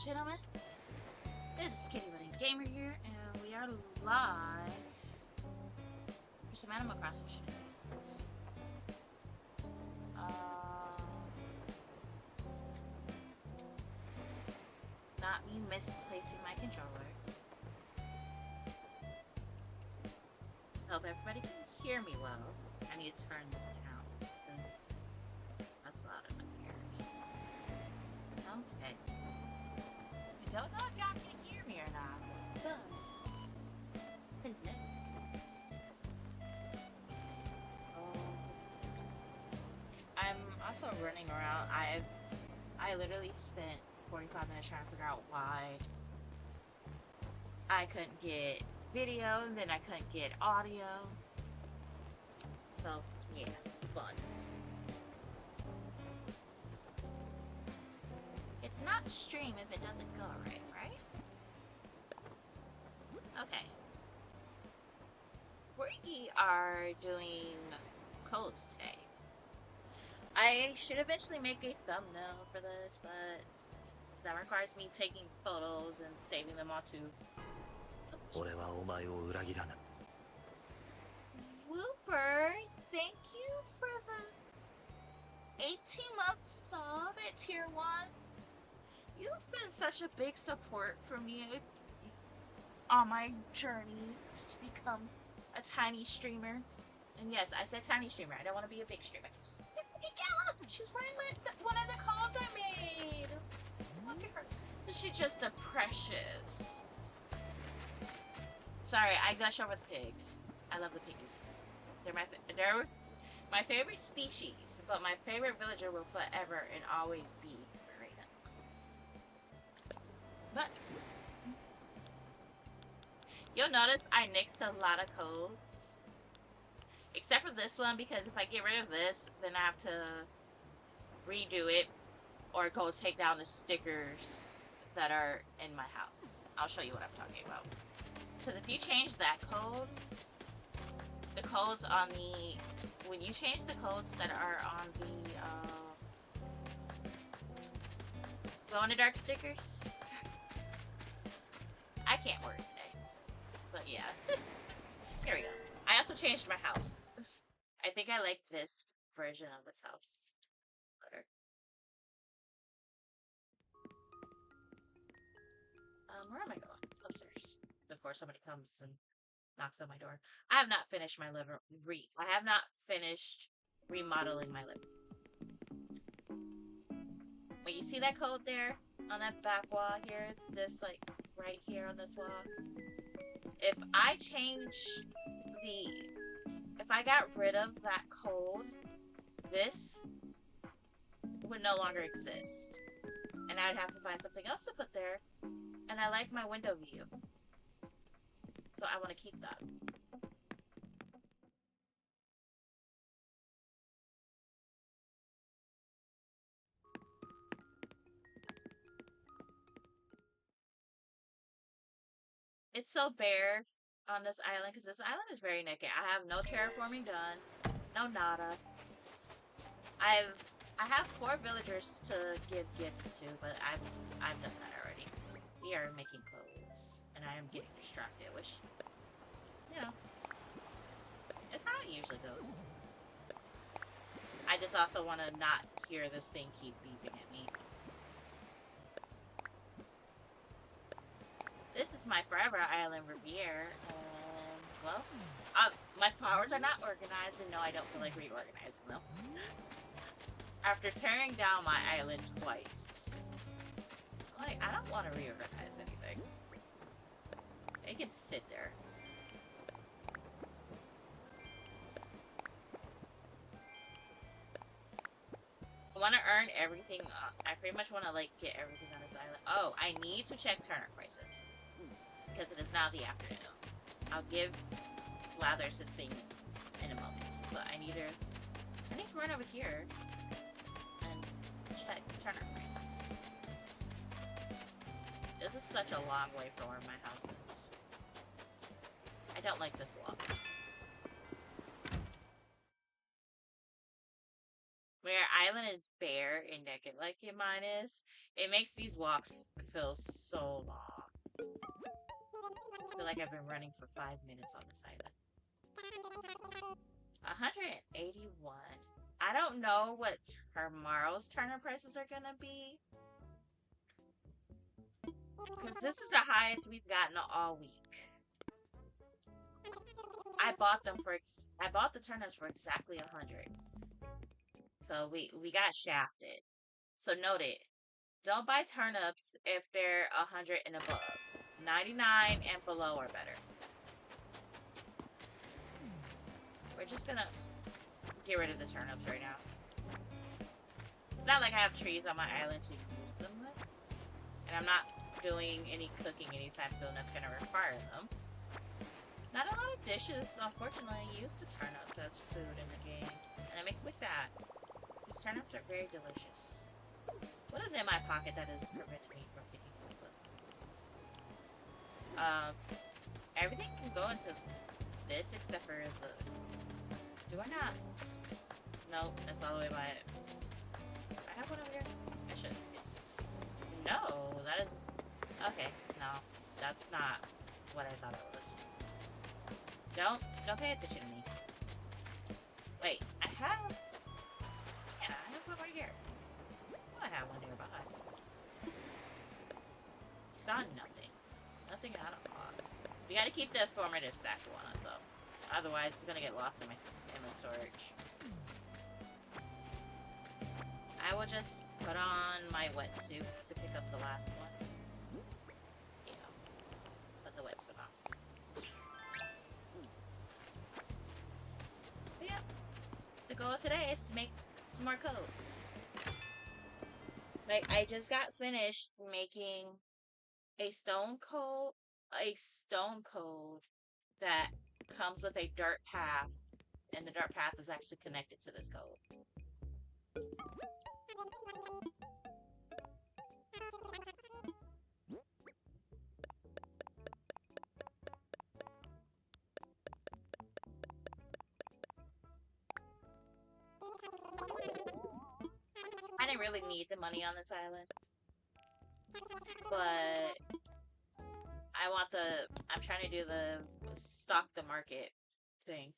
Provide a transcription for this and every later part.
gentlemen, this is Kitty Wedding Gamer here, and we are live for some Animal Crossing shenanigans. Not me misplacing my controller. Hope everybody can hear me well. I need to turn this down because that's loud in my ears. Okay. I don't know if y'all can hear me or not, but hello. I'm also running around. I literally spent 45 minutes trying to figure out why I couldn't get video and then I couldn't get audio. So yeah, fun. It's not stream if it doesn't go right? Okay. We are doing codes today. I should eventually make a thumbnail for this, but that requires me taking photos and saving them onto. Wooper, thank you for the 18-month sub at tier 1. You've been such a big support for me on my journey to become a tiny streamer. And yes, I said tiny streamer. I don't want to be a big streamer. Look, she's wearing one of the codes I made. Look at her. She's just a precious. Sorry, I gush over the pigs. I love the piggies. They're my favorite species, but my favorite villager will forever and always be Karina. But you'll notice I nixed a lot of codes. Except for this one, because if I get rid of this, then I have to redo it or go take down the stickers that are in my house. I'll show you what I'm talking about. Because if you change that code, the codes on the... When you change the codes that are on the glow-in-the-dark stickers... I can't word today. But yeah. Here we go. I also changed my house. I think I like this version of this house better. Where am I going? Upstairs. Before somebody comes and knocks on my door. I have not finished my living room. I have not finished remodeling my living room. When you see that code there on that back wall here, this like right here on this wall, if I got rid of that code, this would no longer exist. And I'd have to find something else to put there. And I like my window view. So I want to keep that. It's so bare on this island because this island is very naked. I have no terraforming done, no nada. I have 4 villagers to give gifts to, but I've done that already. We are making clothes, and I am getting distracted, which, you know, it's how it usually goes. I just also want to not hear this thing keep beeping at me. This is my Forever Island Riviera, and, well, my flowers are not organized, and no, I don't feel like reorganizing them. After tearing down my island twice, like, I don't want to reorganize anything. They can sit there. I want to earn everything. I pretty much want to, like, get everything on this island. Oh, I need to check turnip prices. Because it is now the afternoon. I'll give Lathers his thing in a moment. But I need to run over here and check turnip prices. This is such a long way from where my house is. I don't like this wall. When your island is bare and naked like mine is, it makes these walks feel so long. I feel like I've been running for 5 minutes on this island. 181. I don't know what tomorrow's turnip prices are gonna be. Because this is the highest we've gotten all week. I bought the turnips for exactly 100. So we got shafted. So note it. Don't buy turnips if they're 100 and above. 99 and below are better. We're just gonna get rid of the turnips right now. It's not like I have trees on my island to use them with. And I'm not doing any cooking anytime soon that's gonna require them. Not a lot of dishes, unfortunately, use the turnips as food in the game. And it makes me sad. These turnips are very delicious. What is in my pocket that is preventing me from getting some? Everything can go into this except for the... Do I not? Nope, that's all the way by it. Do I have one over here? I should. No, that is... Okay, no. That's not what I thought it was. Don't pay attention to me. Wait, I have... Yeah, I have one right here. I have one nearby. You saw nothing. Nothing at all. We gotta keep the informative satchel on us, though. Otherwise, it's gonna get lost in my storage. I will just put on my wetsuit to pick up the last one. You know, put the wetsuit on. But yeah, the goal today is to make some more coats. Like, I just got finished making a stone code that comes with a dirt path, and the dirt path is actually connected to this code. I didn't really need the money on this island, but I'm trying to do the stock the market thing.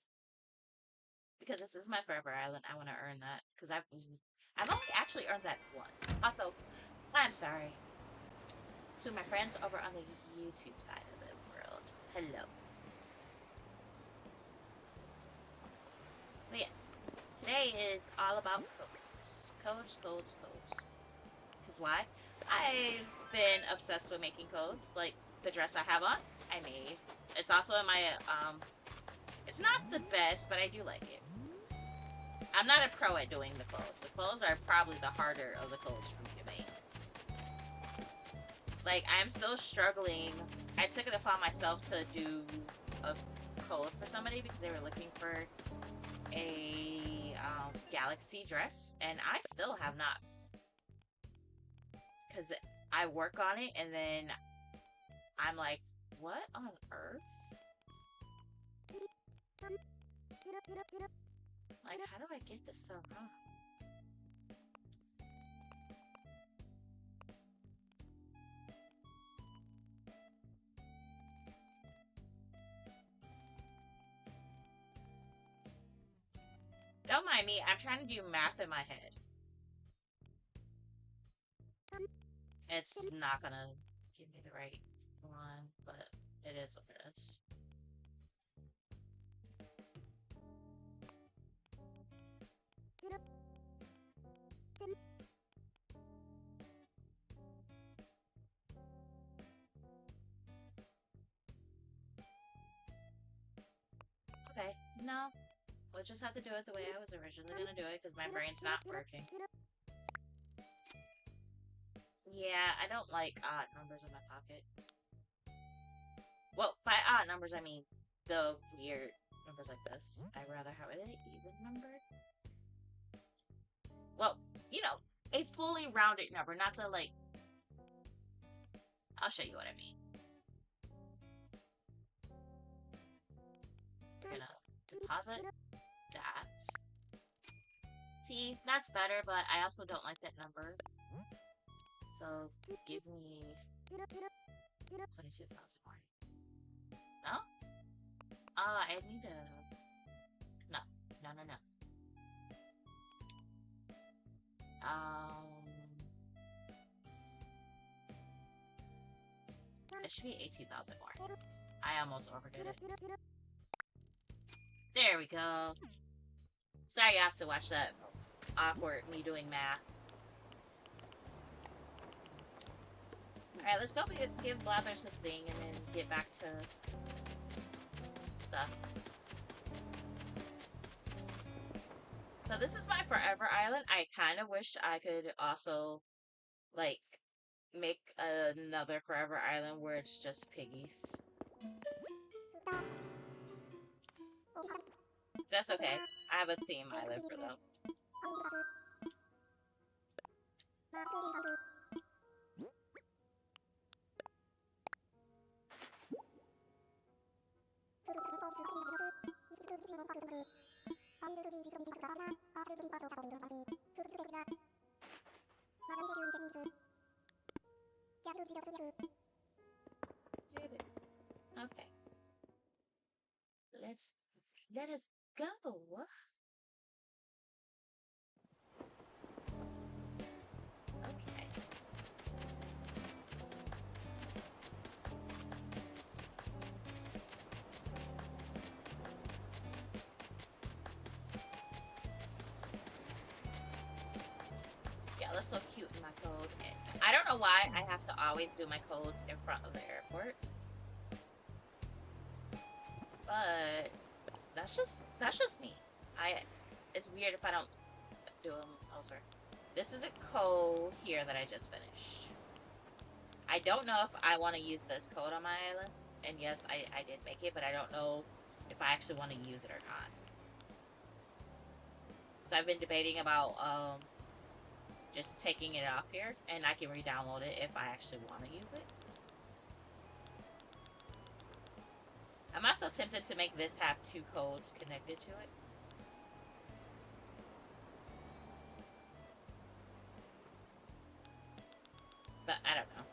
Because this is my forever island, I want to earn that. Because I've only actually earned that once. Also, I'm sorry to my friends over on the YouTube side of the world. Hello. But yes, today is all about codes. Codes. Because why? I've been obsessed with making codes. Like, the dress I have on, I made. It's also in my, it's not the best, but I do like it. I'm not a pro at doing the clothes. The clothes are probably the harder of the clothes for me to make. Like, I'm still struggling. I took it upon myself to do a code for somebody because they were looking for a galaxy dress, and I still have not. Because I work on it, and then I'm like, what on earth? Like, how do I get this so wrong? Don't mind me, I'm trying to do math in my head. It's not gonna give me the right one, but it is what it is. Okay, no. We'll just have to do it the way I was originally gonna do it, because my brain's not working. Yeah, I don't like odd numbers in my pocket. Well, by odd numbers, I mean the weird numbers like this. I'd rather have it even numbered. Well, you know, a fully rounded number, not the, like... I'll show you what I mean. We're gonna deposit that. See, that's better, but I also don't like that number. So, give me 22,000 more. No? I need to... No. No, no, no. It should be 18,000 more. I almost overdid it. There we go. Sorry you have to watch that awkward me doing math. Alright, let's go give Blathers his thing and then get back to stuff. So this is my forever island. I kind of wish I could also, like, make another forever island where it's just piggies. That's okay. I have a theme island for them. Okay. Let us go. Okay. Yeah, that's so cute in my code. I don't know why I have to always do my codes in front of the airport. But that's just me. It's weird if I don't do them elsewhere. This is a code here that I just finished. I don't know if I want to use this code on my island. And yes, I did make it, but I don't know if I actually want to use it or not. So I've been debating about just taking it off here, and I can re-download it if I actually want to use it. I'm also tempted to make this have 2 codes connected to it. But I don't know.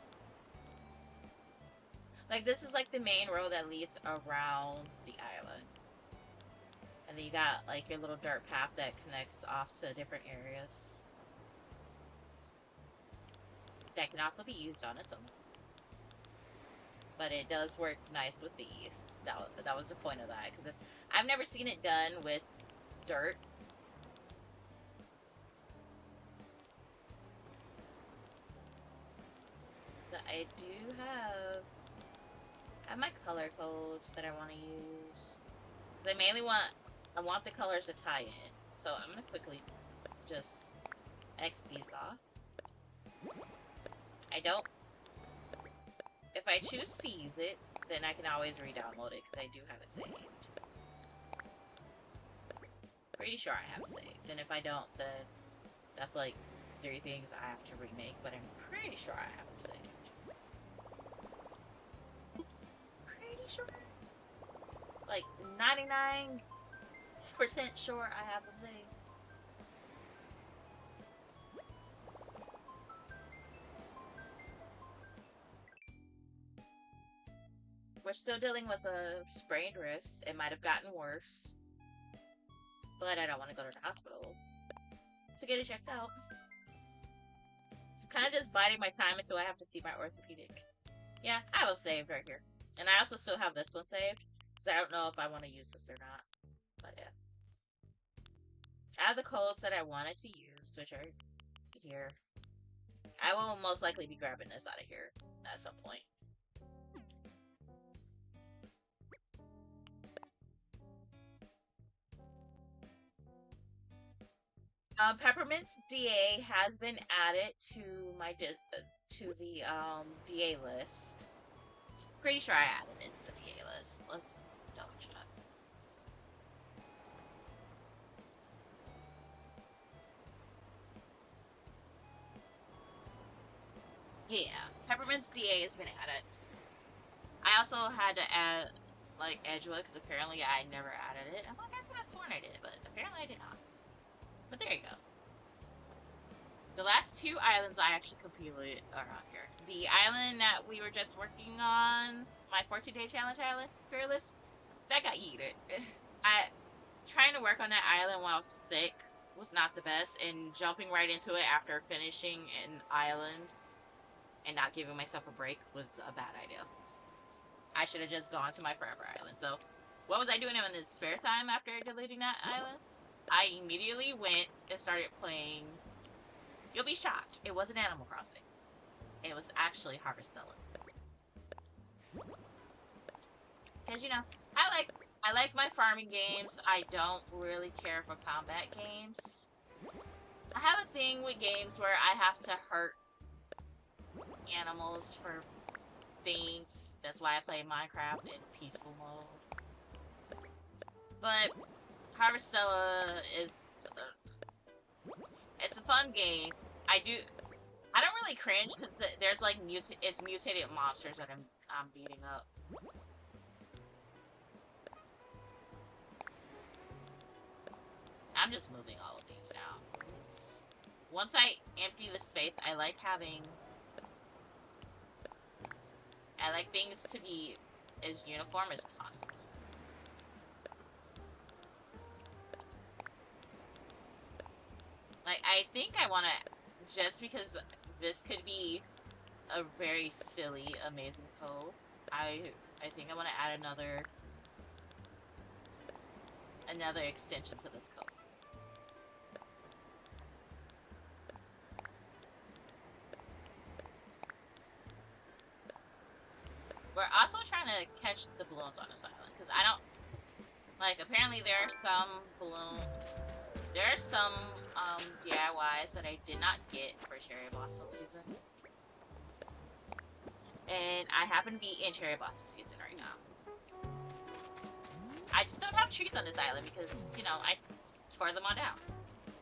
Like, this is like the main road that leads around the island. And then you got like your little dirt path that connects off to different areas. That can also be used on its own. But it does work nice with these. That was the point of that, because I've never seen it done with dirt. But I do have my color codes that I want to use. Because I want the colors to tie in. So I'm gonna quickly just X these off. If I choose to use it, then I can always re-download it, because I do have it saved. Pretty sure I have it saved, and if I don't, then that's like 3 things I have to remake, but I'm pretty sure I have it saved. Pretty sure. Like, 99% sure I have them saved. We're still dealing with a sprained wrist. It might have gotten worse. But I don't want to go to the hospital to get it checked out. So kind of just biding my time until I have to see my orthopedic. Yeah, I have it saved right here. And I also still have this one saved. Because I don't know if I want to use this or not. But yeah. I have the codes that I wanted to use, which are here. I will most likely be grabbing this out of here at some point. Peppermint's DA has been added to my to the DA list. Pretty sure I added it to the DA list. Let's double check. Yeah, Peppermint's DA has been added. I also had to add like Edgewood because apparently I never added it. I'm like, I could have sworn I did, but apparently I did not. But there you go. 2 islands I actually completed around here. The island that we were just working on, my 14-day challenge island, Fearless, that got yeeted. I trying to work on that island while sick was not the best, and jumping right into it after finishing an island and not giving myself a break was a bad idea. I should have just gone to my forever island. So, what was I doing in his spare time after deleting that island? I immediately went and started playing. You'll be shocked. It wasn't Animal Crossing. It was actually Harvestella. Because, you know, I like my farming games. I don't really care for combat games. I have a thing with games where I have to hurt animals for things. That's why I play Minecraft in peaceful mode. But Harvestella is it's a fun game. I don't really cringe because there's like it's mutated monsters that I'm beating up. I'm just moving all of these now. Once I empty the space, I like things to be as uniform as possible. Like, I think I want to, just because this could be a very silly, amazing code, I think I want to add another extension to this code. We're also trying to catch the balloons on this island, because I don't, like, apparently there are some DIYs that I did not get for Cherry Blossom season. And I happen to be in Cherry Blossom season right now. I just don't have trees on this island because, you know, I tore them all down.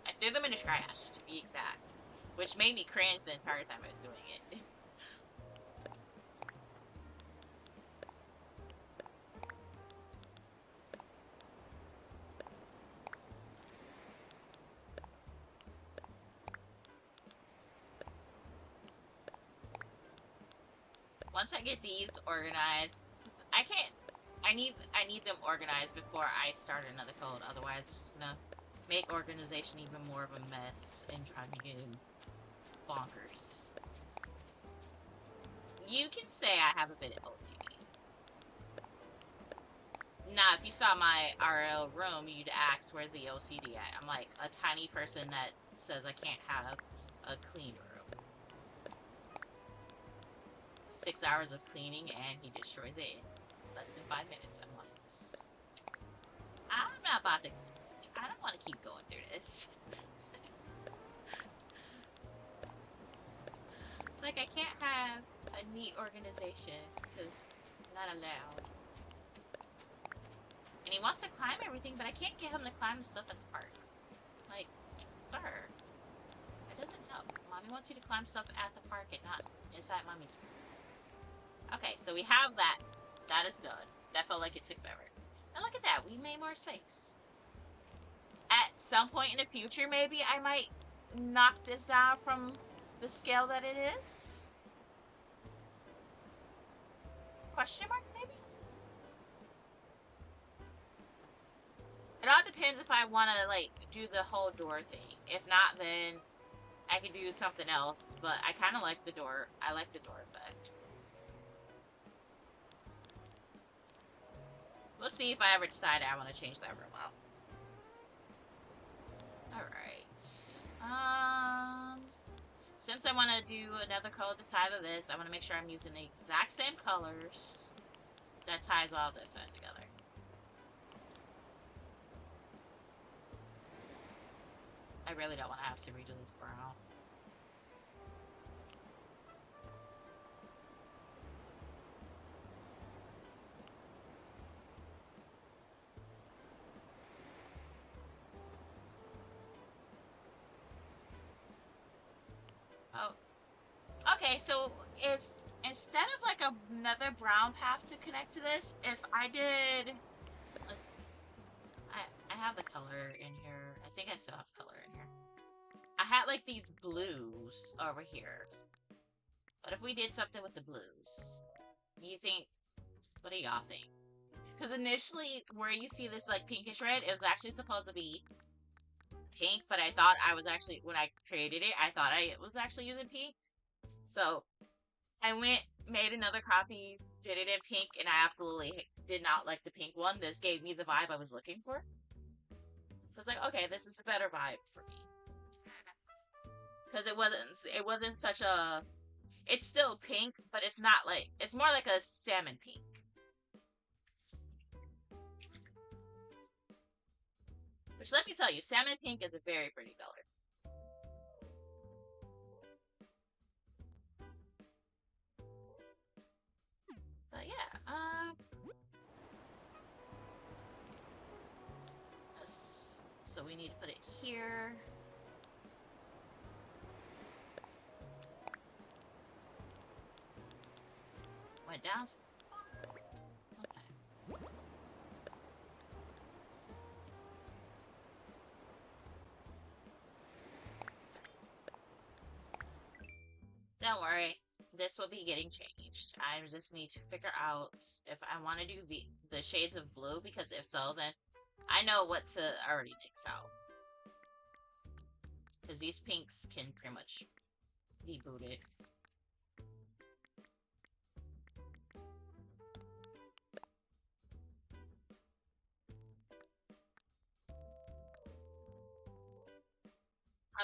I threw them in the trash, to be exact. Which made me cringe the entire time I was doing it. Once I get these organized, I need them organized before I start another code. Otherwise, it's just gonna make organization even more of a mess and trying to get in bonkers. You can say I have a bit of OCD. Now, if you saw my RL room, you'd ask where the OCD at. I'm like a tiny person that says I can't have a clean room. 6 hours of cleaning and he destroys it in less than 5 minutes. I'm like, I'm not about to, I don't want to keep going through this. It's like I can't have a neat organization because not allowed. And he wants to climb everything, but I can't get him to climb the stuff at the park. Like, sir, that doesn't help. Mommy wants you to climb stuff at the park and not inside mommy's room. Okay, so we have that. That is done. That felt like it took forever. And look at that. We made more space. At some point in the future, maybe I might knock this down from the scale that it is. Question mark, maybe? It all depends if I want to, like, do the whole door thing. If not, then I can do something else. But I kind of like the door. I like the door effect. We'll see if I ever decide I want to change that room out. Alright. Since I want to do another code to tie to this, I want to make sure I'm using the exact same colors that ties all this in together. I really don't want to have to redo this brown. Oh, okay, so if instead of like another brown path to connect to this, if I did, I have the color in here. I think I still have color in here. I I had like these blues over here. What if we did something with the blues? You think, what do y'all think? Because initially, where you see this like pinkish red, it was actually supposed to be pink, but I thought I was actually, when I created it, I thought I was actually using pink. So I made another copy, did it in pink, and I absolutely did not like the pink one. This gave me the vibe I was looking for. So it's like, okay, this is a better vibe for me. Because it wasn't such a, it's still pink, but it's not like, it's more like a salmon pink. Which, let me tell you, salmon pink is a very pretty color. But yeah, so we need to put it here. Went down. Okay. Don't worry, this will be getting changed. I just need to figure out if I want to do the shades of blue, because if so, then I know what to already mix out. Because these pinks can pretty much be booted.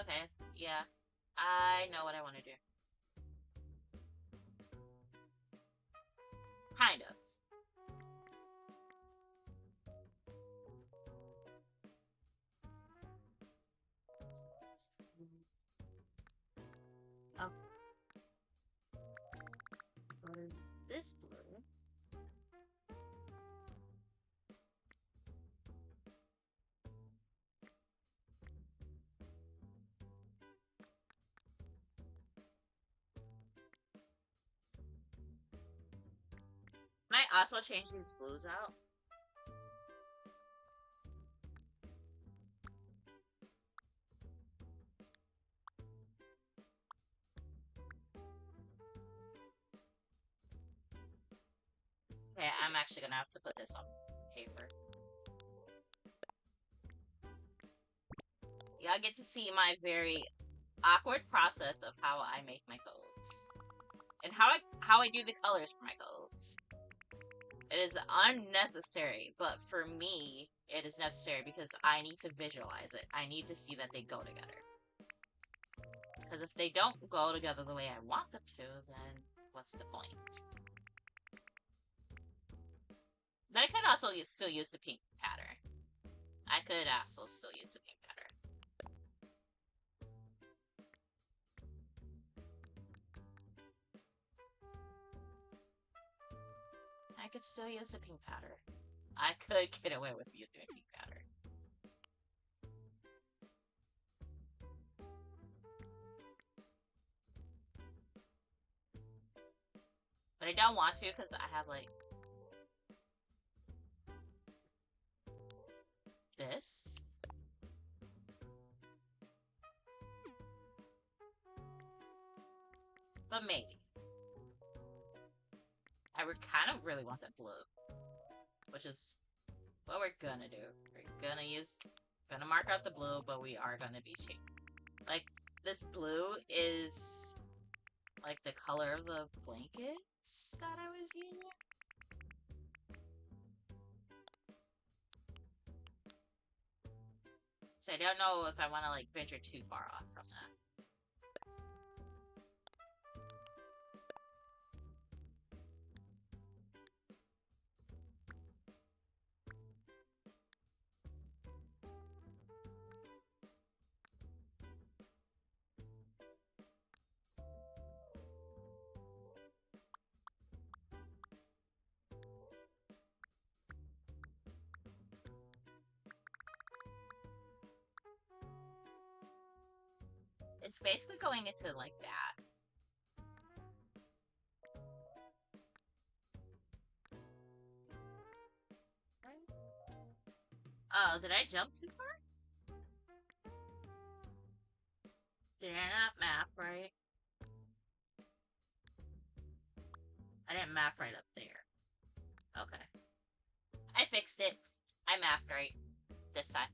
Okay, yeah. I know what I want to do. Kind of. Oh. What is this blue? Might also change these blues out. Okay, I'm actually gonna have to put this on paper. Y'all get to see my very awkward process of how I make my codes. And how I do the colors for my codes. It is unnecessary, but for me, it is necessary because I need to visualize it. I need to see that they go together. Because if they don't go together the way I want them to, then what's the point? Then I could also still use the pink pattern. I could also still use the pink pattern. I could still use the pink pattern. I could get away with using a pink pattern. But I don't want to because I have like this. But maybe. I would kind of really want that blue. Which is what we're gonna do. We're gonna mark out the blue, but we are gonna be changing. Like, this blue is like the color of the blankets that I was using. So I don't know if I want to like venture too far off from that. It's basically going into like that. Oh, did I jump too far? Did I not math right? I didn't math right up there. Okay. I fixed it. I mathed right this time.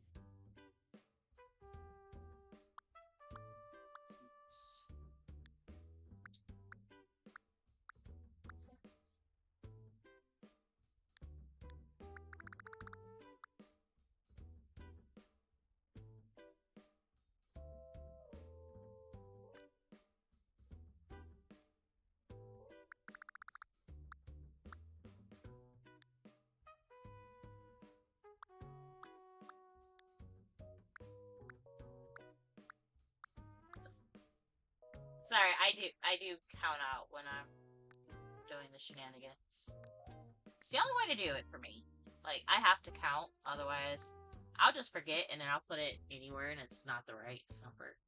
Sorry, I do count out when I'm doing the shenanigans. It's the only way to do it for me. Like, I have to count, otherwise I'll just forget and then I'll put it anywhere and it's not the right number.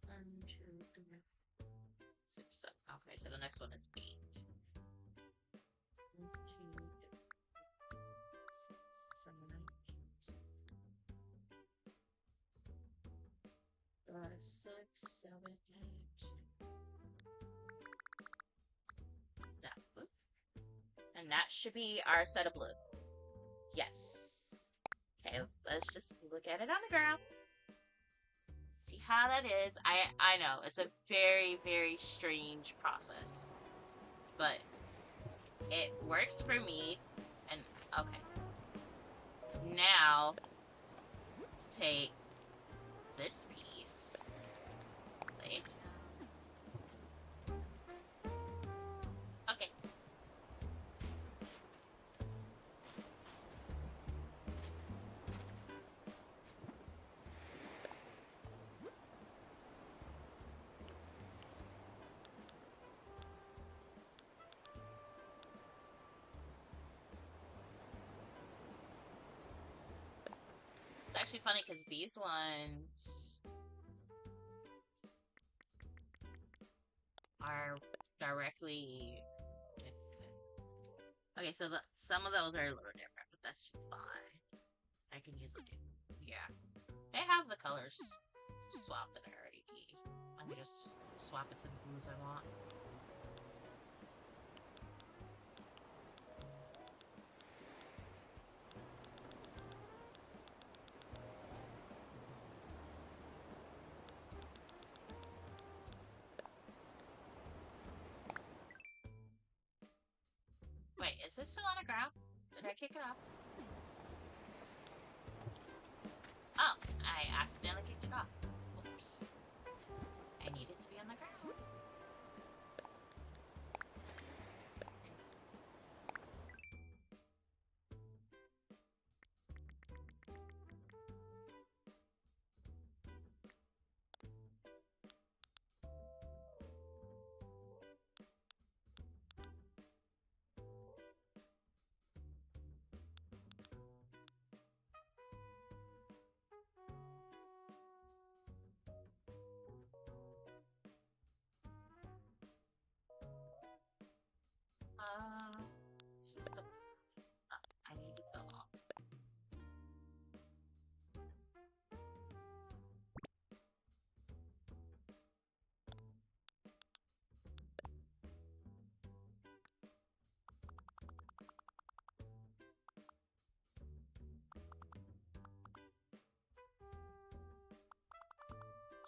1, 2, 3, 6, 7. Okay, so the next one is 8. 1, 2, 3, 6, 7, 8. 5, 6, 7, 8. That blue. And that should be our set of blue. Yes. Okay, let's just look at it on the ground. See how that is. I know, it's a very, very strange process. But it works for me. And, okay. Now, to take this piece, lay it down. Okay. It's actually funny because these ones are directly. Okay, so some of those are a little different, but that's fine. I can use it. Yeah, they have the colors swapped that I already need. I can just swap it to the blues I want. Wait, is this still on the ground? Did I kick it off? Oh, I accidentally kicked it off. Oops. I need it to be on the ground. This is the. I need to fill off.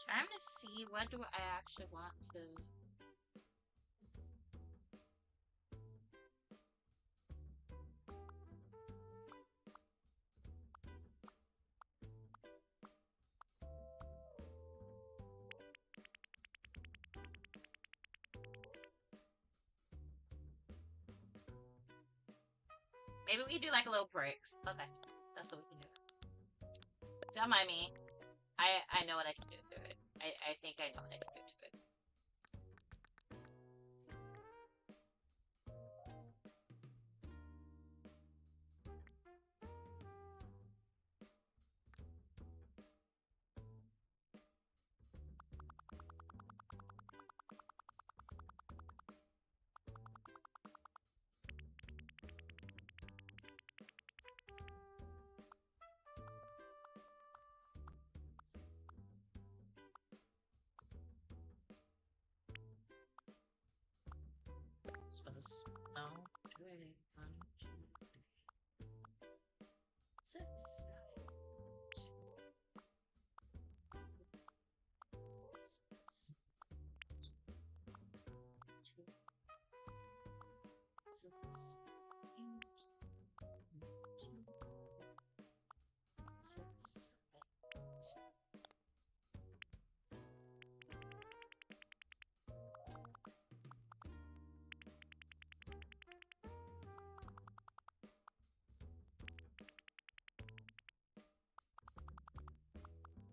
Trying to see what do I actually want to. Maybe we do like a little breaks. Okay, that's what we can do. Don't mind me. I know what I can do to it. I think I know what I can do to it. Christmas. No, 288, 1, 2, 3, 6,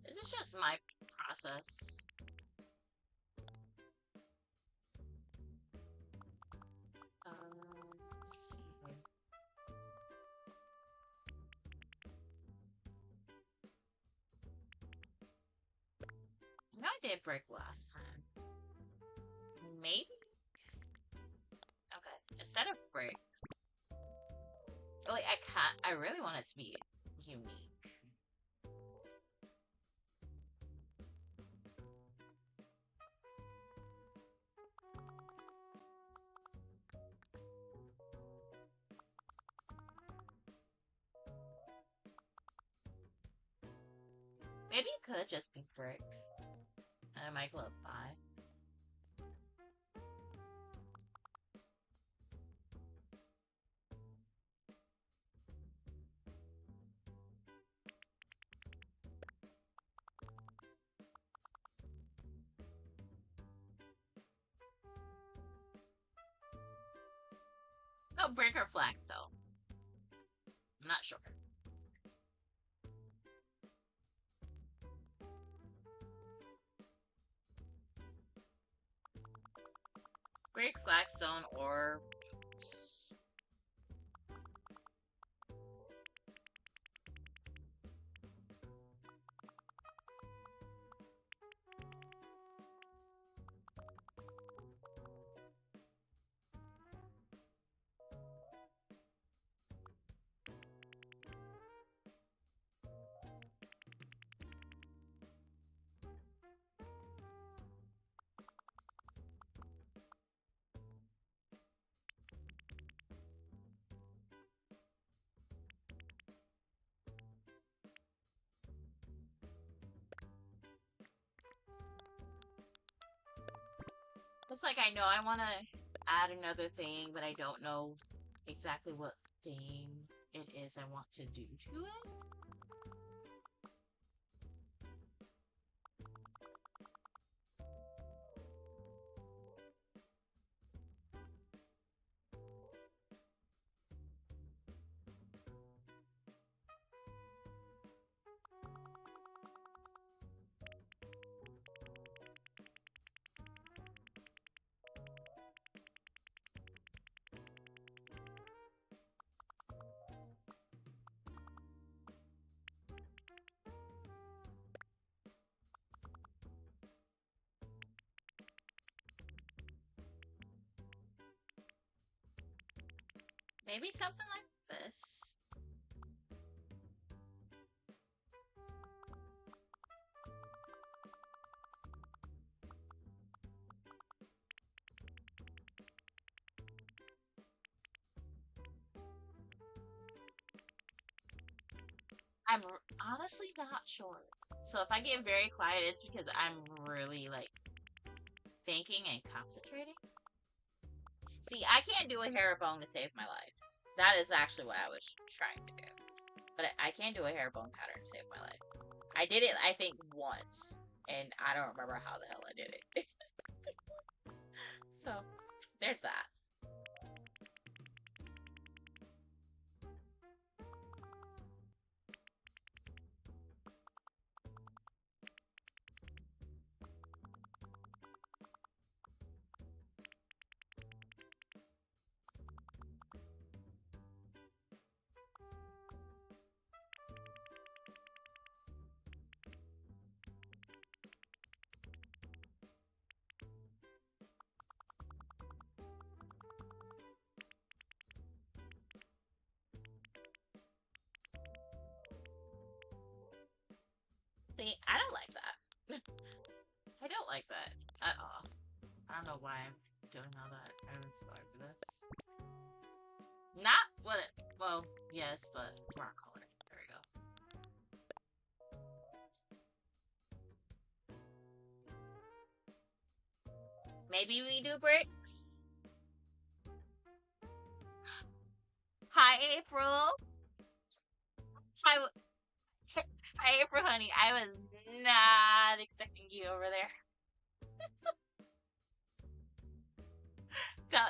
This is just my process. Let's see. I know I did brick last time. Maybe? Okay. Instead of brick. Like, I really want it to be unique. Maybe it could just be brick. And it might look fine. No, brick or flagstone. I'm not sure. Brick, flagstone, or... It's like I know I want to add another thing, but I don't know exactly what thing it is I want to do to it. Maybe something like this. I'm honestly not sure. So if I get very quiet, it's because I'm really, like, thinking and concentrating. See, I can't do a herringbone to save my life. That is actually what I was trying to do. But I can't do a herringbone pattern to save my life. I did it, I think, once. And I don't remember how the hell I did it. So, there's that. See, I don't like that. I don't like that at all. I don't know why. Don't know that I was going for this. Not what it, well, yes, but dark color. There we go. Maybe we do bricks? Hi, April. Hi, hi, April, honey. I was not expecting you over there.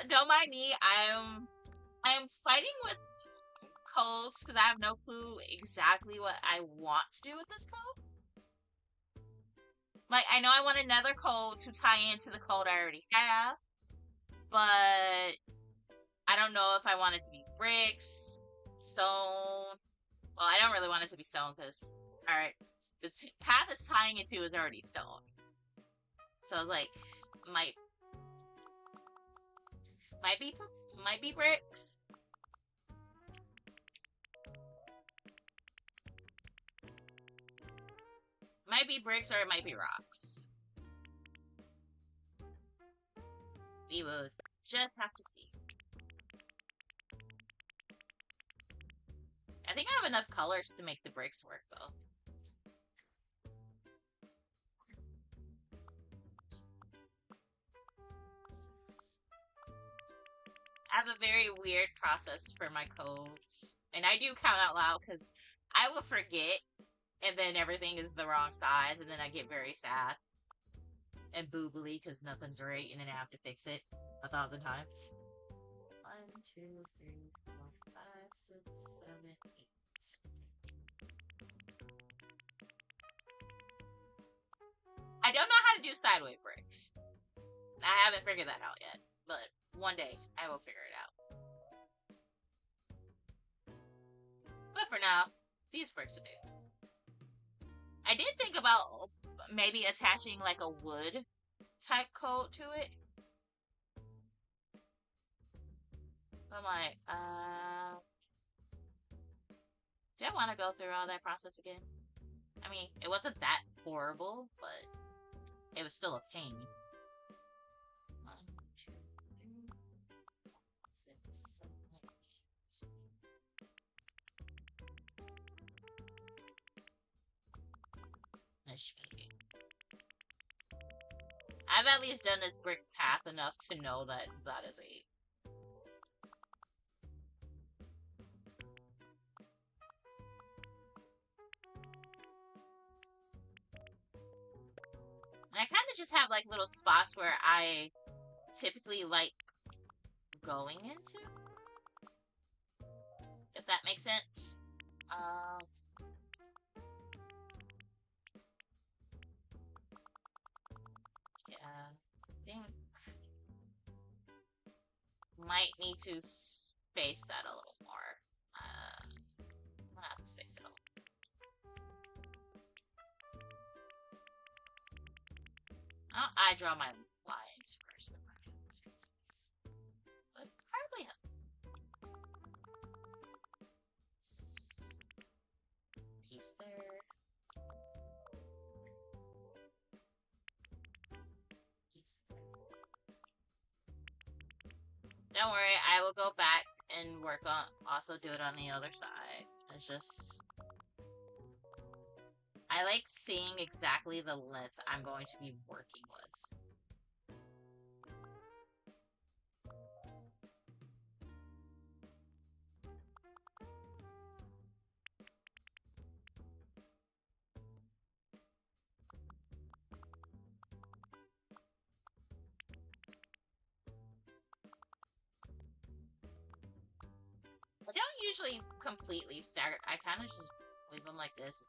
Don't mind me. I'm fighting with codes because I have no clue exactly what I want to do with this code. Like, I know I want another code to tie into the code I already have, but I don't know if I want it to be bricks, stone. Well, I don't really want it to be stone because, alright, the path it's tying it to is already stone. So I was like, might be bricks. Might be bricks or it might be rocks. We will just have to see. I think I have enough colors to make the bricks work, though. I have a very weird process for my codes. And I do count out loud because I will forget and then everything is the wrong size and then I get very sad and boobly because nothing's right and then I have to fix it 1,000 times. 1, 2, 3, 4, 5, 6, 7, 8. I don't know how to do sideway bricks. I haven't figured that out yet, but one day I will figure it out. But for now, these bricks will do. I did think about maybe attaching like a wood type coat to it. I'm like, do I want to go through all that process again? I mean, it wasn't that horrible, but it was still a pain. 1, 2, 3, 4, 6, 7, 8. That should be it. I've at least done this brick path enough to know that that is 8. And I kind of just have like little spots where I typically like going into. If that makes sense. Yeah, I think might need to space that a little more. I'm gonna have to space it a little. I draw my lines first before I do the spaces. But probably piece there. Piece there. Don't worry, I will go back and work on, also do it on the other side. It's just, I like seeing exactly the length I'm going to be working with. I don't usually completely stagger. I kind of just leave them like this.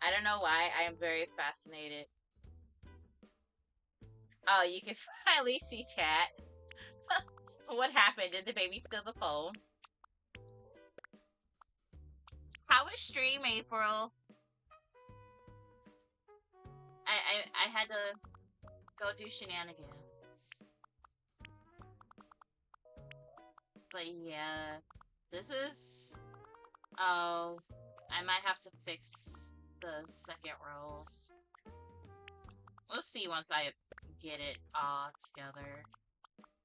I don't know why. I am very fascinated. Oh, you can finally see chat. What happened? Did the baby steal the phone? How was stream, April? I had to go do shenanigans. But yeah, this is... Oh, I might have to fix the second roles. We'll see once I get it all together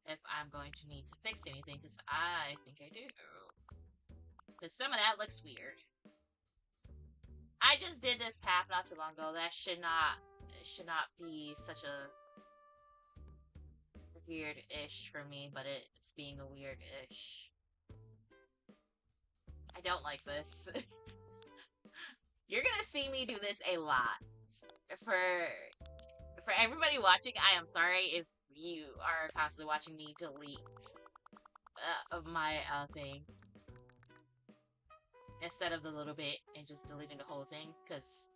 if I'm going to need to fix anything, because I think I do. Because some of that looks weird. I just did this path not too long ago. That should not be such a weird-ish for me, but it's being a weird-ish. I don't like this. You're gonna see me do this a lot. For everybody watching, I am sorry if you are constantly watching me delete of my thing instead of the little bit and just deleting the whole thing, because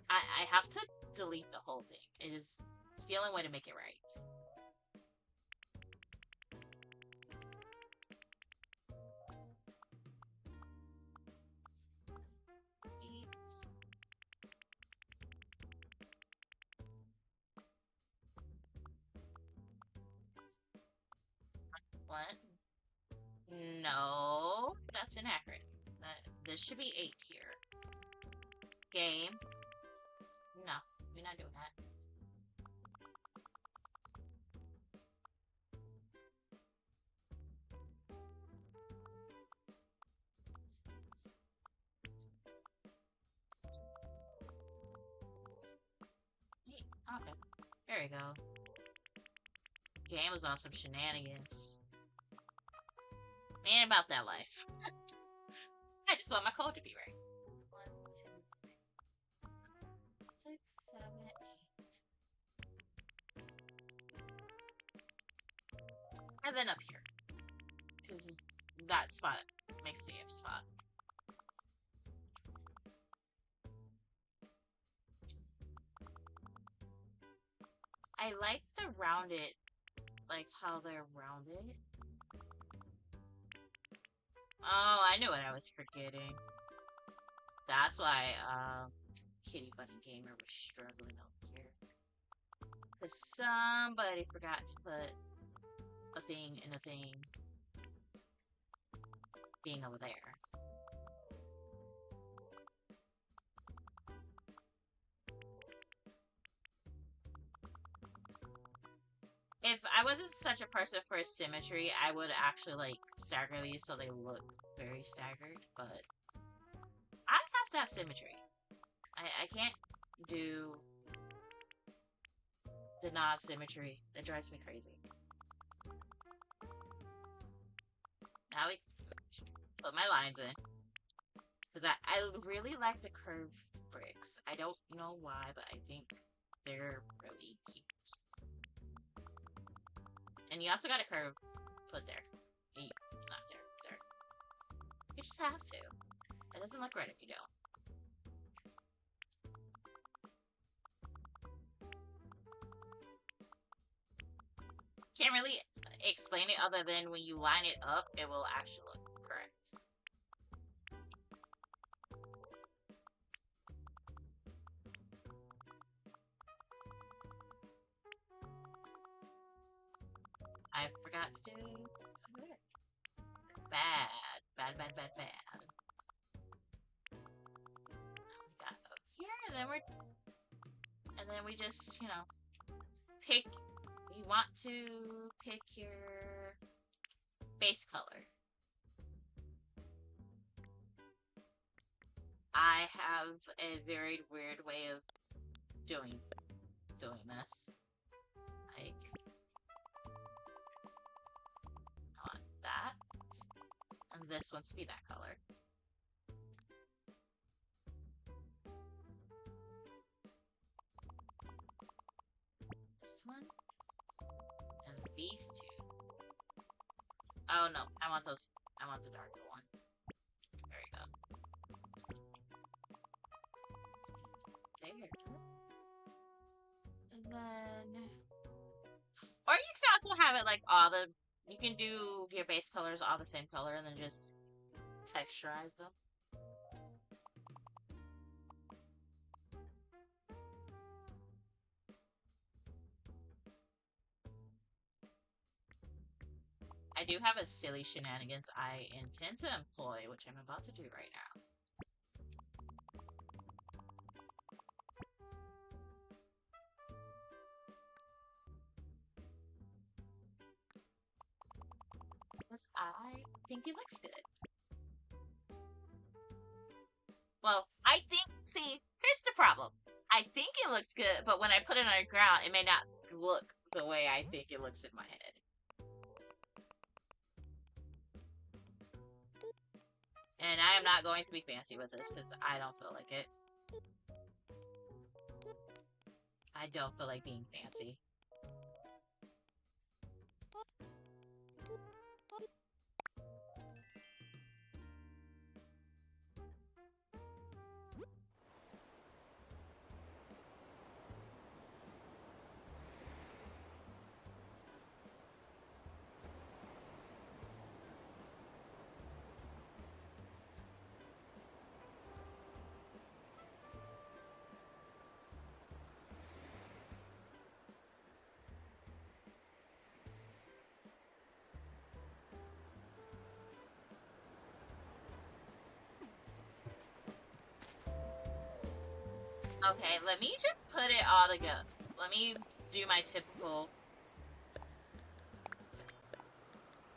I have to delete the whole thing. It's the only way to make it right. What? No, that's inaccurate. This should be 8 here. Game. No, we're not doing that. Okay, there we go. Game was on some shenanigans. Man, about that life. I just want my code to be right. 1, 2, 3, 6, 7, 8. And then up here. Because that spot makes the if spot. I like the rounded, like how they're rounded. Oh, I knew what I was forgetting. That's why Kitty Bunny Gamer was struggling up here. Because somebody forgot to put a thing in a thing being over there. If I wasn't such a person for symmetry, I would actually like stagger these so they look very staggered, but I have to have symmetry. I can't do the non-symmetry. That drives me crazy. Now we put my lines in. Because I really like the curved bricks. I don't know why, but I think they're really cute. And you also got a curve put there. Not there. There. You just have to. It doesn't look right if you don't. Can't really explain it other than when you line it up, it will actually look correct. I forgot to do bad. Bad, bad, bad, bad. We got up here, and then we just, you know, pick. You want to pick your base color. I have a very weird way of doing this. Like, I want that, and this one to be that color. This one, and these two. Oh no, I want those. I want the darker one. There we go. There. And then, or you can also have it like all the. You can do your base colors all the same color and then just texturize them. I do have a silly shenanigans I intend to employ, which I'm about to do right now. I think it looks good. Well, I think, see, here's the problem. I think it looks good, but when I put it on the ground, it may not look the way I think it looks in my head. And I am not going to be fancy with this because I don't feel like it. I don't feel like being fancy. Okay, let me just put it all together. Let me do my typical...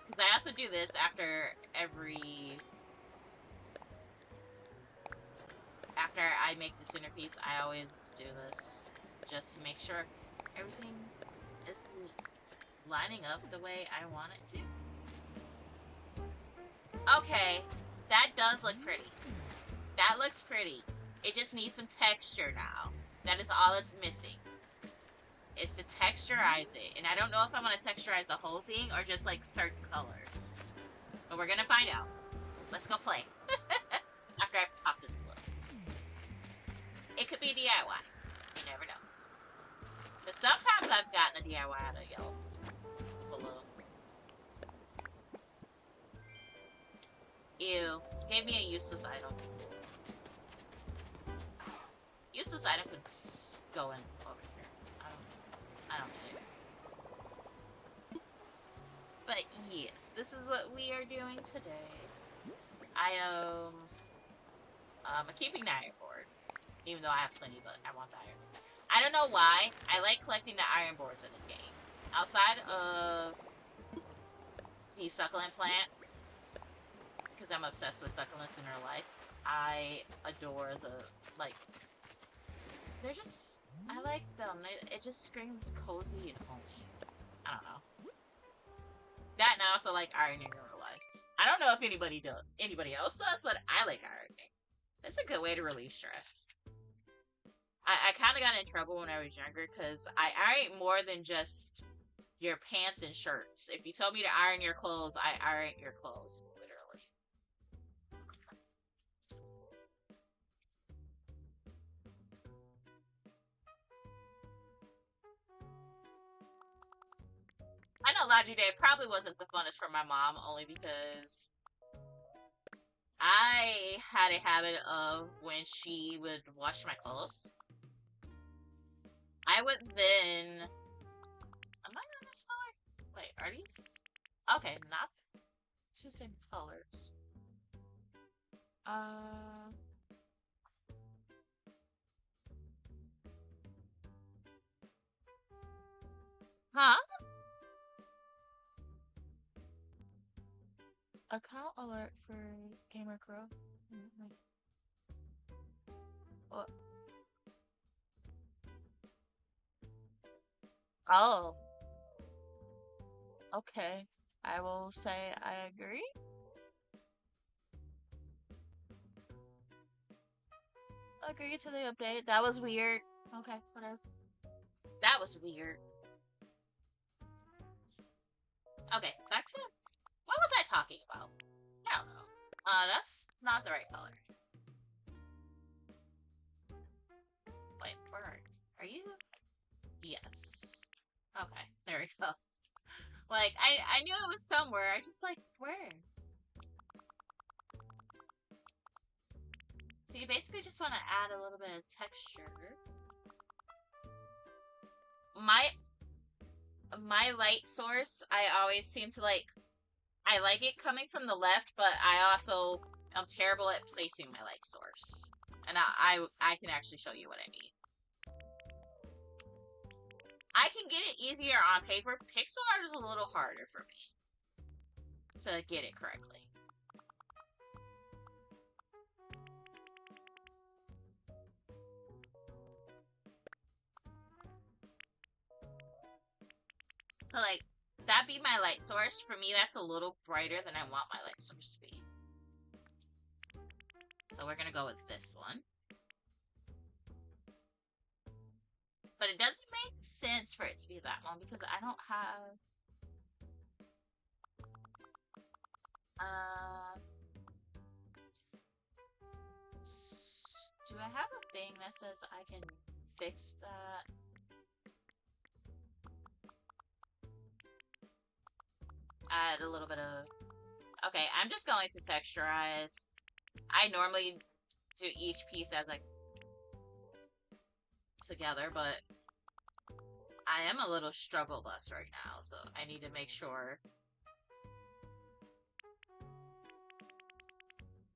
Because I also do this after every... After I make the centerpiece, I always do this just to make sure everything is lining up the way I want it to. Okay, that does look pretty. That looks pretty. It just needs some texture now. That is all it's missing. Is to texturize it. And I don't know if I want to texturize the whole thing or just like certain colors. But we're gonna find out. Let's go play. After I pop this blue. It could be DIY. You never know. But sometimes I've gotten a DIY out of yellow blue. Ew. Gave me a useless item. Useless item could go in over here. I don't need it. But yes, this is what we are doing today. I'm keeping the iron board. Even though I have plenty, but I want the iron. I don't know why. I like collecting the iron boards in this game. Outside of the succulent plant, because I'm obsessed with succulents in real life, I adore the, like, they're just, I like them. It just screams cozy and homey. I don't know. That and I also like ironing in real life. I don't know if anybody else does, but I like ironing. That's a good way to relieve stress. I kind of got in trouble when I was younger because I iron more than just your pants and shirts. If you told me to iron your clothes, I iron your clothes, literally. I know Laundry Day probably wasn't the funnest for my mom, only because I had a habit of when she would wash my clothes, I would then... Am I on this color? Wait, are these? Okay, not two same colors. Huh? Account alert for Gamer Crow. What? Oh. Okay. I will say I agree. Agree to the update. That was weird. Okay, whatever. That was weird. Okay, back to... What was I talking about? I don't know. That's not the right color. Wait, where are you? Yes. Okay, there we go. Like, I knew it was somewhere. I just, like, where? So you basically just want to add a little bit of texture. My light source, I always seem to like... I like it coming from the left, but I also am terrible at placing my light source. And I can actually show you what I mean. I can get it easier on paper. Pixel art is a little harder for me. to get it correctly. So, like, that be my light source. For me, that's a little brighter than I want my light source to be. So we're gonna go with this one. But it doesn't make sense for it to be that one because I don't have... do I have a thing that says I can fix that? Add a little bit of... Okay, I'm just going to texturize. I normally do each piece as like together, but I am a little struggle bus right now, so I need to make sure.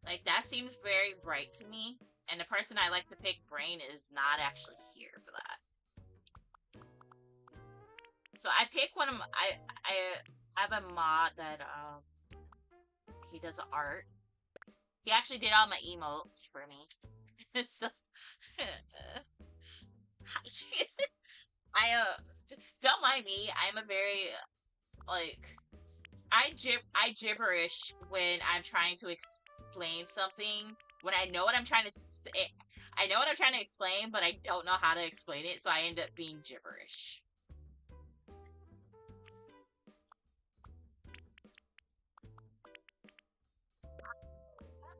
Like, that seems very bright to me, and the person I like to pick, Brain, is not actually here for that. So I pick one of my, I have a mod that he does art. He actually did all my emotes for me. So don't mind me. I'm a very like I gibberish when I'm trying to explain something. When I know what I'm trying to say, I know what I'm trying to explain, but I don't know how to explain it, so I end up being gibberish.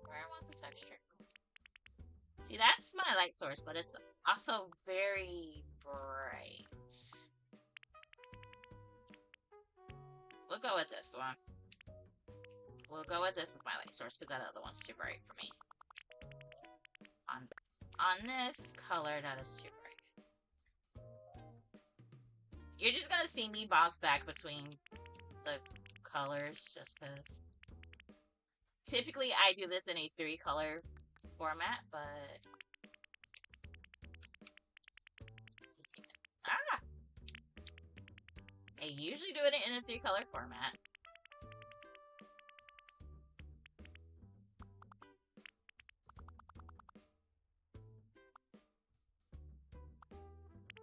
Where I want the texture. See, that's my light source, but it's also very bright. We'll go with this one. We'll go with this as my light source because that other one's too bright for me. On this color, that is too bright. You're just gonna see me bounce back between the colors just because. Typically, I do this in a 3-color format, but... Ah! I usually do it in a 3-color format.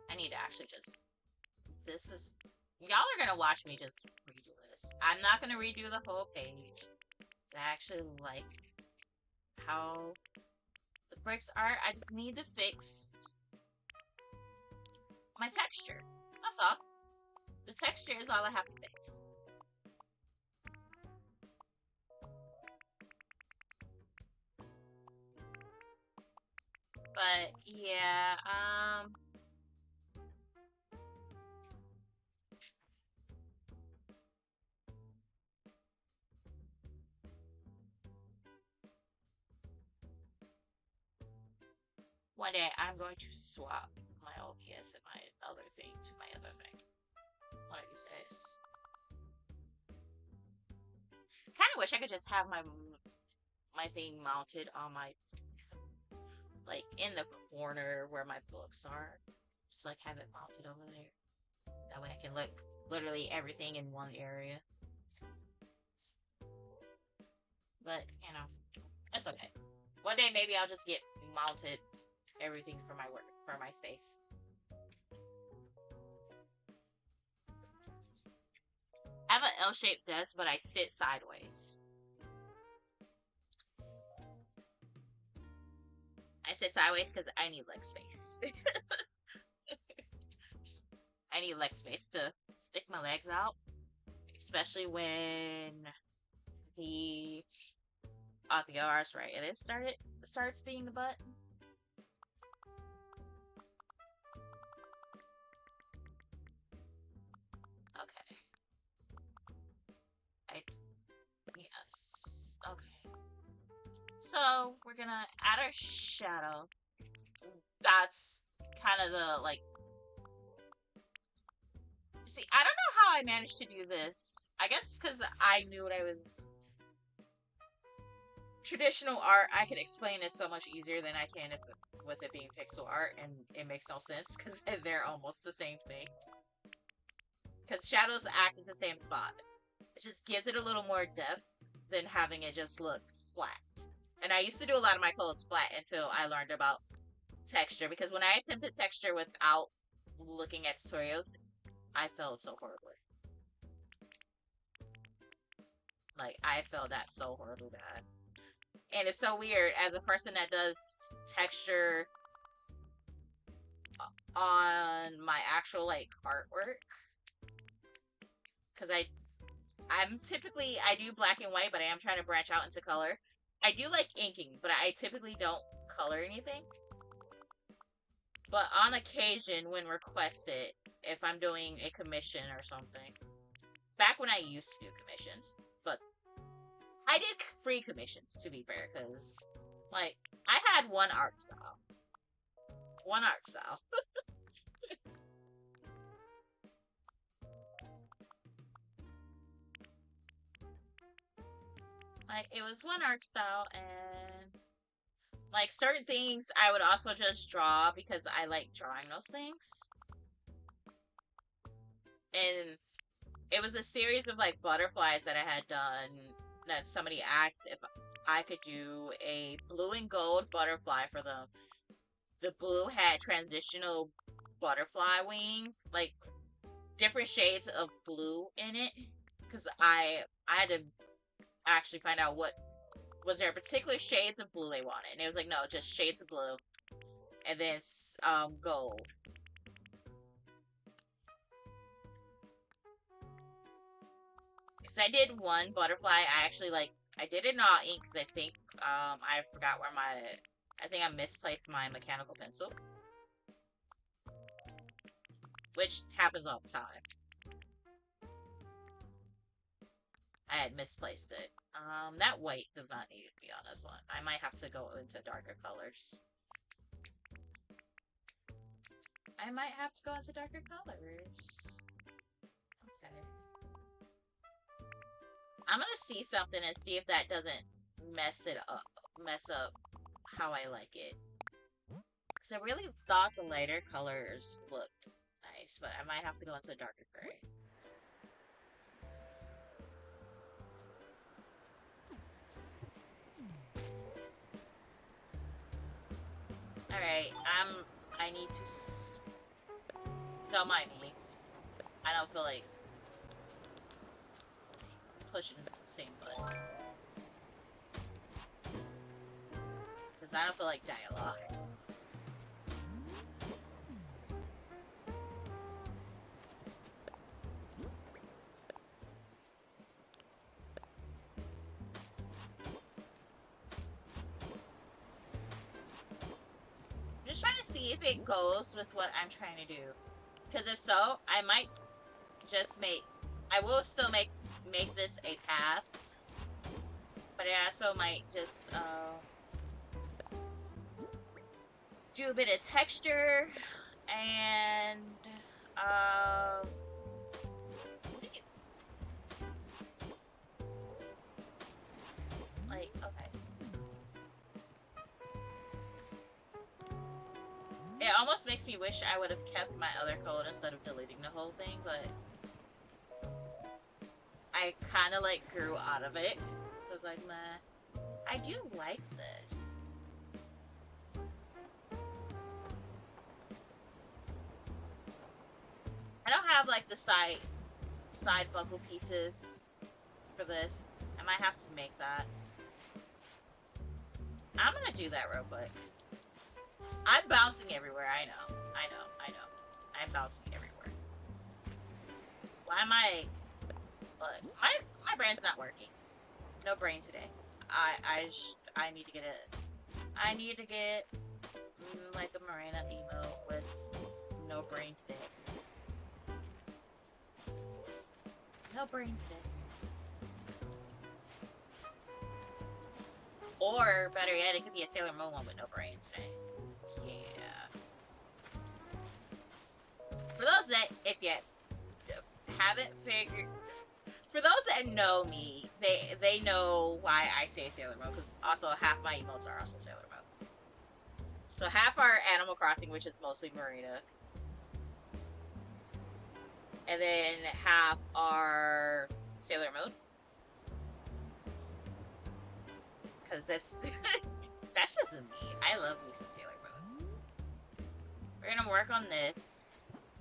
I need to actually just... This is... Y'all are gonna watch me just redo this. I'm not gonna redo the whole page. I actually like how the bricks are. I just need to fix my texture. That's all. The texture is all I have to fix. But yeah, one day I'm going to swap my OBS and my other thing to my other thing. One of these days. Kind of wish I could just have my thing mounted on my, like, in the corner where my books are. Just like have it mounted over there. That way I can look literally everything in one area. But, you know, that's okay. One day maybe I'll just get mounted everything for my work, for my space. I have an L-shaped desk, but I sit sideways. I sit sideways because I need leg space. I need leg space to stick my legs out. Especially when the RS right, and it starts being the butt. Okay. Yes. Okay. So we're gonna add our shadow. That's kind of the like. See, I don't know how I managed to do this. I guess it's because I knew what I was. Traditional art, I can explain it so much easier than I can if with it being pixel art, and it makes no sense because they're almost the same thing. Because shadows act as the same spot. It just gives it a little more depth than having it just look flat. And I used to do a lot of my clothes flat until I learned about texture, because when I attempted texture without looking at tutorials, I failed so horribly. Like, I failed that so horribly bad. And it's so weird as a person that does texture on my actual, like, artwork. Because I'm typically, I do black and white, but I am trying to branch out into color. I do like inking, but I typically don't color anything. But on occasion, when requested, if I'm doing a commission or something. Back when I used to do commissions. But I did free commissions, to be fair, because, like, I had one art style. One art style. Like, it was one art style, and, like, certain things I would also just draw because I like drawing those things. And it was a series of, like, butterflies that I had done that somebody asked if I could do a blue and gold butterfly for them. The blue had transitional butterfly wing, like, different shades of blue in it, because I had to actually find out what was there particular shades of blue they wanted, and it was like, no, just shades of blue, and then gold. Because I did one butterfly, I actually, like, I did it not ink because I think I forgot where I think I misplaced my mechanical pencil, which happens all the time. I had misplaced it. That white does not need to be on this one. I might have to go into darker colors. I'm gonna see something and see if that doesn't mess up how I like it. Because I really thought the lighter colors looked nice, but I might have to go into a darker gray. Alright, I need to don't mind me. I don't feel like pushing the same button. Because I don't feel like dialogue. I'm just trying to see if it goes with what I'm trying to do. Because if so, I might just I will still make this a path, but I also might just do a bit of texture and like, okay. It almost makes me wish I would have kept my other code instead of deleting the whole thing, but I kind of, like, grew out of it. So it's like, meh. I do like this. I don't have, like, the side buckle pieces for this. I might have to make that. I'm gonna do that real quick. I'm bouncing everywhere, I know. I'm bouncing everywhere. Why am I... Look, my brain's not working. No brain today. I need to get it. I need to get like a Marina emo with no brain today. No brain today. Or better yet, it could be a Sailor Moon one with no brain today. Yeah. For those that, if you haven't figured, for those that know me, they know why I say Sailor Moon, because also half my emotes are also Sailor Moon. So half are Animal Crossing, which is mostly Marina, and then half are Sailor Moon. Because that's just me. I love me some Sailor Moon. We're gonna work on this.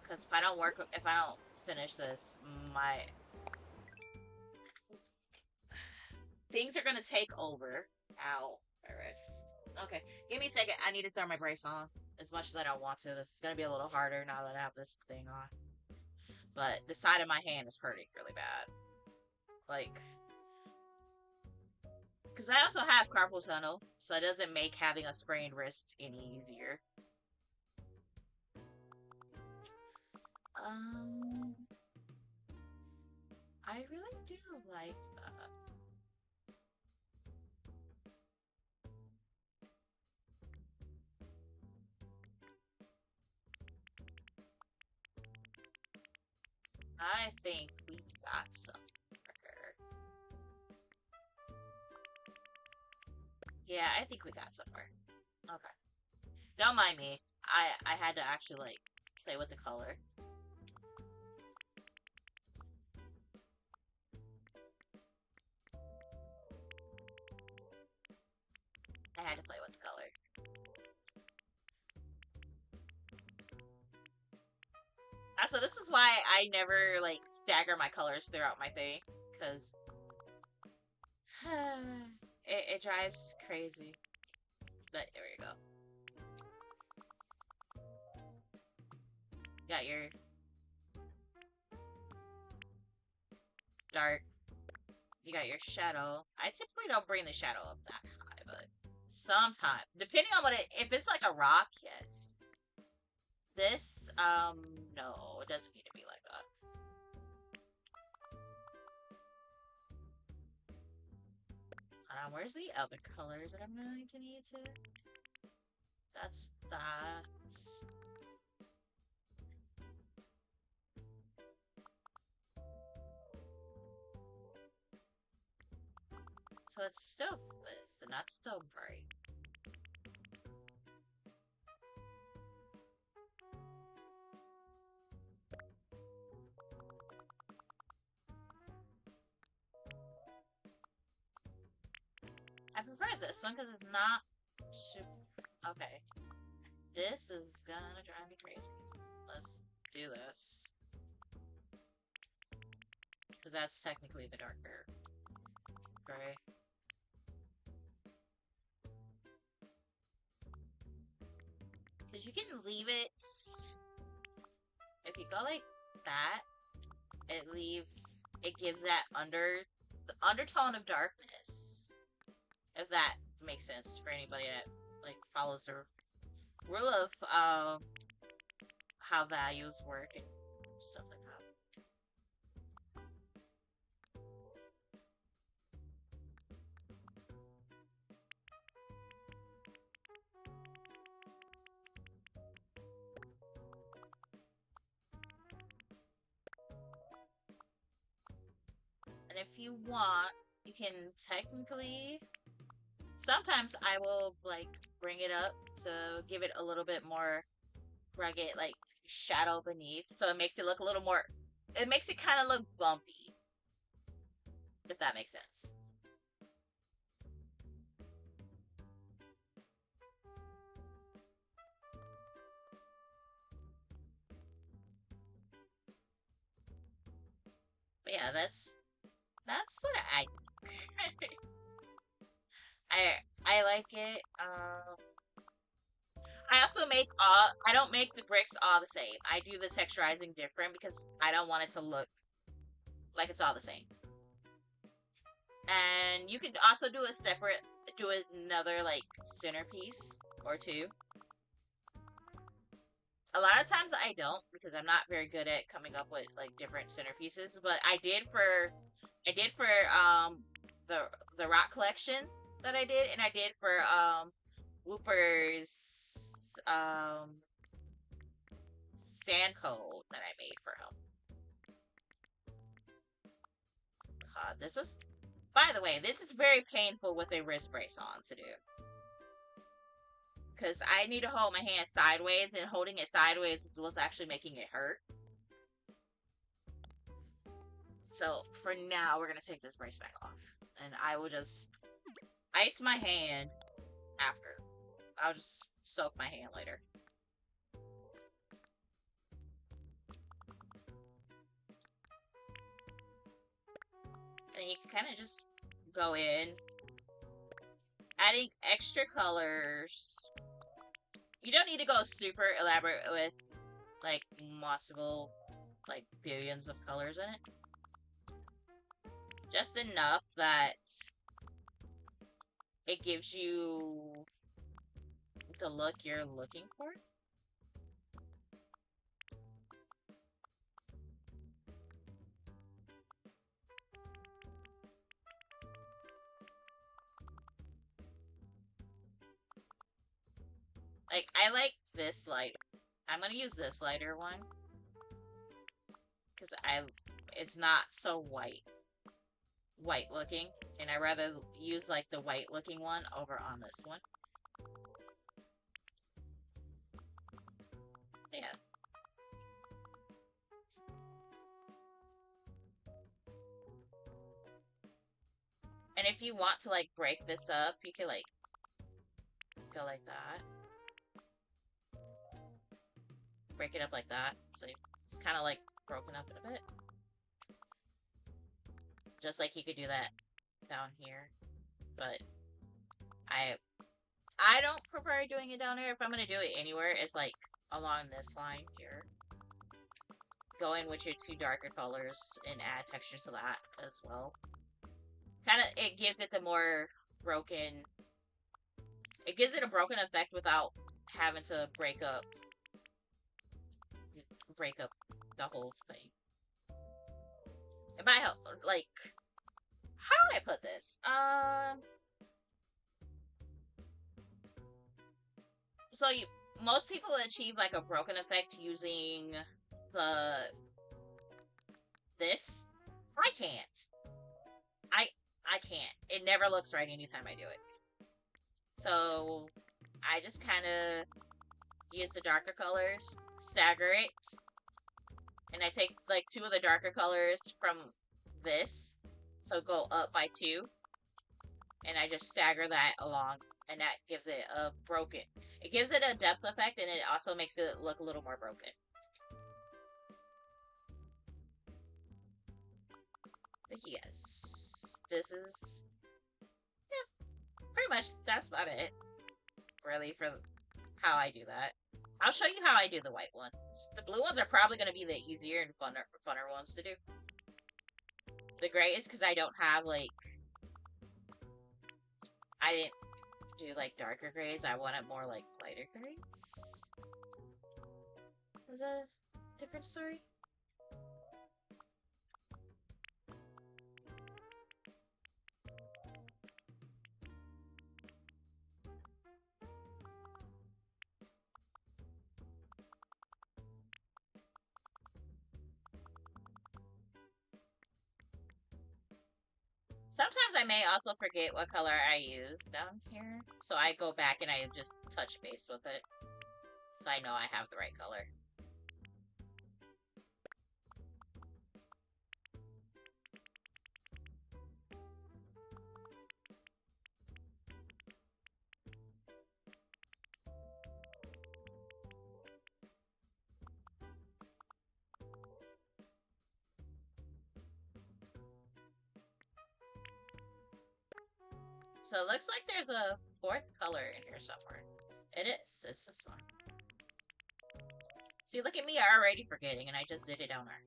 Because if I don't finish this, my things are gonna take over. Ow, my wrist. Okay, give me a second. I need to throw my brace on. As much as I don't want to, this is gonna be a little harder now that I have this thing on. But the side of my hand is hurting really bad. Like, because I also have carpal tunnel, so it doesn't make having a sprained wrist any easier. I really do like that. I think we got some. Yeah, I think we got somewhere. Okay. Don't mind me. I had to actually, like, play with the color. I had to play with the color. So this is why I never, like, stagger my colors throughout my thing. Because it drives crazy. But there we go. Got your dark. You got your shadow. I typically don't bring the shadow up that high, but sometimes, depending on what if it's like a rock, yes. This, no, it doesn't need to be like that. Hold on, where's the other colors that I'm going to need to? That's that. So it's still this, and that's still bright. I prefer this one because it's not super. Okay. This is gonna drive me crazy. Let's do this. Because that's technically the darker gray. Because you can leave it. If you go like that, it gives that the undertone of darkness. If that makes sense for anybody that, like, follows the rule of how values work and stuff like that. And if you want, you can technically. Sometimes I will, like, bring it up to give it a little bit more rugged, like, shadow beneath, so it makes it look a little more. It makes it kind of look bumpy, if that makes sense. But yeah, that's what I I like it. I also make I don't make the bricks all the same. I do the texturizing different because I don't want it to look like it's all the same. And you could also do another, like, centerpiece or two. A lot of times I don't because I'm not very good at coming up with, like, different centerpieces, but I did for the rock collection that I did, and I did for Wooper's sand code that I made for him. God, this is, by the way, this is very painful with a wrist brace on to do. Because I need to hold my hand sideways, and holding it sideways is what's actually making it hurt. So for now, we're gonna take this brace back off, and I will just ice my hand after. I'll just soak my hand later. And you can kind of just go in, adding extra colors. You don't need to go super elaborate with, like, multiple, like, billions of colors in it. Just enough that it gives you the look you're looking for. Like, I like this light. I'm gonna use this lighter one. Because it's not so white looking. And I rather use, like, the white looking one over on this one. Yeah. And if you want to, like, break this up, you can, like, go like that. Break it up like that. So it's kind of, like, broken up in a bit. Just like you could do that down here. But I don't prefer doing it down here. If I'm going to do it anywhere, it's, like, along this line here. Go in with your two darker colors and add texture to that as well. Kind of, it gives it the more broken... It gives it a broken effect without having to break up the whole thing. It might help, like... How do I put this? So most people achieve, like, a broken effect using this. I can't. I can't. It never looks right anytime I do it. So, I just kind of use the darker colors, stagger it, and I take, like, two of the darker colors from this, so go up by 2, and I just stagger that along, and that gives it a broken... It gives it a depth effect, and it also makes it look a little more broken. But yes, this is... Yeah, pretty much that's about it, really, for how I do that. I'll show you how I do the white ones. The blue ones are probably going to be the easier and funner ones to do. The gray is because I don't have, like... I didn't do, like, darker grays. I wanted more, like, lighter grays. Was a different story? Sometimes I may also forget what color I used down here. So I go back and I just touch base with it. So I know I have the right color. So it looks like there's a 4th color in here somewhere. It is. It's this one. See, look at me already forgetting, and I just did it down there.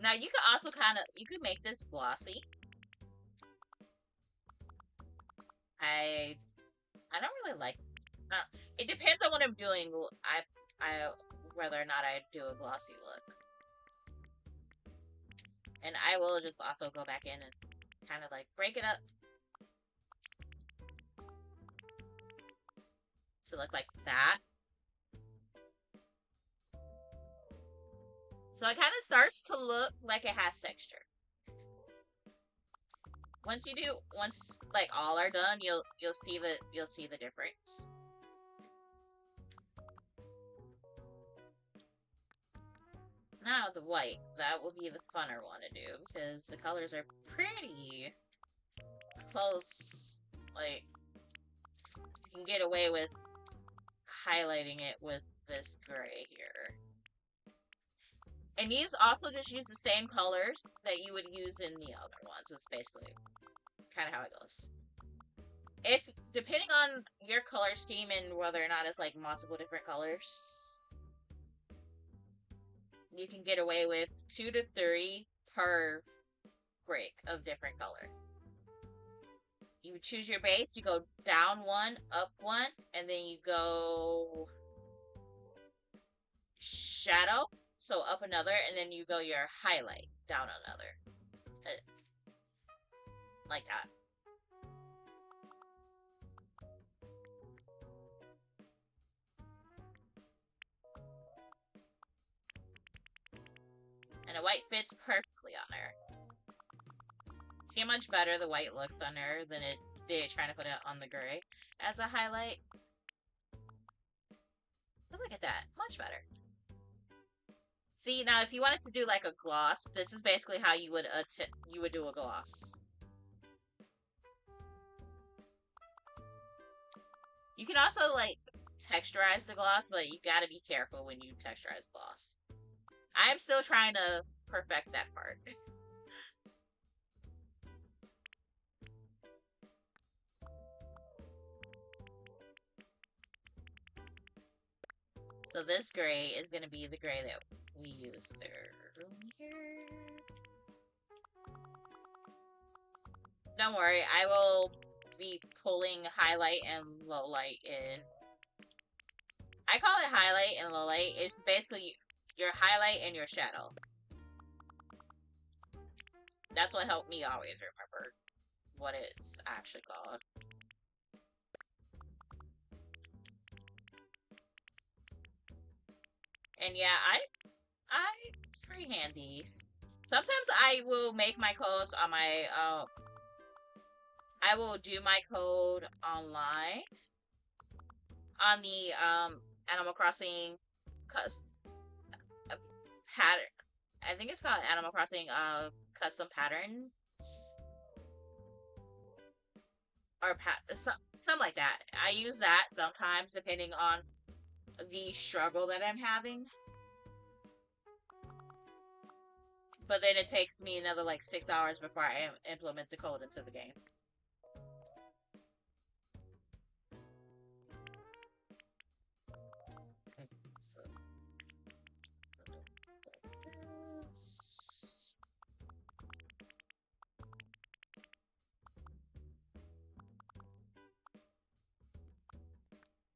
Now, you could also you could make this glossy. I don't really like... it depends on what I'm doing. Whether or not I do a glossy look. And I will just also go back in and kind of, like, break it up to look like that. So it kind of starts to look like it has texture. once like all are done, you'll see the difference. Now the white, that will be the funner one to do because the colors are pretty close. Like you can get away with highlighting it with this gray here. And these also just use the same colors that you would use in the other ones. It's basically kind of how it goes. If, depending on your color scheme and whether or not it's like multiple different colors, you can get away with 2 to 3 per break of different color. You choose your base, you go down 1, up 1, and then you go shadow, so up another, and then you go your highlight, down another. Like that. And the white fits perfectly on her. See how much better the white looks on her than it did trying to put it on the gray as a highlight? But look at that. Much better. See, now if you wanted to do like a gloss, this is basically how you would do a gloss. You can also like texturize the gloss, but you gotta be careful when you texturize gloss. I'm still trying to perfect that part. So this gray is gonna be the gray that we used earlier. Don't worry, I will be pulling highlight and low light in. I call it highlight and low light. It's basically your highlight and your shadow. That's what helped me always remember what it's actually called. And yeah, I freehand these. Sometimes I will make my codes on my I will do my code online on the Animal Crossing pattern. I think it's called Animal Crossing custom patterns or something like that. I use that sometimes depending on the struggle that I'm having. But then it takes me another like 6 hours before I implement the code into the game. So,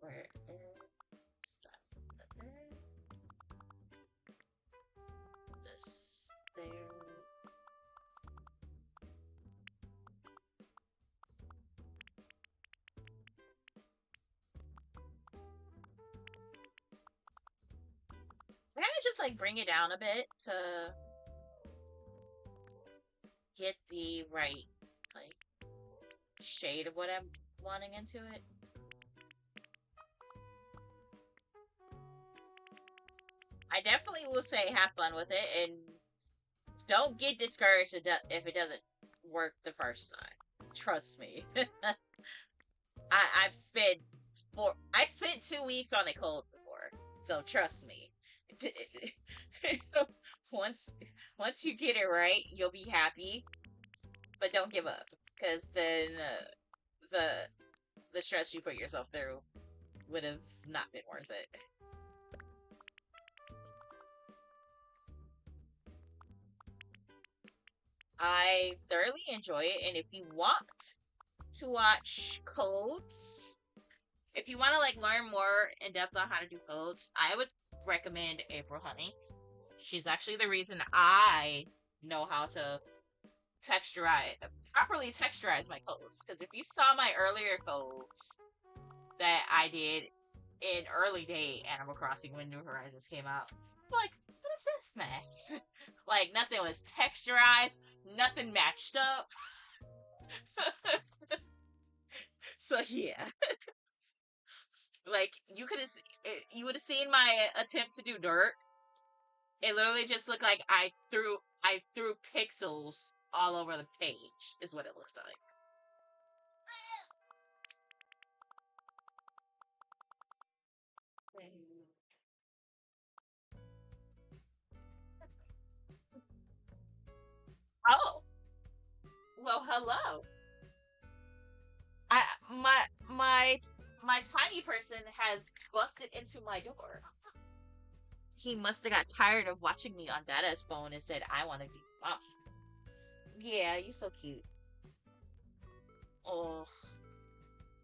where is that? There. This there. I kind of just like bring it down a bit to get the right like shade of what I'm wanting into it. I definitely will say have fun with it and don't get discouraged if it doesn't work the first time. Trust me. I've spent 2 weeks on a code before, so trust me. once you get it right, you'll be happy, but don't give up, because then the stress you put yourself through would have not been worth it. I thoroughly enjoy it, and if you want to watch codes, if you want to like learn more in depth on how to do codes, I would recommend April Honey. She's actually the reason I know how to properly texturize my codes. Because if you saw my earlier codes that I did in early day Animal Crossing when New Horizons came out, like, what is this mess? Like, nothing was texturized, nothing matched up. So yeah, like you would have seen my attempt to do dirt. It literally just looked like I threw pixels all over the page. Is what it looked like. Oh, well, hello. I my my tiny person has busted into my door. He must have got tired of watching me on Dada's phone and said, "I want to be mom." Yeah, you're so cute. Oh,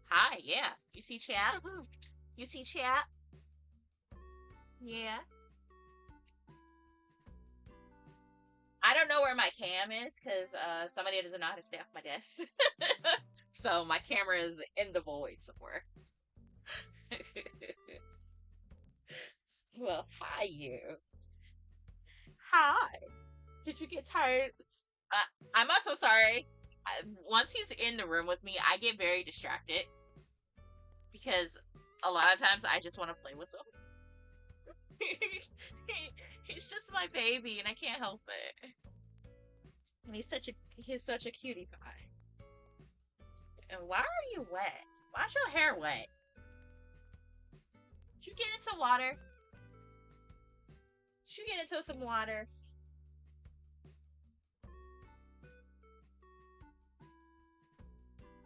hi. Yeah, you see chat? You see chat? Yeah. I don't know where my cam is because somebody doesn't know how to stay off my desk. So my camera is in the void somewhere. Well, hi you. Hi. Did you get tired? I'm also sorry. Once he's in the room with me, I get very distracted because a lot of times I just want to play with him. He's just my baby, and I can't help it. And he's such a cutie pie. And why are you wet? Why's your hair wet? Did you get into water? Did you get into some water?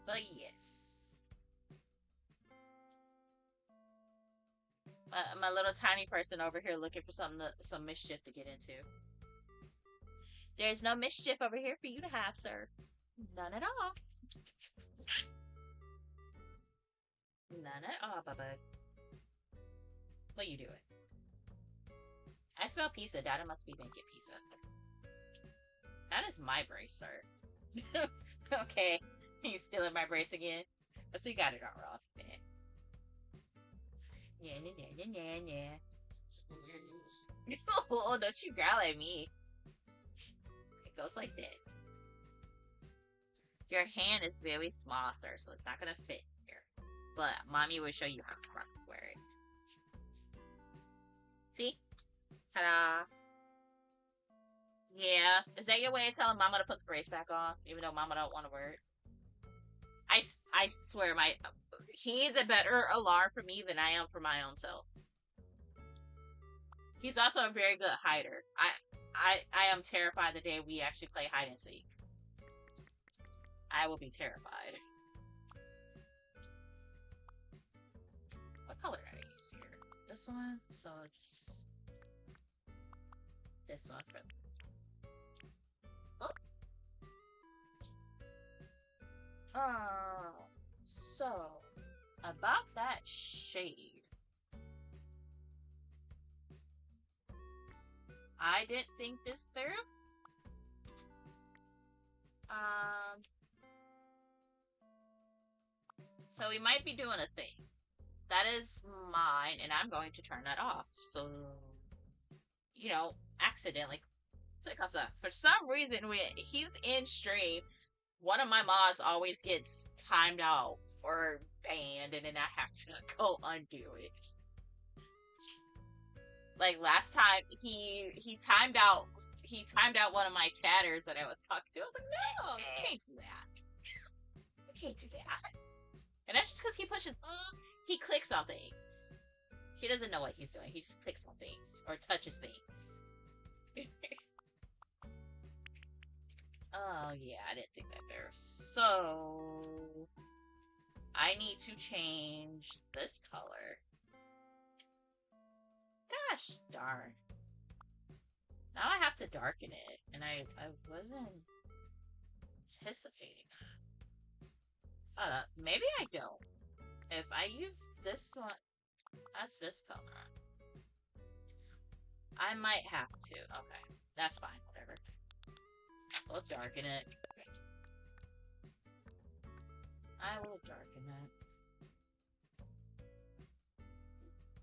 But yes. My little tiny person over here looking for some mischief to get into. There's no mischief over here for you to have, sir. None at all. None at all, Bubba. What you doing? I smell pizza. Dada must be making pizza. That is my brace, sir. Okay. You stealing my brace again? So you got it all wrong. Yeah, yeah, yeah, yeah, yeah. Oh, don't you growl at me. It goes like this. Your hand is very small, sir, so it's not gonna fit here. But mommy will show you how to wear it. See? Ta-da! Yeah. Is that your way of telling mama to put the brace back on, even though mama don't want to wear it? I swear, he needs a better alarm for me than I am for my own self. He's also a very good hider. I am terrified the day we actually play hide and seek. I will be terrified. What color did I use here? This one? So it's this one for. Oh. So about that shade. I didn't think this through. So we might be doing a thing. That is mine, and I'm going to turn that off. So, accidentally click on stuff. For some reason, when he's in stream, one of my mods always gets timed out or banned, and then I have to go undo it. Like last time, he timed out one of my chatters that I was talking to. I was like, no, you can't do that. You can't do that. And that's just because he clicks on things. He doesn't know what he's doing. He just clicks on things or touches things. Oh yeah, I didn't think that there. So I need to change this color. Gosh darn. Now I have to darken it, and I wasn't anticipating that. Maybe I don't. If I use this one, that's this color. I might have to. Okay, that's fine. Whatever. We'll darken it. I will darken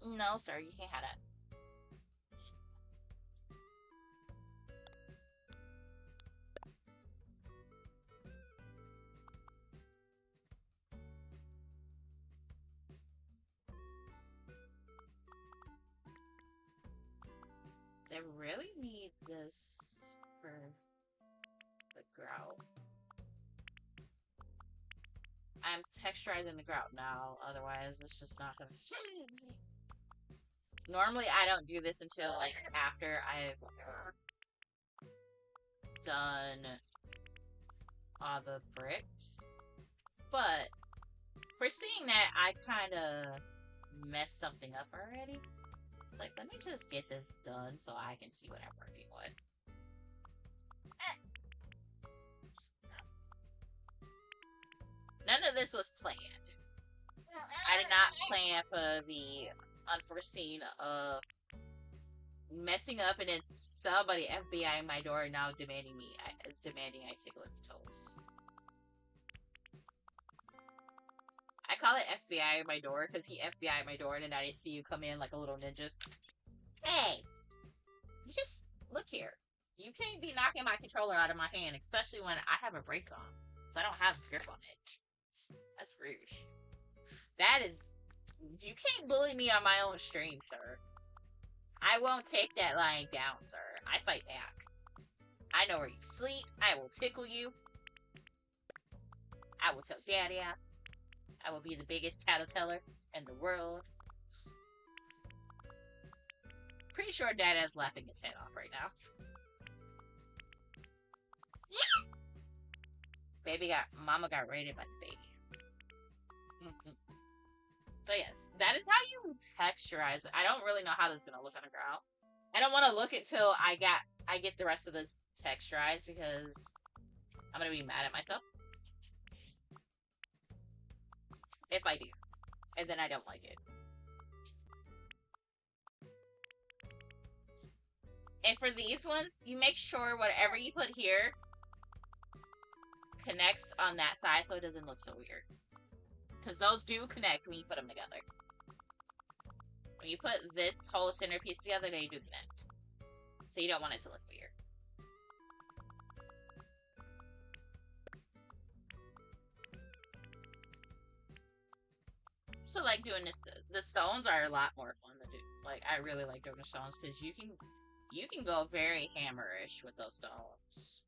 it. No, sir, you can't have that. They really need this for the grout. I'm texturizing the grout now, otherwise it's just not gonna. Normally I don't do this until like after I've done all the bricks. But foreseeing that I kinda messed something up already, it's like let me just get this done so I can see what I'm working with. None of this was planned. I did not plan for the unforeseen of messing up and then somebody FBIing my door now demanding I tickle its toes. I call it FBI my door because he FBI'd my door and then I didn't see you come in like a little ninja. Hey! You just look here. You can't be knocking my controller out of my hand, especially when I have a brace on. So I don't have grip on it. That's rude. That is... You can't bully me on my own stream, sir. I won't take that lying down, sir. I fight back. I know where you sleep. I will tickle you. I will tell Daddy out. I will be the biggest tattleteller in the world. Pretty sure Dada's laughing his head off right now. Mama got raided by the baby. But yes, that is how you texturize it. I don't really know how this is gonna look on the ground. I don't want to look until I get the rest of this texturized because I'm gonna be mad at myself if I do, and then I don't like it. And for these ones, you make sure whatever you put here connects on that side so it doesn't look so weird. Because those do connect when you put them together. When you put this whole centerpiece together, they do connect. So you don't want it to look weird. So like doing this, the stones are a lot more fun to do. Like I really like doing the stones because you can go very hammerish with those stones.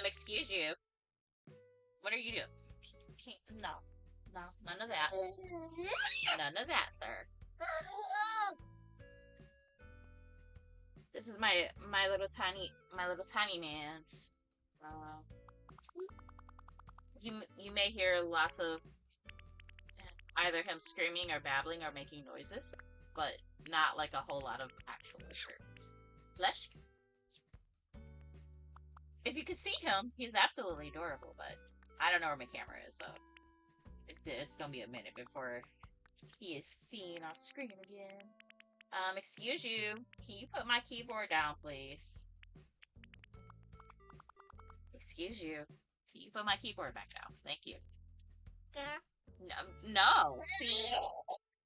Excuse you. What are you doing? No, none of that. None of that, sir. This is my little tiny man's. You may hear lots of either him screaming or babbling or making noises, but not like a whole lot of actual words. Flesh. If you could see him, he's absolutely adorable, but I don't know where my camera is, so it's gonna be a minute before he is seen off screen again. Excuse you. Can you put my keyboard down, please? Excuse you. Can you put my keyboard back down? Thank you. No. See?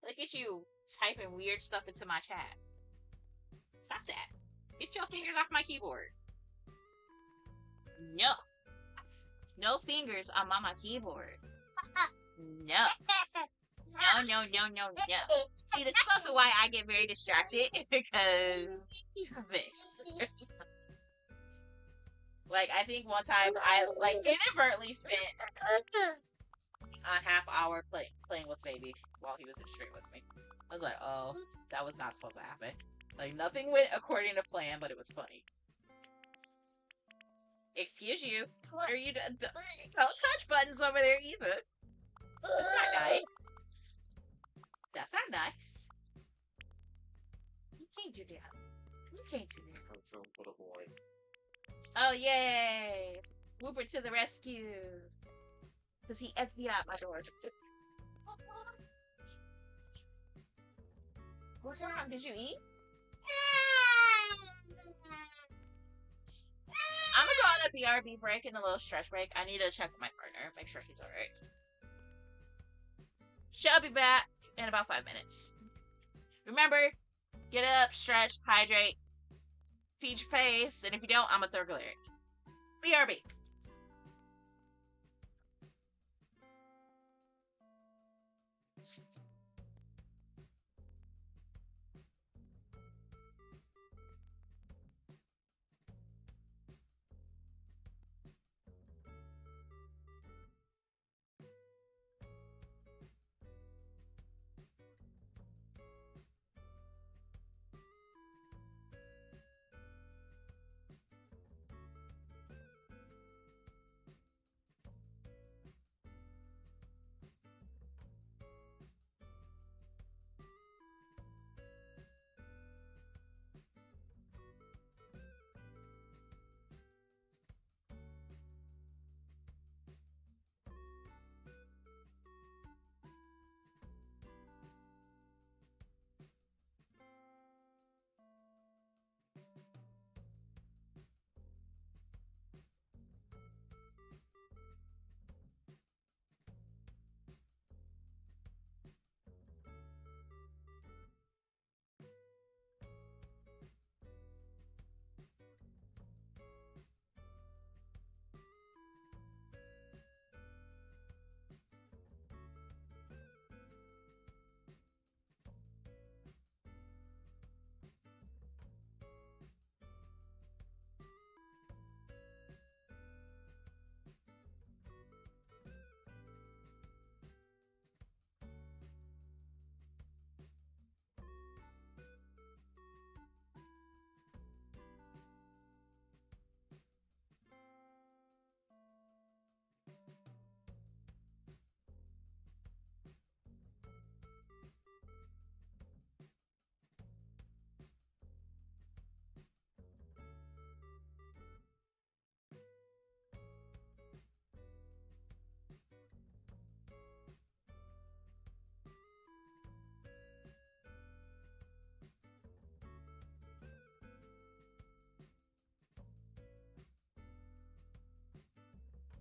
Look at you typing weird stuff into my chat. Stop that. Get your fingers off my keyboard. No. No fingers on my keyboard. No. No. See, this is also why I get very distracted, because this. Like, I think one time I, like, inadvertently spent a half hour playing with Baby while he was in stream with me. I was like, oh, that was not supposed to happen. Like, nothing went according to plan, but it was funny. Excuse you. What are you doing? Don't touch buttons over there either. That's not nice. That's not nice. You can't do that. You can't do that. Oh, yay! Whooper to the rescue. Because he FBI'd my door. What's wrong? Did you eat? I'm gonna go on a BRB break and a little stretch break. I need to check with my partner, make sure she's alright. She'll be back in about 5 minutes. Remember, get up, stretch, hydrate. feed your face, and if you don't, I'm a third galarian. BRB.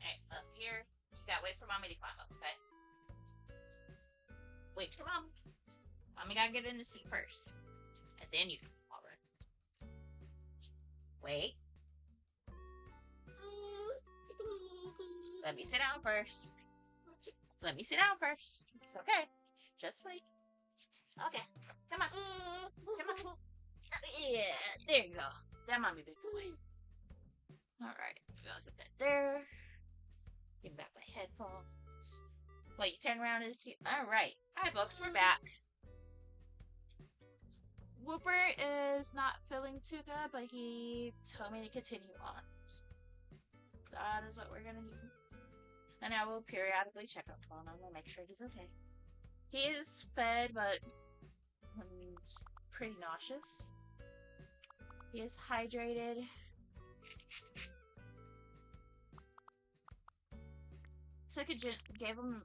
Okay, up here. You gotta wait for mommy to climb up, okay? Wait for mom. Mommy gotta get in the seat first. And then you can fall right. Wait. Let me sit down first. Let me sit down first. It's okay. Just wait. Okay. Come on. Come on. Yeah, there you go. That mommy big boy. Alright. I'll sit that there. Give back my headphones. Wait, you turn around and see. Alright. Hi, folks. We're back. Whooper is not feeling too good, but he told me to continue on. That is what we're gonna do. And I will periodically check up on him and make sure he's okay. He is fed, but he's pretty nauseous. He is hydrated. Gave him.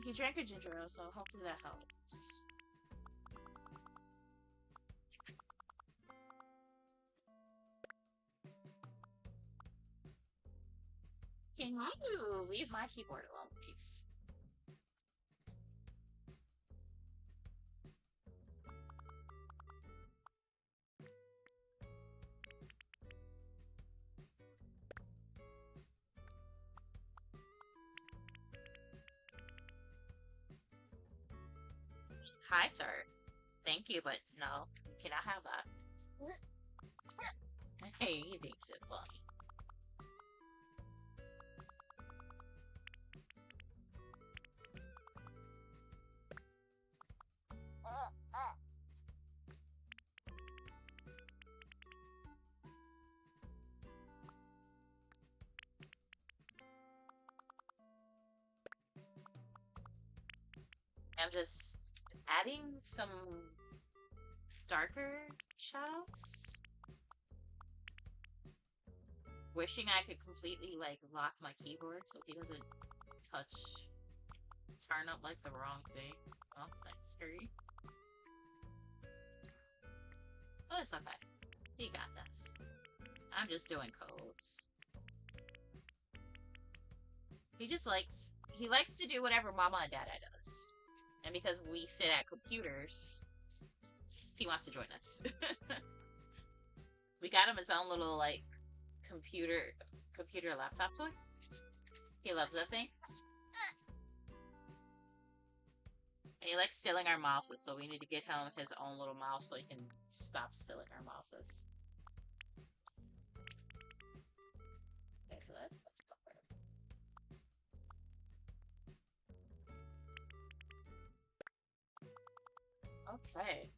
He drank a ginger ale, so hopefully that helps. Can you leave my keyboard alone, please? Hi, sir. Thank you, but no, you cannot have that. Hey, he thinks it funny. I'm just adding some darker shadows. Wishing I could completely, like, lock my keyboard so he doesn't turn up, like, the wrong thing. Oh, that's scary. Oh, it's okay. He got this. I'm just doing codes. He likes to do whatever Mama and Dada does. And because we sit at computers, he wants to join us. We got him his own little like computer laptop toy. He loves that thing. And he likes stealing our mouses, so we need to get him his own little mouse so he can stop stealing our mouses. Okay, so that's okay.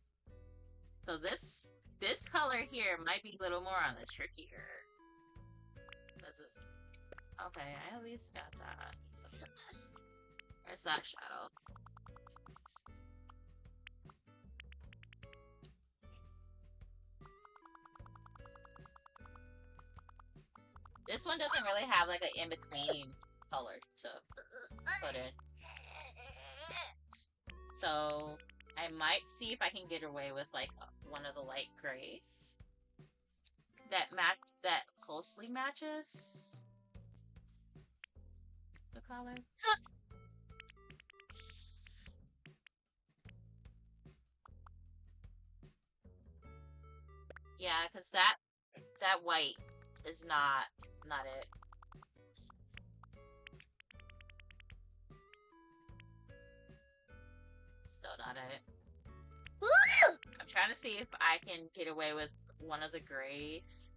So this color here might be a little more on the trickier. Okay, I at least got that. Where's that shadow? This one doesn't really have like an in-between color to put in. So I might see if I can get away with like one of the light grays that closely matches the color. Yeah, because that white is not it. Still not it. I'm trying to see if I can get away with one of the grays.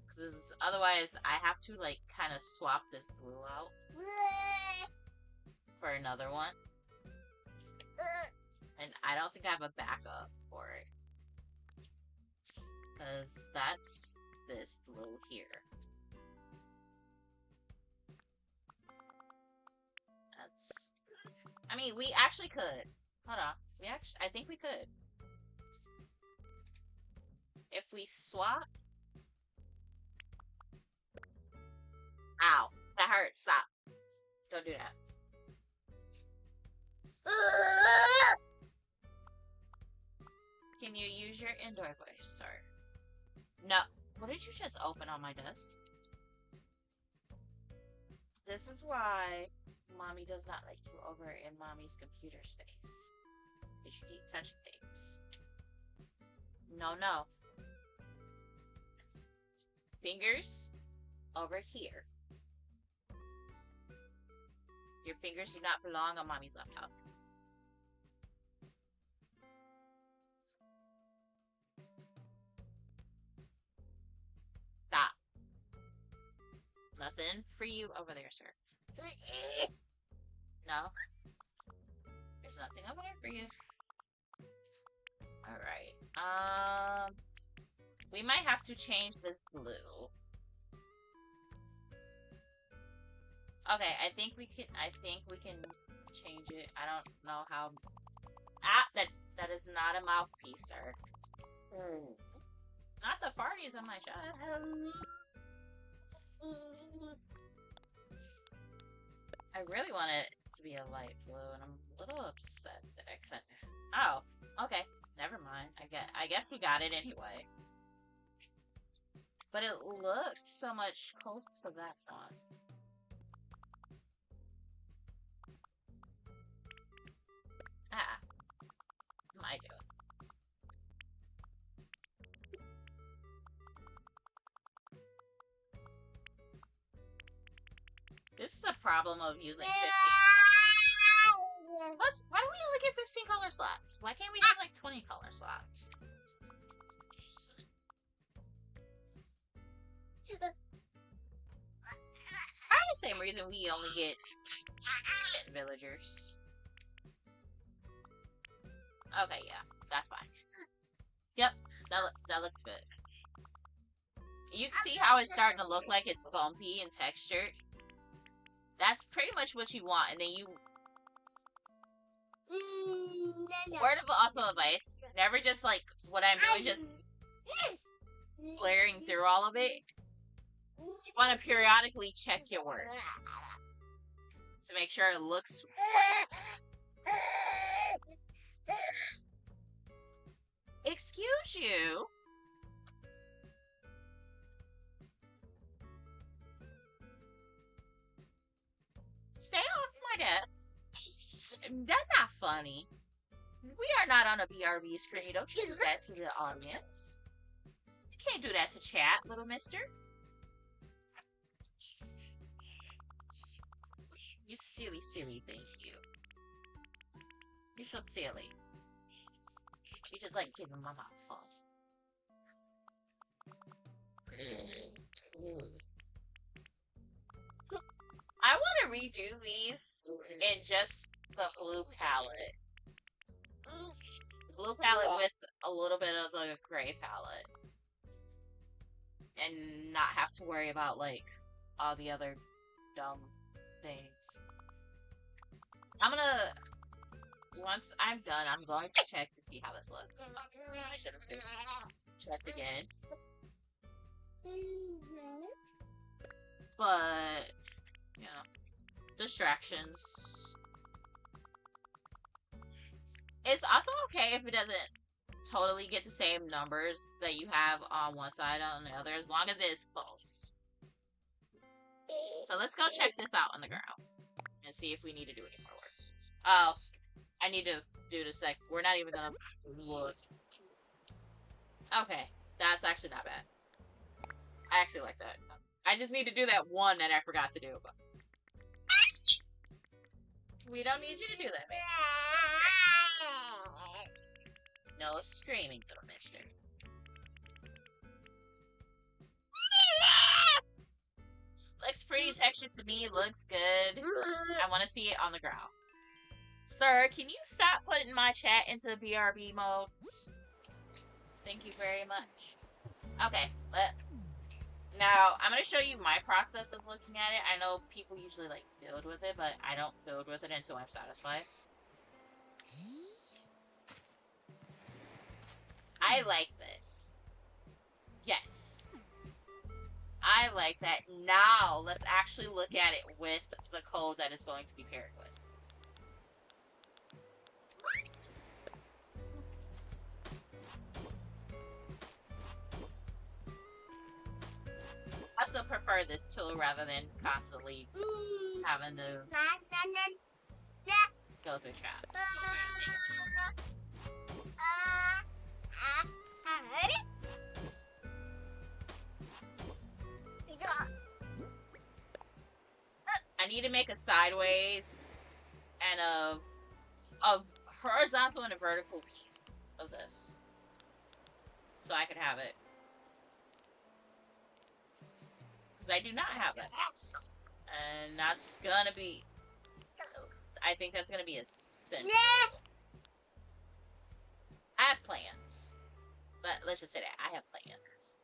Because otherwise I have to like kind of swap this blue out for another one. And I don't think I have a backup for it. Because that's this blue here. I mean, we actually could. Hold on. I think we could. If we swap. Ow. That hurts. Stop. Don't do that. Can you use your indoor voice, sir? No. What did you just open on my desk? This is why Mommy does not let you over in Mommy's computer space. Because you keep touching things. No, no. Fingers over here. Your fingers do not belong on Mommy's laptop. Stop. Nothing for you over there, sir. No? There's nothing over there for you. Alright. We might have to change this blue. Okay, I think we can change it. I don't know how. Ah, that is not a mouthpiece, sir. Not the farties on my chest. I really want it to be a light blue, and I'm a little upset that I couldn't. Oh, okay. Never mind. I guess we got it anyway. But it looks so much closer to that one. Ah. What am I doing? This is a problem of using 15. Plus, why do we only get 15 color slots? Why can't we have like 20 color slots? Probably the same reason we only get 10 villagers. Okay, yeah, that's fine. Yep, that looks good. You can see how it's starting to look like it's bumpy and textured. That's pretty much what you want, and then you... Word of also advice, never just like what I'm doing, just blaring through all of it. You want to periodically check your work to make sure it looks... Excuse you? Stay off my desk. That's not funny. We are not on a BRB screen. Don't you do that to the audience. Don't do that to chat, little mister. You silly, silly thing, you. You're so silly. You just like giving my mouth fun. I want to redo these in just the blue palette. Blue palette with a little bit of the gray palette. And not have to worry about, like, all the other dumb things. I'm gonna... Once I'm done, I'm going to check to see how this looks. I should have checked again. But, you know, distractions. It's also okay if it doesn't totally get the same numbers that you have on one side on the other, as long as it's close. So let's go check this out on the ground and see if we need to do any more work. Oh, I need to do the sec. We're not even gonna look. Okay, that's actually not bad. I actually like that. I just need to do that one that I forgot to do. But we don't need you to do that, baby. No screaming, little mister. Looks pretty textured to me. Looks good. I want to see it on the ground. Sir, can you stop putting my chat into BRB mode? Thank you very much. Okay, now I'm going to show you my process of looking at it. I know people usually like build with it, but I don't build with it until I'm satisfied. I like this. Yes. I like that. Now, let's actually look at it with the code that it's going to be paired with. I still prefer this tool rather than constantly having to go through chat. I need to make a sideways and a horizontal and a vertical piece of this, so I could have it. Because I do not have that piece. And that's gonna be... I think that's gonna be essential. I have plans. Let's just say that. I have plans.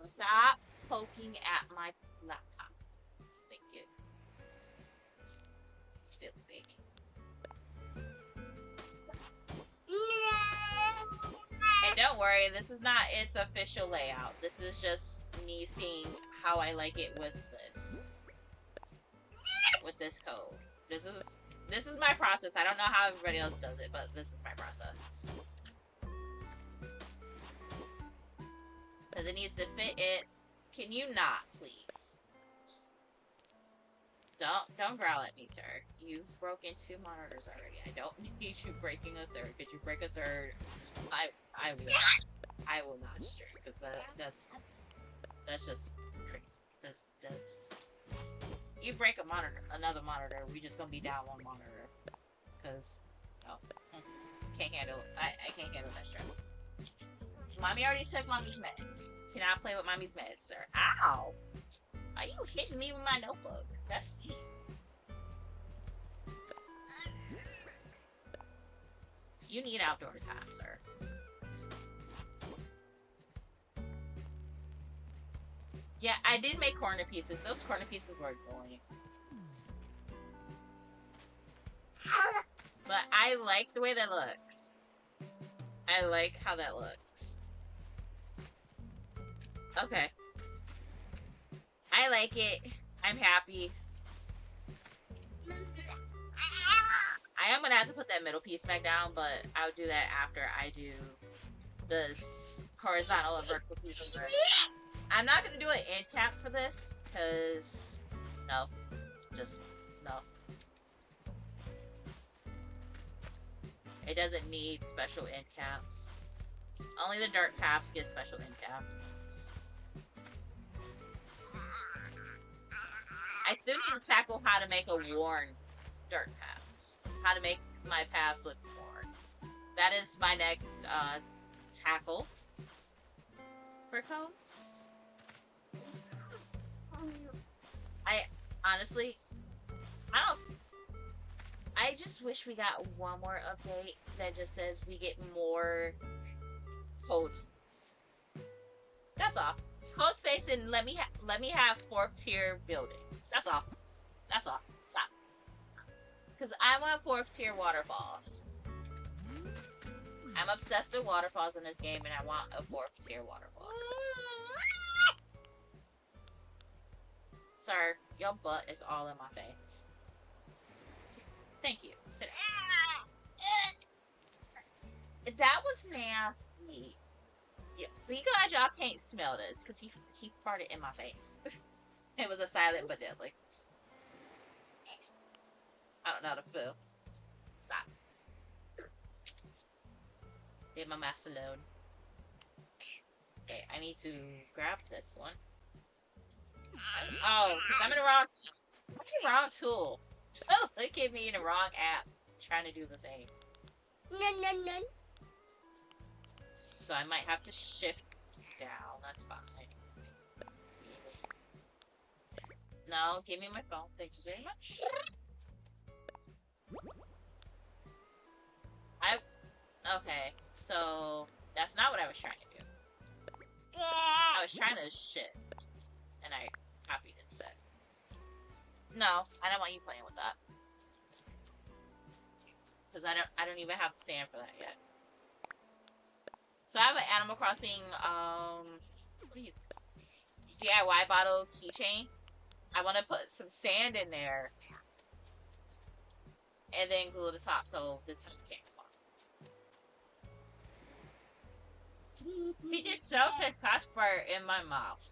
Stop poking at my laptop. Thank you. Silly bitch. And don't worry, this is not its official layout. This is just me seeing how I like it with this. With this code. This is my process. I don't know how everybody else does it, but this is my process. Because it needs to fit it. Can you not, please? Don't growl at me, sir. You've broken 2 monitors already. I don't need you breaking a third. Could you break a third? I will not stream, because that's just crazy. That's you break a monitor, another monitor, we just gonna be down 1 monitor. Cause no, can't handle. I can't handle that stress. Mommy already took mommy's meds. Cannot play with mommy's meds, sir. Ow! Are you hitting me with my notebook? That's me. You need outdoor time, sir. Yeah, I did make corner pieces. Those corner pieces were annoying. But I like the way that looks. I like how that looks. Okay. I like it. I'm happy. I am gonna have to put that middle piece back down, but I'll do that after I do the horizontal and vertical pieces. I'm not gonna do an end cap for this, because no. Just no. It doesn't need special end caps. Only the dirt paths get special encounters. I still need to tackle how to make a worn dirt path. How to make my paths look worn. That is my next tackle for codes. I honestly, I just wish we got one more update that just says we get more code space. That's all. Code space and let me have 4th tier building. That's all. That's all. Stop. Because I want 4th tier waterfalls. I'm obsessed with waterfalls in this game, and I want a 4th tier waterfall. Sir, your butt is all in my face. Thank you. Said, that was nasty. Yeah, be glad y'all can't smell this, because he farted in my face. It was a silent but deadly. I don't know how to feel. Stop. Leave my mouse alone. Okay, I need to grab this one. Oh, because I'm in the wrong tool. Look at me in the wrong app, trying to do the thing. So I might have to shift down. That's fine. No, give me my phone. Thank you very much. Okay, so that's not what I was trying to do. I was trying to shift, and I copied instead. No, I don't want you playing with that. Because I don't even have the sand for that yet. So I have an Animal Crossing, what are you, DIY bottle keychain. I want to put some sand in there. And then glue the top so the top can't come off. He just shoved his touchbar in my mouth.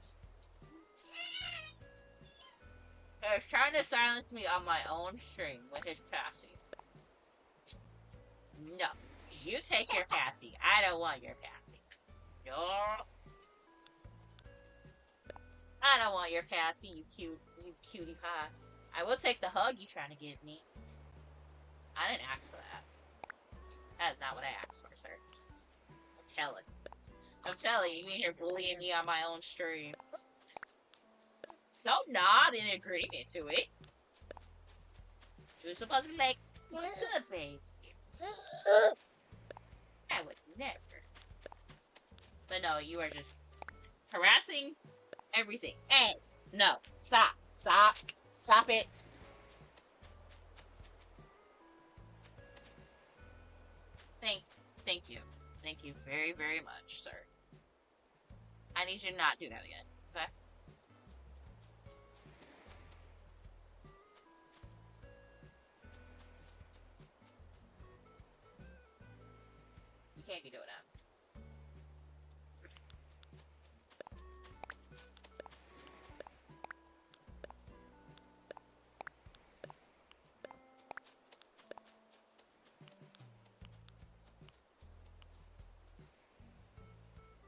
He was trying to silence me on my own stream with his passy. No. You take your passy. I don't want your passy. No. I don't want your passy, you cutie pie. I will take the hug you trying to give me. I didn't ask for that. That is not what I asked for, sir. I'm telling you, you're bullying me on my own stream. Don't nod in agreement to it. You're supposed to be like, good baby. I would never. But no, you are just harassing everything. Hey, no, stop, stop, stop it. Thank you. Thank you very, very much, sir. I need you to not do that again, okay? You can't be doing that.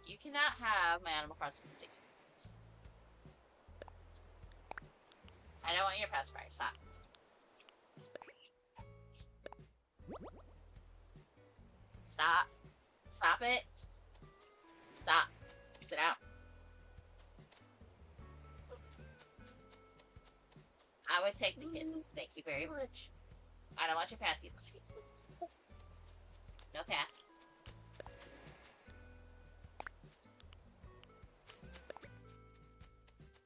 You cannot have my Animal Crossing stick. I don't want your pacifier. Stop. Stop. Stop it. Stop. Sit out. I would take the kisses. Thank you very much. I don't want your passy. No passy.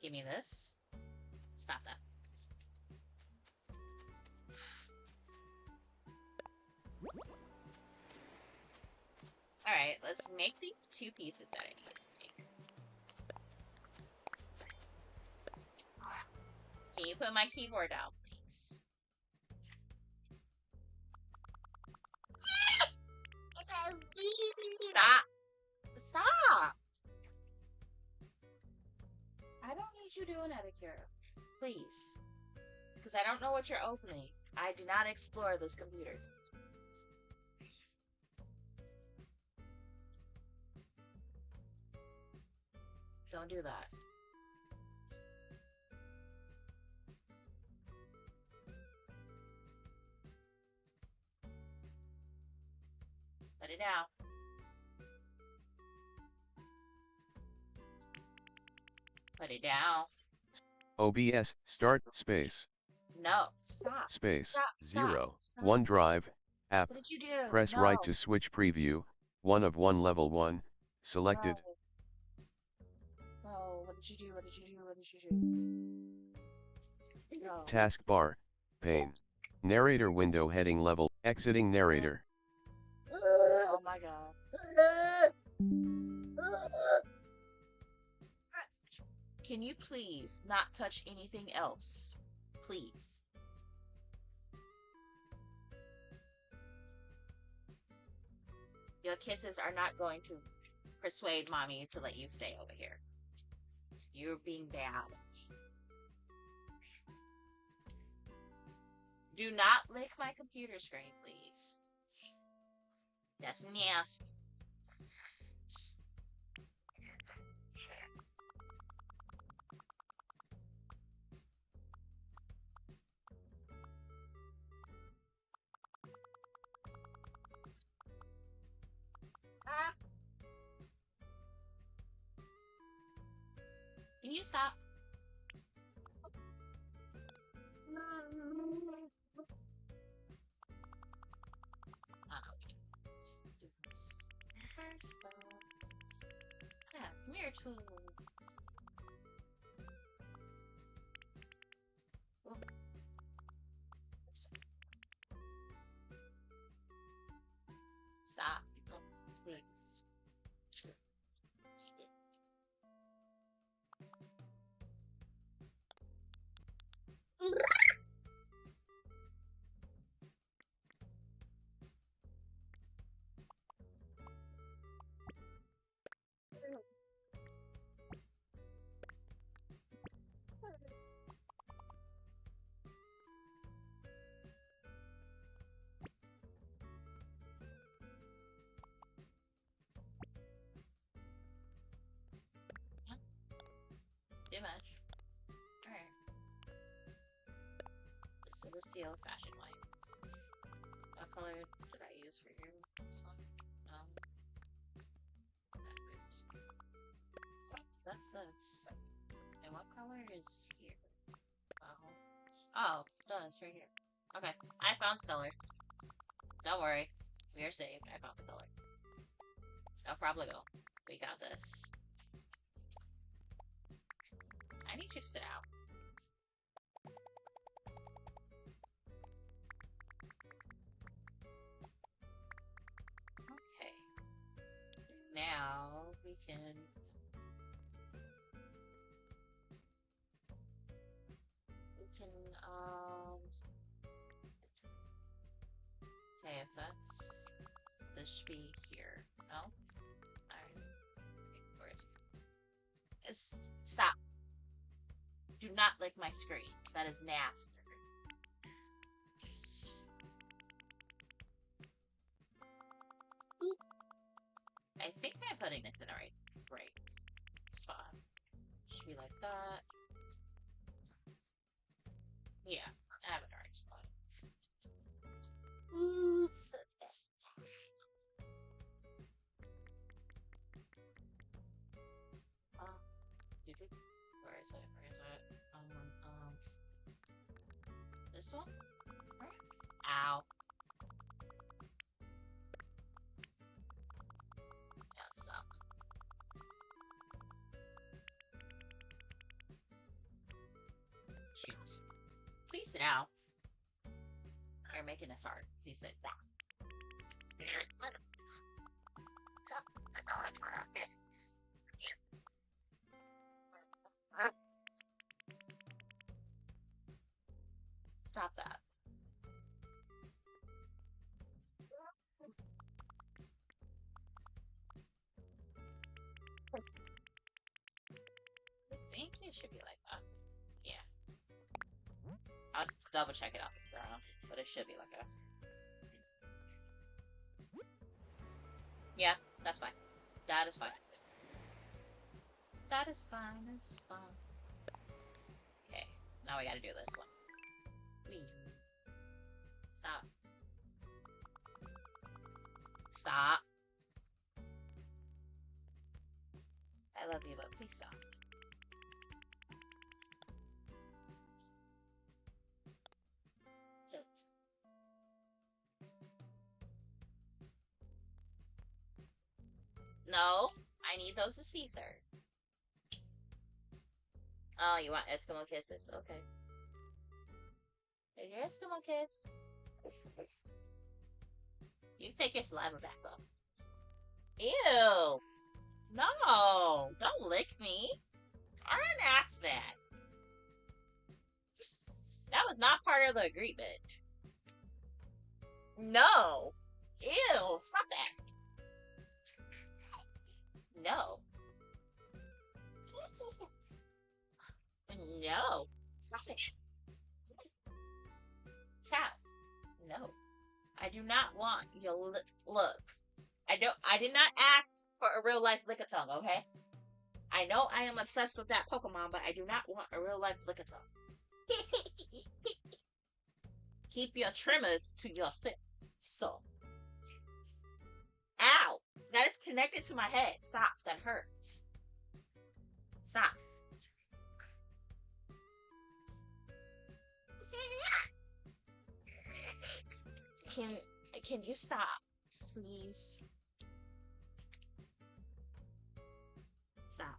Give me this. Stop that. Alright, let's make these 2 pieces that I need to make. Can you put my keyboard down, please? Stop! Stop! I don't need you doing that, Akira. Please. Because I don't know what you're opening. I do not explore this computer. Don't do that. Put it out. Put it down. OBS, start, space. No, stop. Space, Stop. 0, Stop. OneDrive, app, What did you do? press No. right to switch preview, 1 of 1 level 1, selected. No. No. What did you do? What did you do? What did you do? No. Taskbar, pane. Narrator window heading level, exiting narrator. Oh my god. Can you please not touch anything else? Please. Your kisses are not going to persuade mommy to let you stay over here. You're being bad. Do not lick my computer screen, please. That's nasty. Can you stop? Yeah, come here, too. Stop, please. Too much. Alright. So this is the old-fashioned way. What color should I use for you? This one? That's this. And what color is here? Oh, it's right here. Okay, I found the color. Don't worry. We are safe. I found the color. No problemo. We got this. I need you to sit out. Okay. Now we can... Okay, if that's... This should be here. No? Alright. Where is it? Stop. Do not lick my screen. That is nasty. I think I'm putting this in a right spot. Should be like that. Yeah, I have it in the right spot. Where is it? This one? Where? Ow. Yeah, stop. Shoot. Please sit down. You're making this hard. Please sit down. Stop that. I think it should be like that. Yeah. I'll double check it off the ground, but it should be like that. Yeah, that's fine. That is fine. That is fine. That's fine. Okay, now we gotta do this one. Please. Stop. Stop. I love you, but please stop. Tilt. No, I need those to see, sir. Oh, you want Eskimo kisses? Okay. Here's your Eskimo kiss. You can take your saliva back up. Ew! No! Don't lick me! I didn't ask that. That was not part of the agreement. No! Ew! Stop that! No. No. Stop it. Ciao. No. I do not want your look. I did not ask for a real life Lickitung, okay? I know I am obsessed with that Pokemon, but I do not want a real life Lickitung. Keep your trimmers to yourself. So. Ow! That is connected to my head. Stop. That hurts. Stop. Can you stop, please? Stop.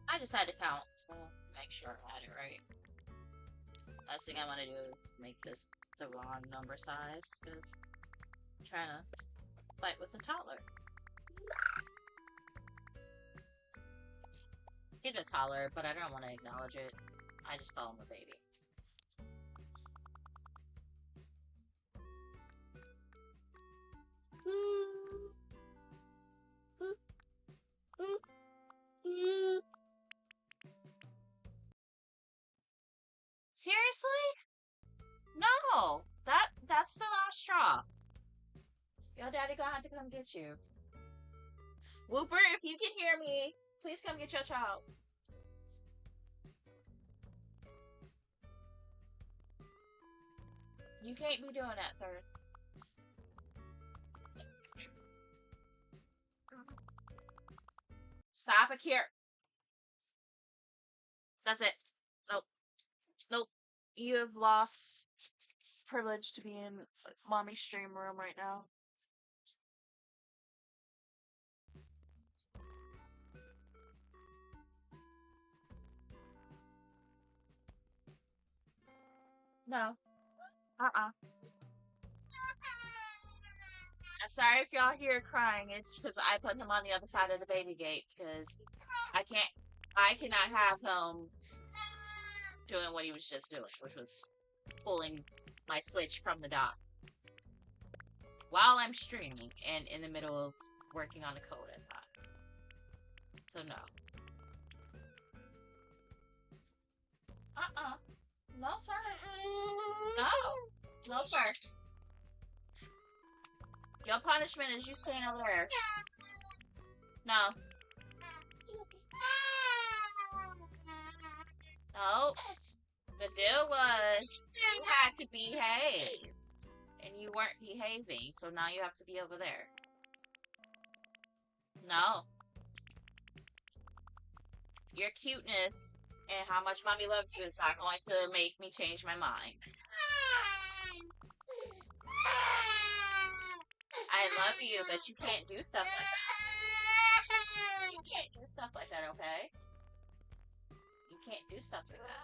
I just had to count to make sure I had it right. Last thing I want to do is make this the wrong number size, because I'm trying to fight with a toddler. He's a toddler, but I don't want to acknowledge it. I just call him a baby. Seriously? No! That's the last straw. Your daddy gonna have to come get you. Whooper, if you can hear me, please come get your child. You can't be doing that, sir. Stop it here. That's it. Nope. Nope. You have lost privilege to be in mommy's stream room right now. No. I'm sorry if y'all hear crying. It's because I put him on the other side of the baby gate because I cannot have him doing what he was just doing, which was pulling my Switch from the dock while I'm streaming and in the middle of working on a code at that. So no. No, sir. No. No, sir. Your punishment is you staying over there. No. No. The deal was you had to behave. And you weren't behaving, so now you have to be over there. No. Your cuteness and how much mommy loves you is not going to make me change my mind. I love you, but you can't do stuff like that. You can't do stuff like that, okay? You can't do stuff like that.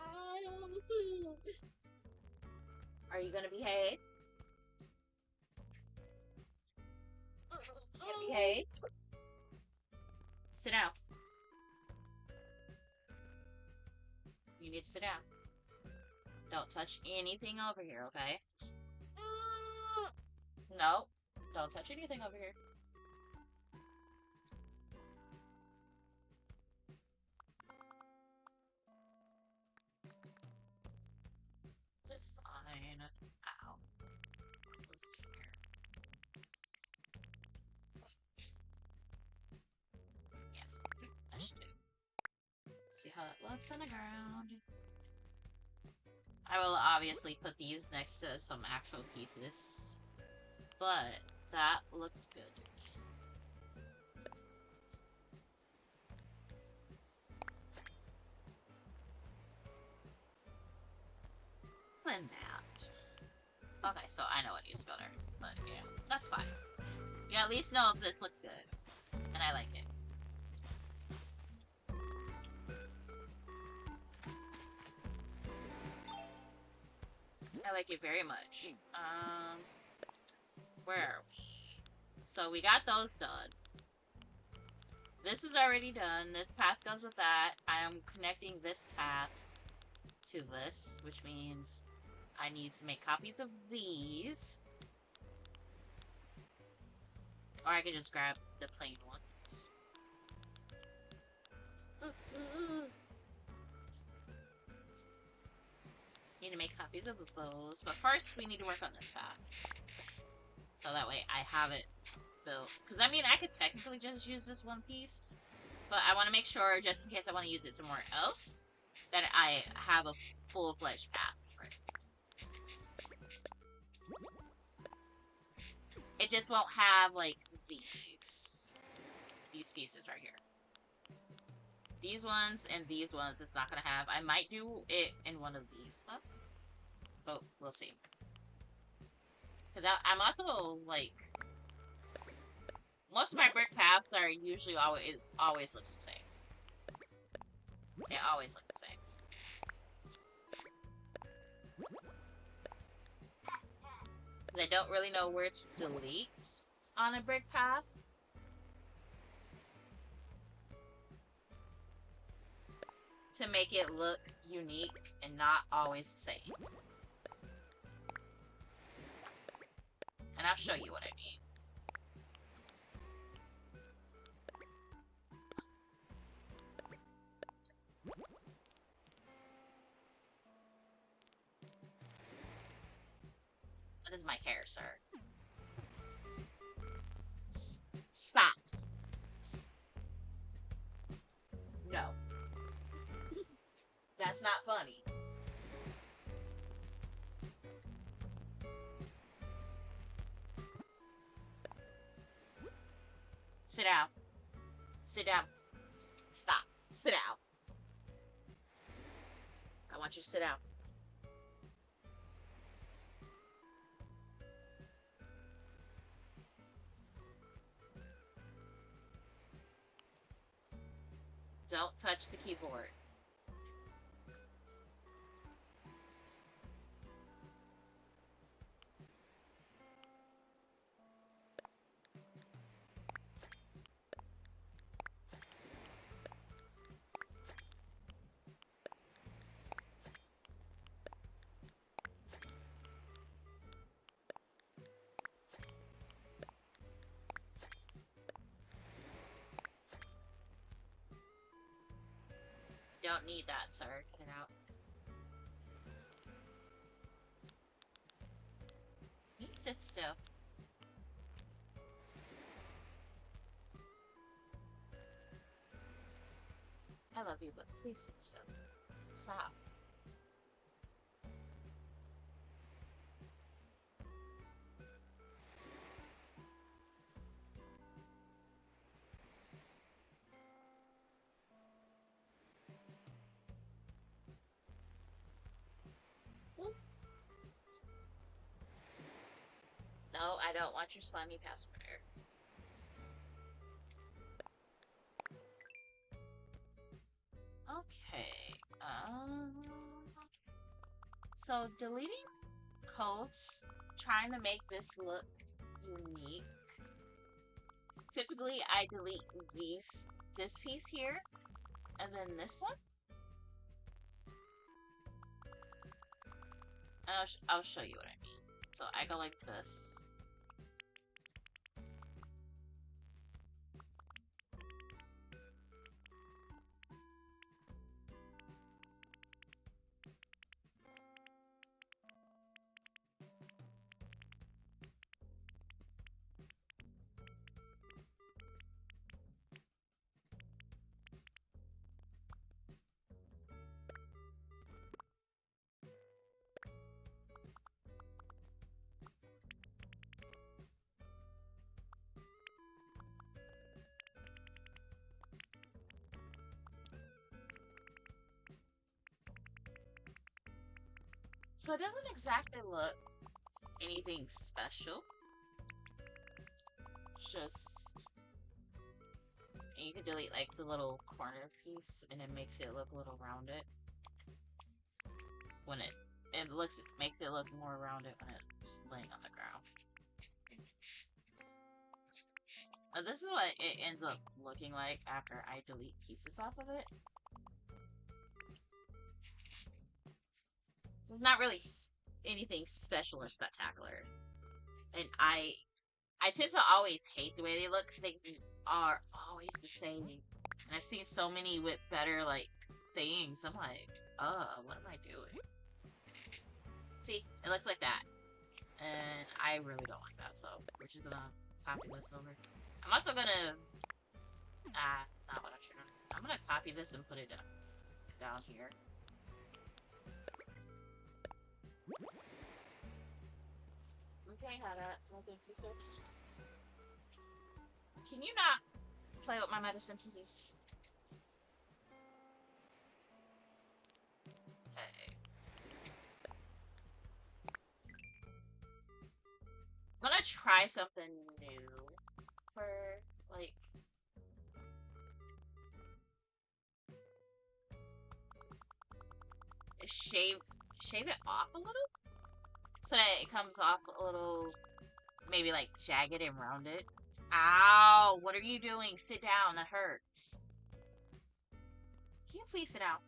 Are you gonna behave? Behave. Sit down. You need to sit down. Don't touch anything over here, okay? No. Don't touch anything over here. This sign. Ow. Let's see here. Yeah, I should do. See how that looks on the ground. I will obviously put these next to some actual pieces, but that looks good. Than that. Okay, so I know it needs to go there, but yeah, that's fine. You at least know if this looks good, and I like it. I like it very much. Where are we? So we got those done. This is already done. This path goes with that. I am connecting this path to this, which means I need to make copies of these. Or I could just grab the plain ones. Need to make copies of those, but first we need to work on this path. So that way I have it built. Because I mean, I could technically just use this one piece, but I want to make sure, just in case I want to use it somewhere else, that I have a full-fledged path for it. It just won't have, like, these pieces right here. These ones and these ones it's not gonna have. I might do it in one of these, but we'll see. Because I'm also, like, most of my brick paths are usually always looks the same. They always look the same. Because I don't really know where to delete on a brick path. To make it look unique and not always the same. And I'll show you what I mean. What is my hair, sir? Stop. No. That's not funny. Sit down. Sit down. Stop. Sit down. I want you to sit down. Don't touch the keyboard. Don't need that, sir. Get it out. You sit still. I love you, but please sit still. Stop. No, I don't want your slimy password. Okay, so deleting coats, trying to make this look unique. Typically, I delete this piece here, and then this one. I'll show you what I mean. So I go like this. So it doesn't exactly look anything special. Just, and you can delete like the little corner piece, and it makes it look a little rounded. When it makes it look more rounded when it's laying on the ground. This is what it ends up looking like after I delete pieces off of it. It's not really anything special or spectacular. And I tend to always hate the way they look because they are always the same. And I've seen so many with better, like, things. I'm like, what am I doing? See, it looks like that. And I really don't like that, so we're just gonna copy this over. I'm also gonna, not what I should have. I'm gonna copy this and put it down here. Okay, how that? Thank you, sir. Can you not play with my medicine, please? Okay. I'm gonna try something new for, like, shave it off a little so that it comes off a little, maybe like jagged and rounded. Ow! What are you doing? Sit down. That hurts. Can you please sit down?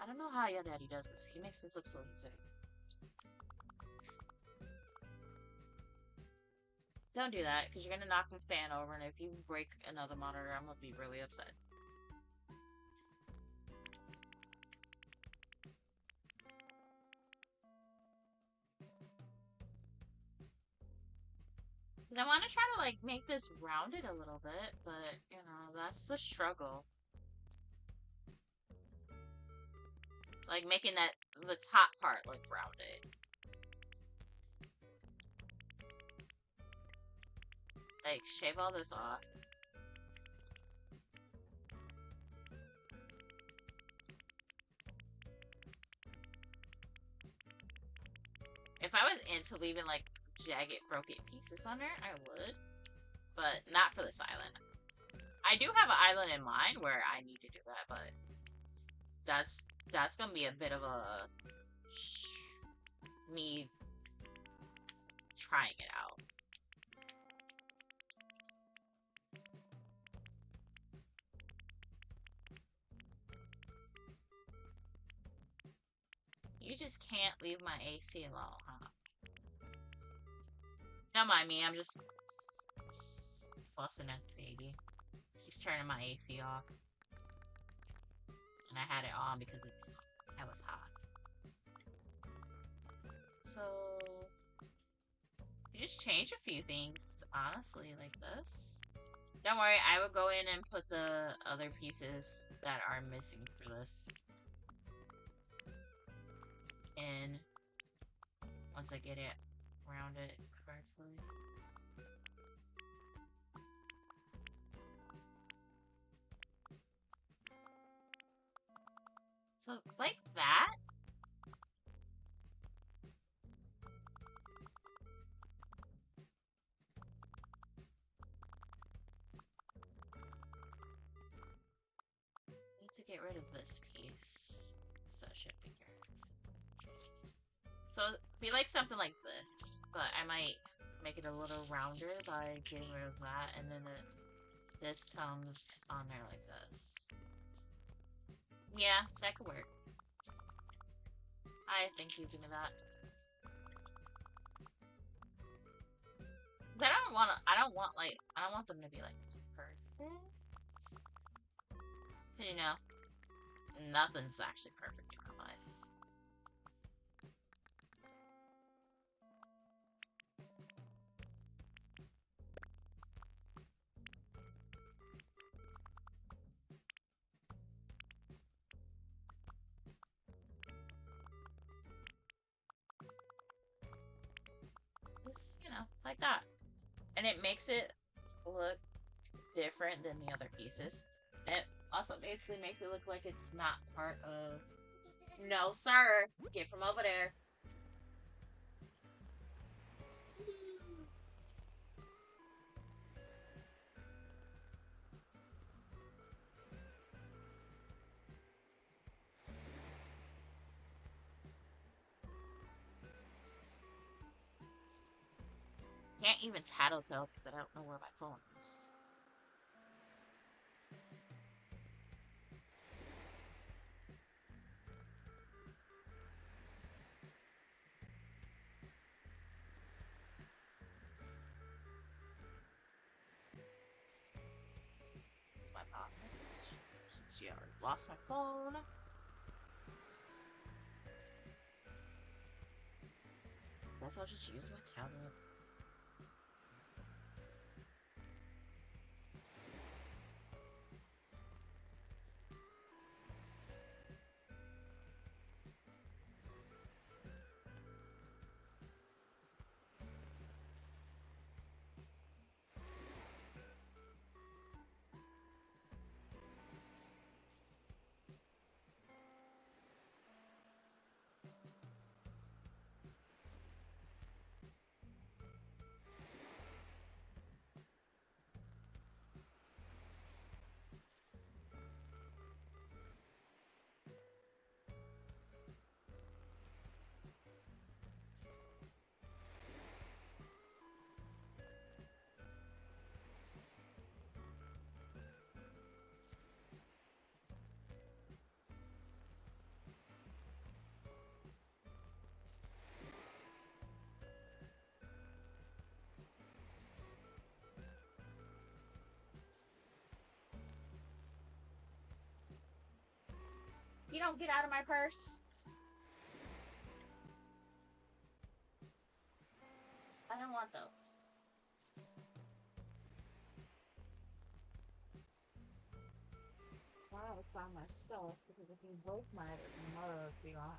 I don't know how your daddy does this. He makes this look so easy. Don't do that, because you're gonna knock the fan over, and if you break another monitor, I'm gonna be really upset. I want to try to, like, make this rounded a little bit, but, you know, that's the struggle. Like, making the top part look rounded. Like, shave all this off. If I was into leaving, like, jagged, broken pieces on there, I would. But not for this island. I do have an island in mind where I need to do that, but that's gonna be a bit of a me trying it out. You just can't leave my AC alone, huh? Don't mind me, I'm just fussing at the baby. Keeps turning my AC off. And I had it on because it was hot. So you just change a few things, honestly, like this. Don't worry, I will go in and put the other pieces that are missing for this in once I get it rounded correctly. So, like that. Need to get rid of this piece. So that should be good. So be like something like this, but I might make it a little rounder by getting rid of that, and then this comes on there like this. Yeah, that could work. I think you give me that. But I don't want them to be like perfect. You know, nothing's actually perfect in my life. Just, you know, like that. And it makes it look different than the other pieces. And it also basically makes it look like it's not part of... No, sir! Get from over there. Can't even tattletale because I don't know where my phone is. It's my pocket. Since you already lost my phone. Guess I'll just use my tablet. You don't get out of my purse. I don't want those. Wow, I found myself because if you broke my mother, be honest.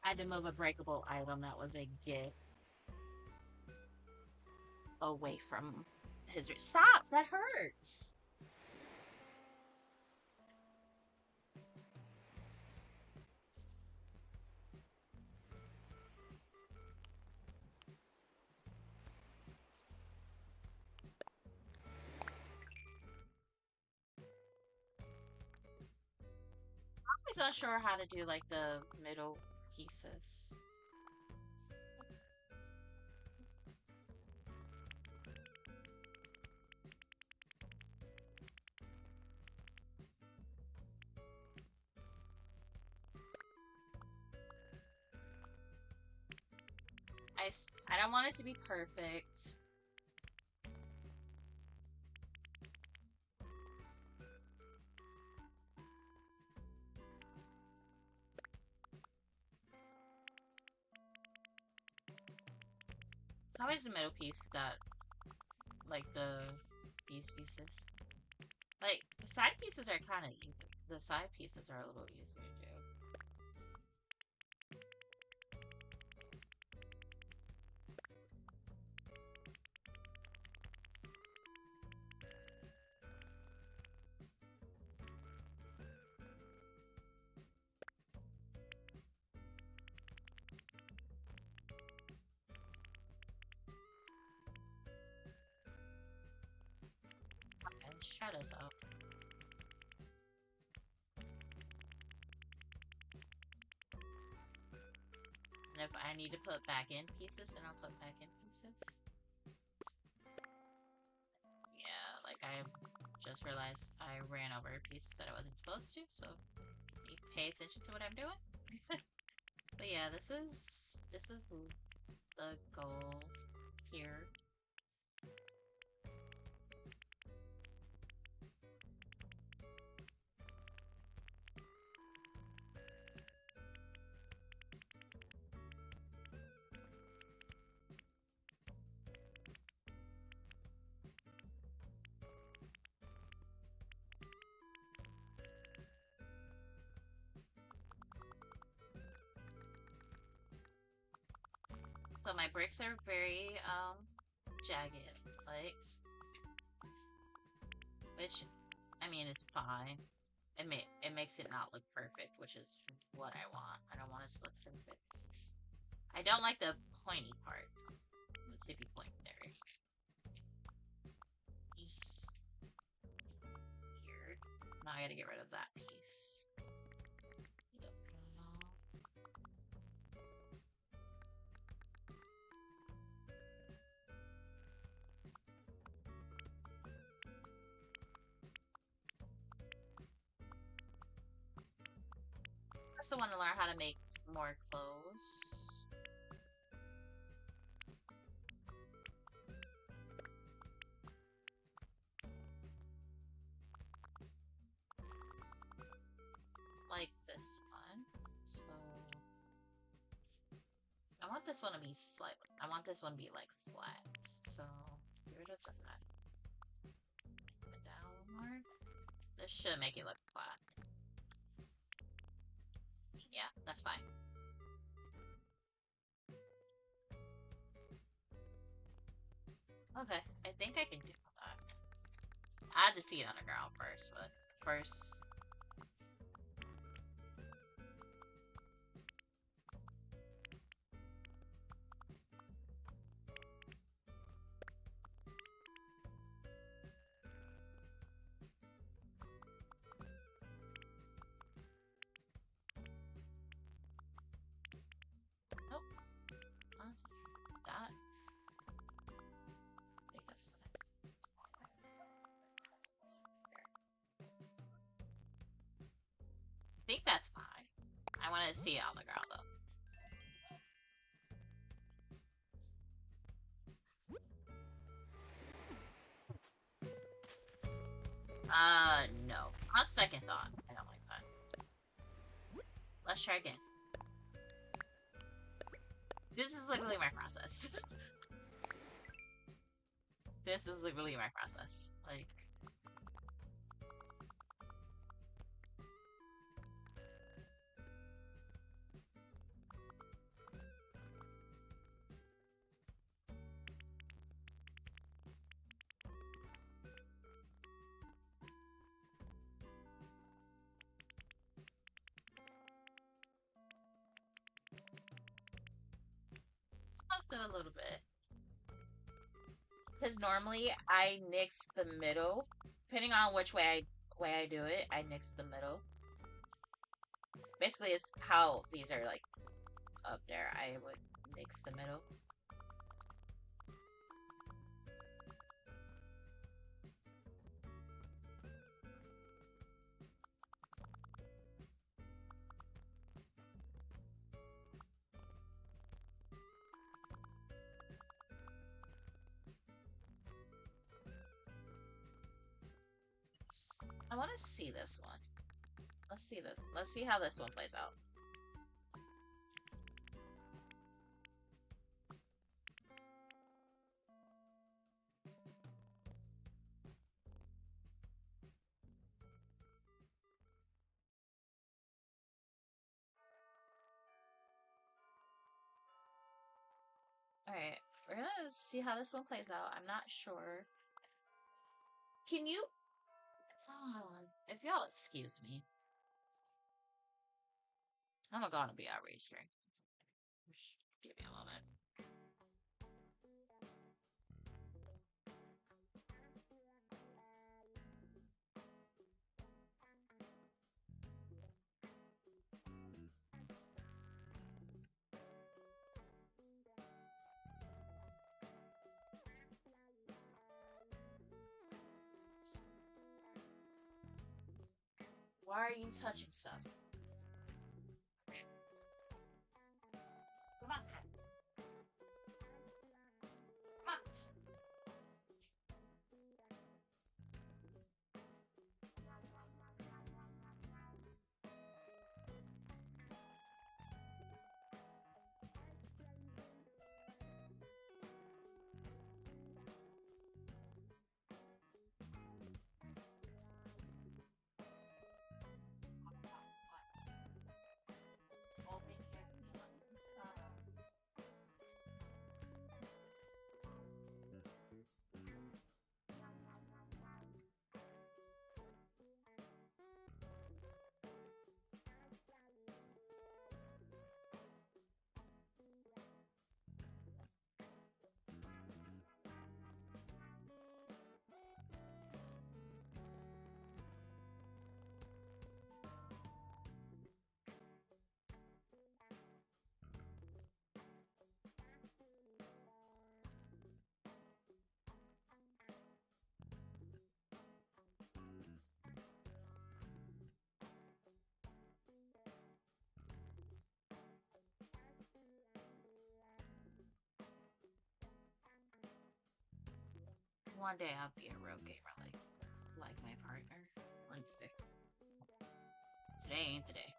I had to move a breakable item that was a gift away from his. Stop! That hurts! I'm always not sure how to do like the middle pieces. I don't want it to be perfect. It's always the middle piece that, like, these pieces. Like, the side pieces are kind of easy. The side pieces are a little easier to do. Let's try this out. And if I need to put back in pieces, then I'll put back in pieces. Yeah, like I just realized I ran over pieces that I wasn't supposed to, so pay attention to what I'm doing. But yeah, this is the goal here. So my bricks are very jagged, like, which I mean is fine. It makes it not look perfect, which is what I want. I don't want it to look perfect. I don't like the pointy part, the tippy point there. Just weird. Now I gotta get rid of that piece. I still want to learn how to make more clothes. Like this one. So I want this one to be slightly. I want this one to be like flat. So get rid of the flat. Put it down more. This should make it look flat. Yeah, that's fine. Okay, I think I can do that. I had to see it on the ground first, but first. Nope. That. I think that's I think that's fine. I want to see it on the ground though. No. On second thought, I don't like that. Let's try again. This is literally my process. This is literally my process. Like... a little bit. Because normally I nix the middle. Depending on which way I do it, I nix the middle. Basically, it's how these are like up there. I would nix the middle. I want to see this one. Let's see this. Let's see how this one plays out. Alright, we're gonna see how this one plays out. I'm not sure. Can you... if y'all excuse me. I'm gonna be out restream. Give me a moment. Why are you touching stuff? Come on. Come on. Open your inside. One day I'll be a real gamer like my partner. Like today. Today ain't the day.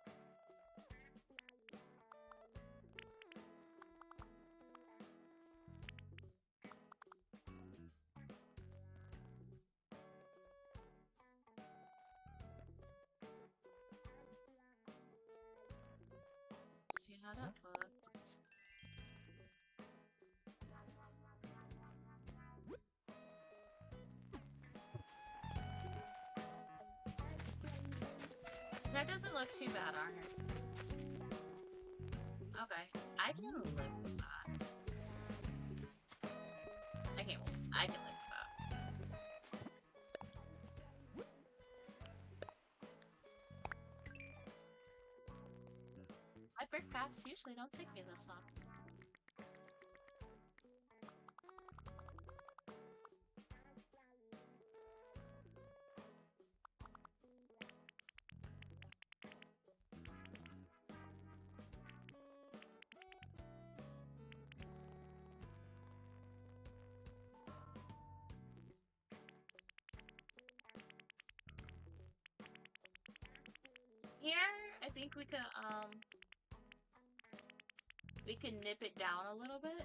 See how that looks. That doesn't look too bad on her. Okay, I can live with that. I can live with that. My brick paths usually don't take me this long. Here, I think we could nip it down a little bit.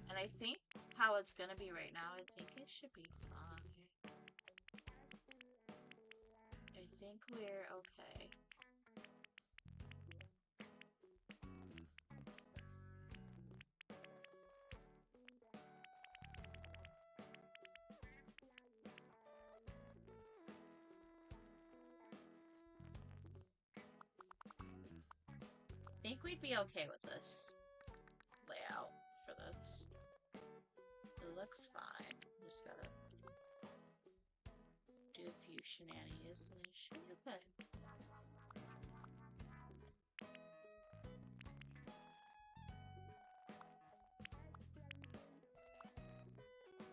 And I think how it's gonna be right now, I think it should be fine. I think we're okay. I think we'd be okay with this layout for this. It looks fine. Just gotta do a few shenanigans and it should be okay.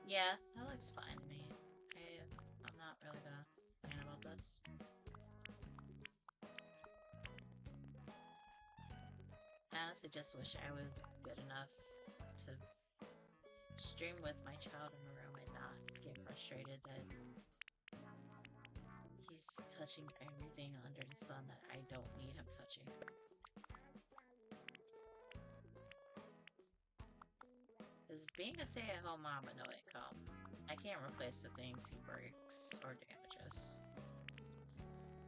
Yeah, that looks fine to me. I'm not really gonna complain about this. I honestly just wish I was good enough to stream with my child in the room and not get frustrated that he's touching everything under the sun that I don't need him touching. Because being a stay-at-home mom with no income, I can't replace the things he breaks or damages.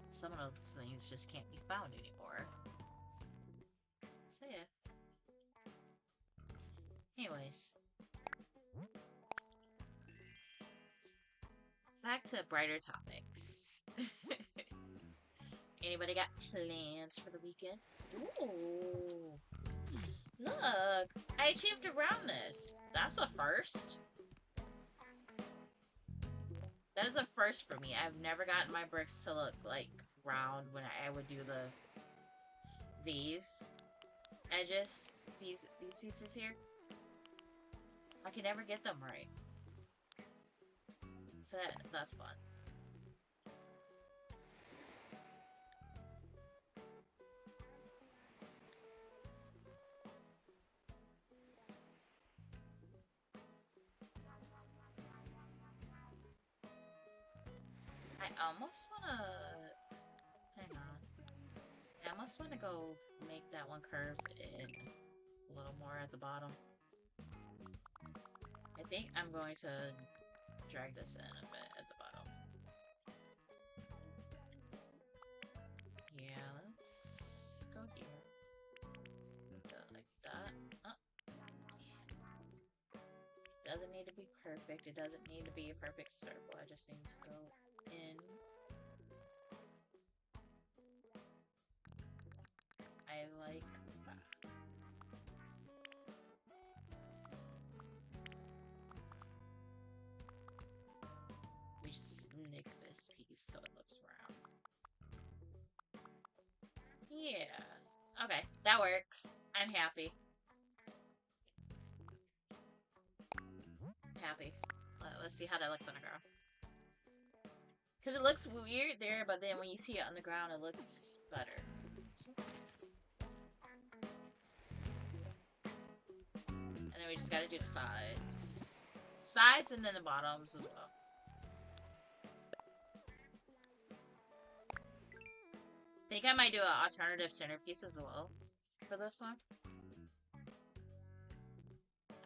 Some of those things just can't be found anymore. So yeah. Anyways. Back to brighter topics. Anybody got plans for the weekend? Ooh. Look! I achieved around this. That's a first. That is a first for me. I've never gotten my bricks to look like round when I would do these edges, these pieces here. I can never get them right. So that's fun. I almost wanna... Hang on. I almost wanna go make that one curve in a little more at the bottom. I think I'm going to drag this in a bit at the bottom. Yeah, let's go here. Like that. Doesn't need to be perfect. It doesn't need to be a perfect circle. I just need to go in. I like that. We just nick this piece so it looks round. Yeah. Okay, that works. I'm happy. Happy. Let's see how that looks on the ground. Because it looks weird there, but then when you see it on the ground, it looks better. And then we just gotta do the sides. Sides and then the bottoms as well. I think I might do an alternative centerpiece as well for this one.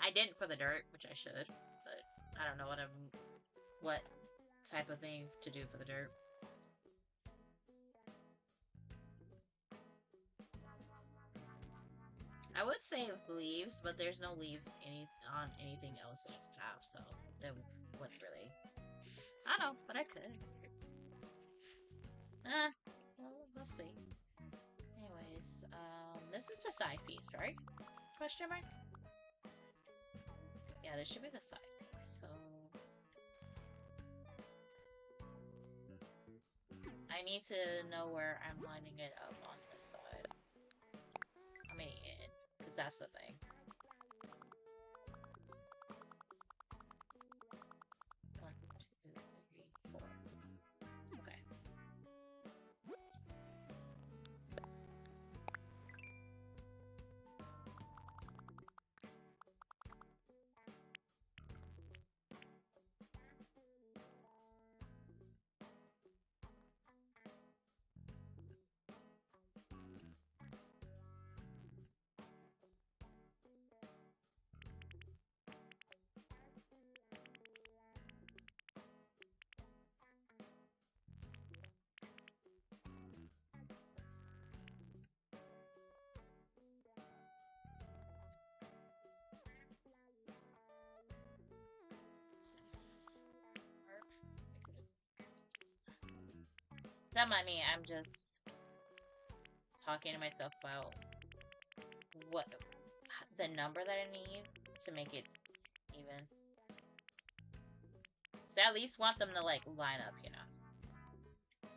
I didn't for the dirt, which I should, but I don't know what type of thing to do for the dirt. I would say leaves, but there's no leaves on anything else that's top, so that wouldn't really. I don't know, but I could. Well, we'll see. Anyways, this is the side piece, right? Question mark? Yeah, this should be the side piece, so... I need to know where I'm lining it up on this side. I mean, because that's the thing. One, two, three, four. Okay. Don't mind me, I'm just talking to myself about the number that I need to make it even. So I at least want them to like line up, you know.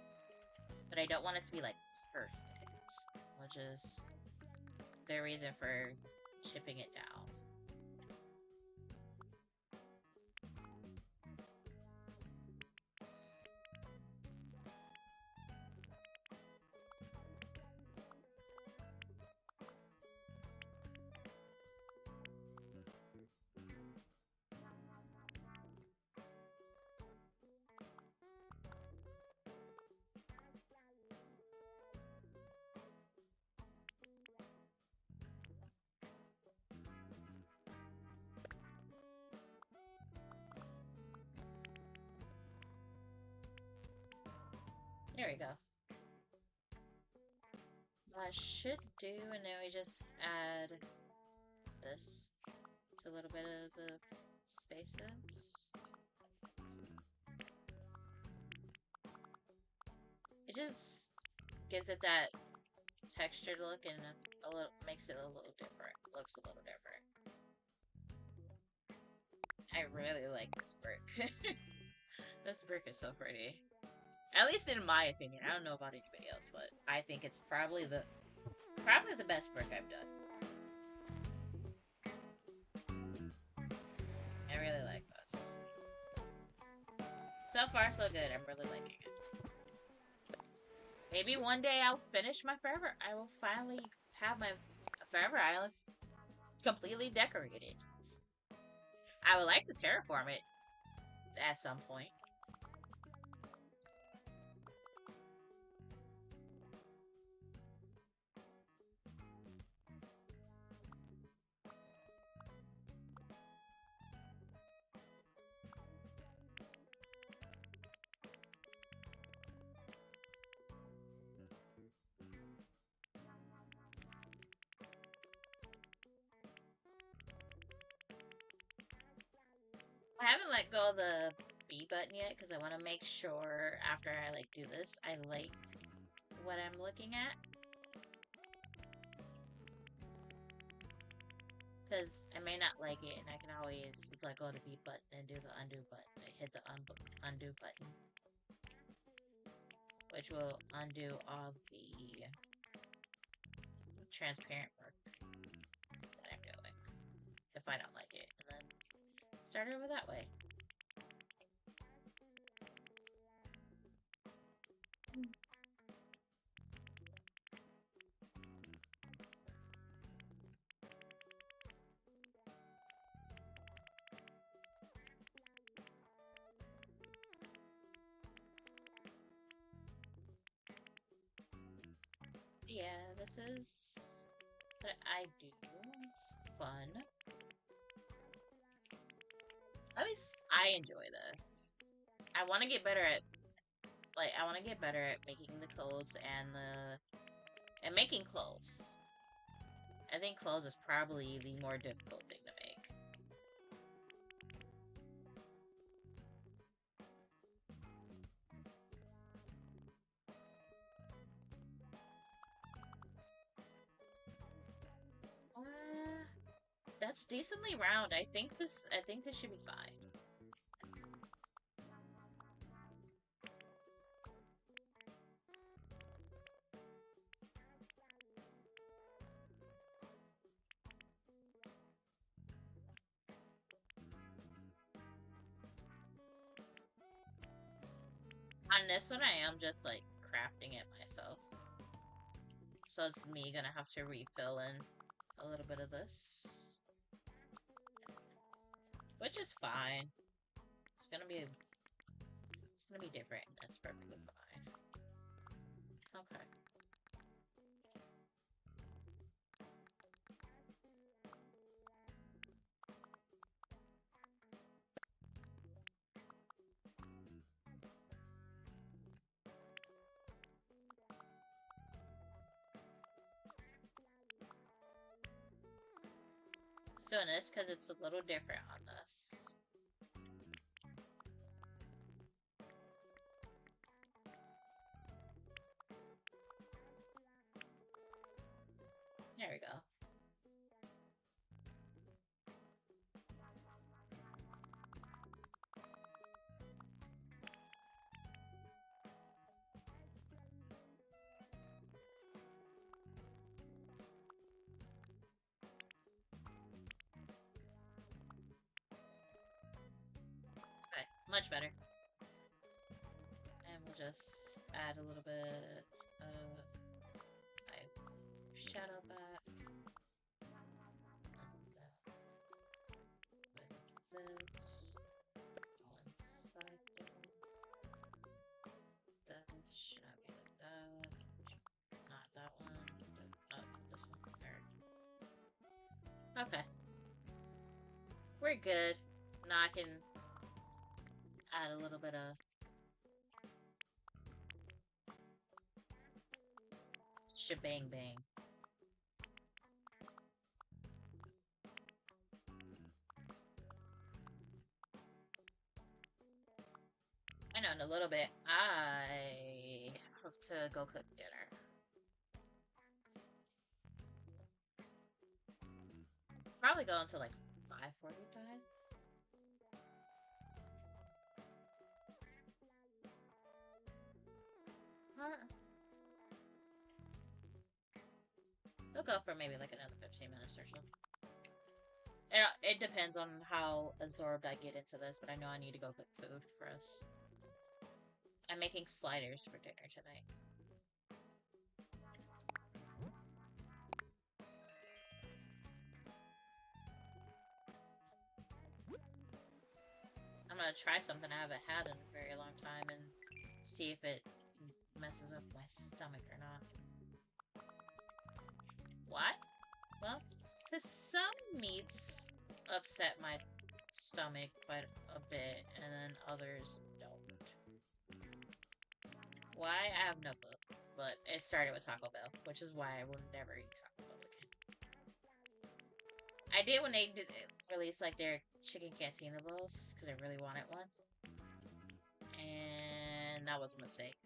But I don't want it to be like perfect, which is the reason for chipping it down. There we go. I should do, and then we just add this to a little bit of the spaces. It just gives it that textured look and makes it a little different. Looks a little different. I really like this brick. This brick is so pretty. At least in my opinion. I don't know about anybody else, but I think it's probably the best brick I've done. I really like this. So far, so good. I'm really liking it. Maybe one day I'll finish my Forever. I will finally have my Forever Island completely decorated. I would like to terraform it at some point. haven't let go of the B button yet because I want to make sure after I like do this, I like what I'm looking at. Because I may not like it, and I can always let go of the B button and do the undo button. Hit the undo button, which will undo all the transparent work that I'm doing if I don't like it, and then start over that way. Yeah, this is what I do. It's fun. At least I enjoy this. I want to get better at, I want to get better at making the codes and making clothes. I think clothes is probably the more difficult thing to make. That's decently round. I think this should be fine. On this one, I am just like crafting it myself. So it's me gonna have to refill in a little bit of this. Which is fine. It's gonna be different, and that's perfectly fine. Okay. Just doing this because it's a little different on this. There we go. Okay, much better. And we'll just add a little bit of my shadow back. Okay. We're good. Now I can add a little bit of shebang bang. I know in a little bit I have to go cook dinner. Probably go until like 5:45. We'll go for maybe like another 15 minutes or so. It depends on how absorbed I get into this, but I know I need to go cook food for us. I'm making sliders for dinner tonight. I'm gonna try something I haven't had in a very long time and see if it messes up my stomach or not. Why? Well, because some meats upset my stomach quite a bit, and then others don't. Why? I have no clue. But it started with Taco Bell, which is why I will never eat Taco Bell again. I did when they did release like their chicken cantina bowls because I really wanted one. And that was a mistake.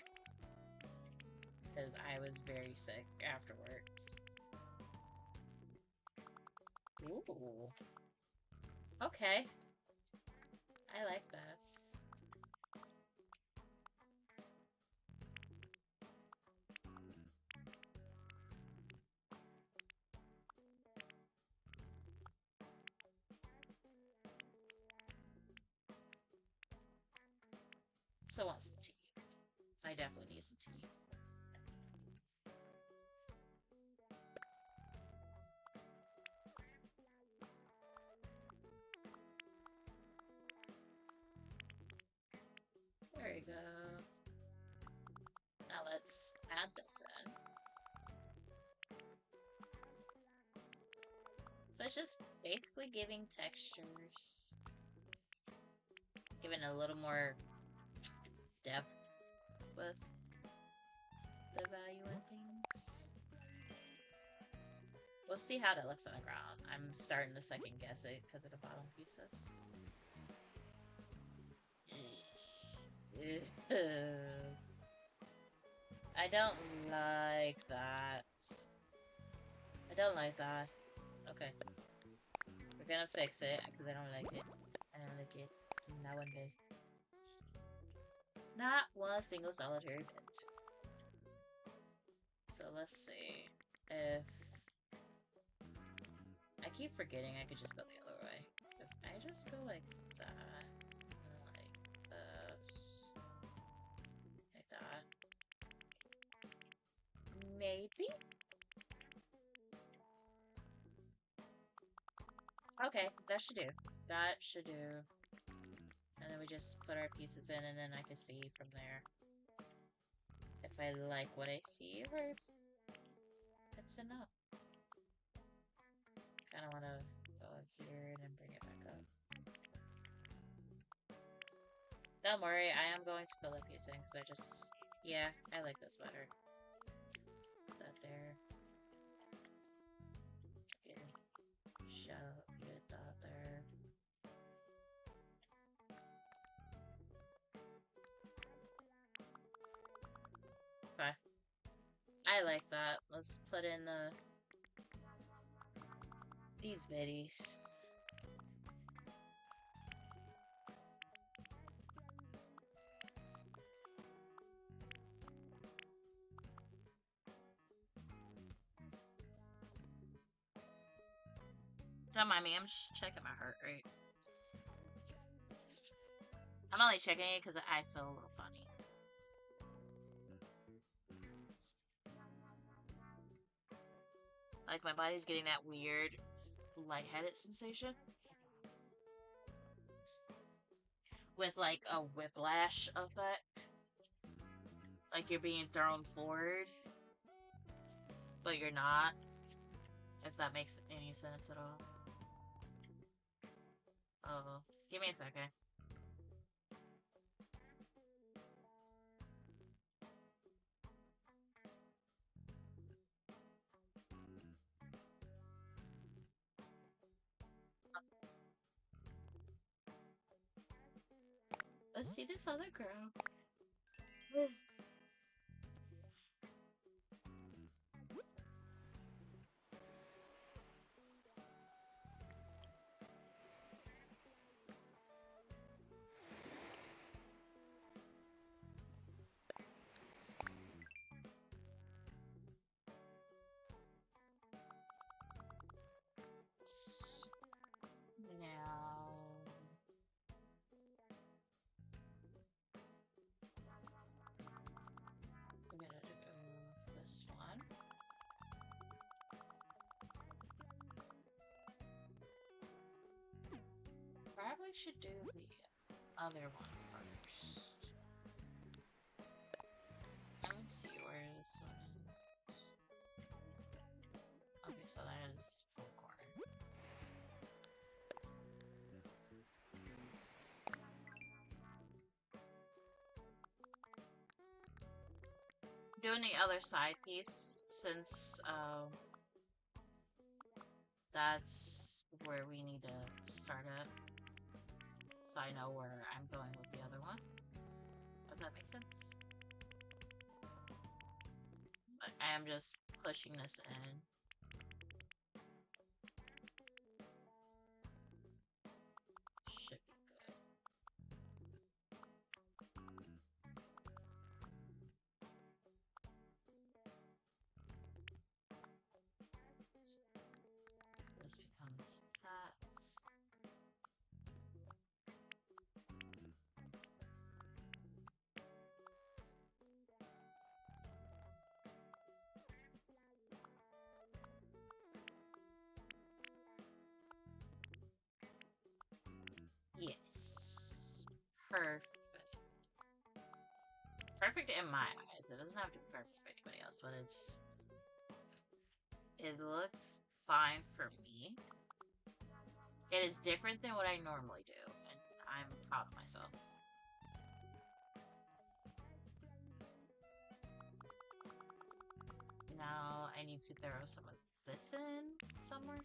Because I was very sick afterwards. Ooh. Okay. I like this. So I want some tea. I definitely need some tea. There you go. Now let's add this in. So it's just basically giving textures. Giving a little more depth with the value and things. We'll see how that looks on the ground. I'm starting to second guess it because of the bottom pieces. I don't like that. I don't like that. Okay. We're gonna fix it because I don't like it. I don't like it. Not one bit. Not one single solitary bit. So let's see if I keep forgetting I could just go the other way. If I just go like that, like this, like that, maybe? Okay, that should do. That should do. And then we just put our pieces in and then I can see from there if I like what I see or if it's enough. Kind of want to go up here and then bring it back up. Don't worry, I am going to fill up piecing because I just, yeah, I like this better. Put that there. Get that there. Okay. I like that. Let's put in these biddies. Don't mind me, I'm just checking my heart rate. I'm only checking it because I feel a little funny. Like my body's getting that weird lightheaded sensation. With like a whiplash effect. Like you're being thrown forward. But you're not. If that makes any sense at all. Oh, give me a second. Let's see this other girl. Now, I'm gonna do this one. Probably should do the other one first. Let me see where this one is. Okay, so that is full corn. Doing the other side piece since that's where we need to start at. so I know where I'm going with the other one. If that makes sense. But I am just pushing this in. Should be good. This becomes that. Yes. Perfect. Perfect in my eyes. It doesn't have to be perfect for anybody else, but it looks fine for me. It is different than what I normally do, and I'm proud of myself. Now I need to throw some of this in somewhere.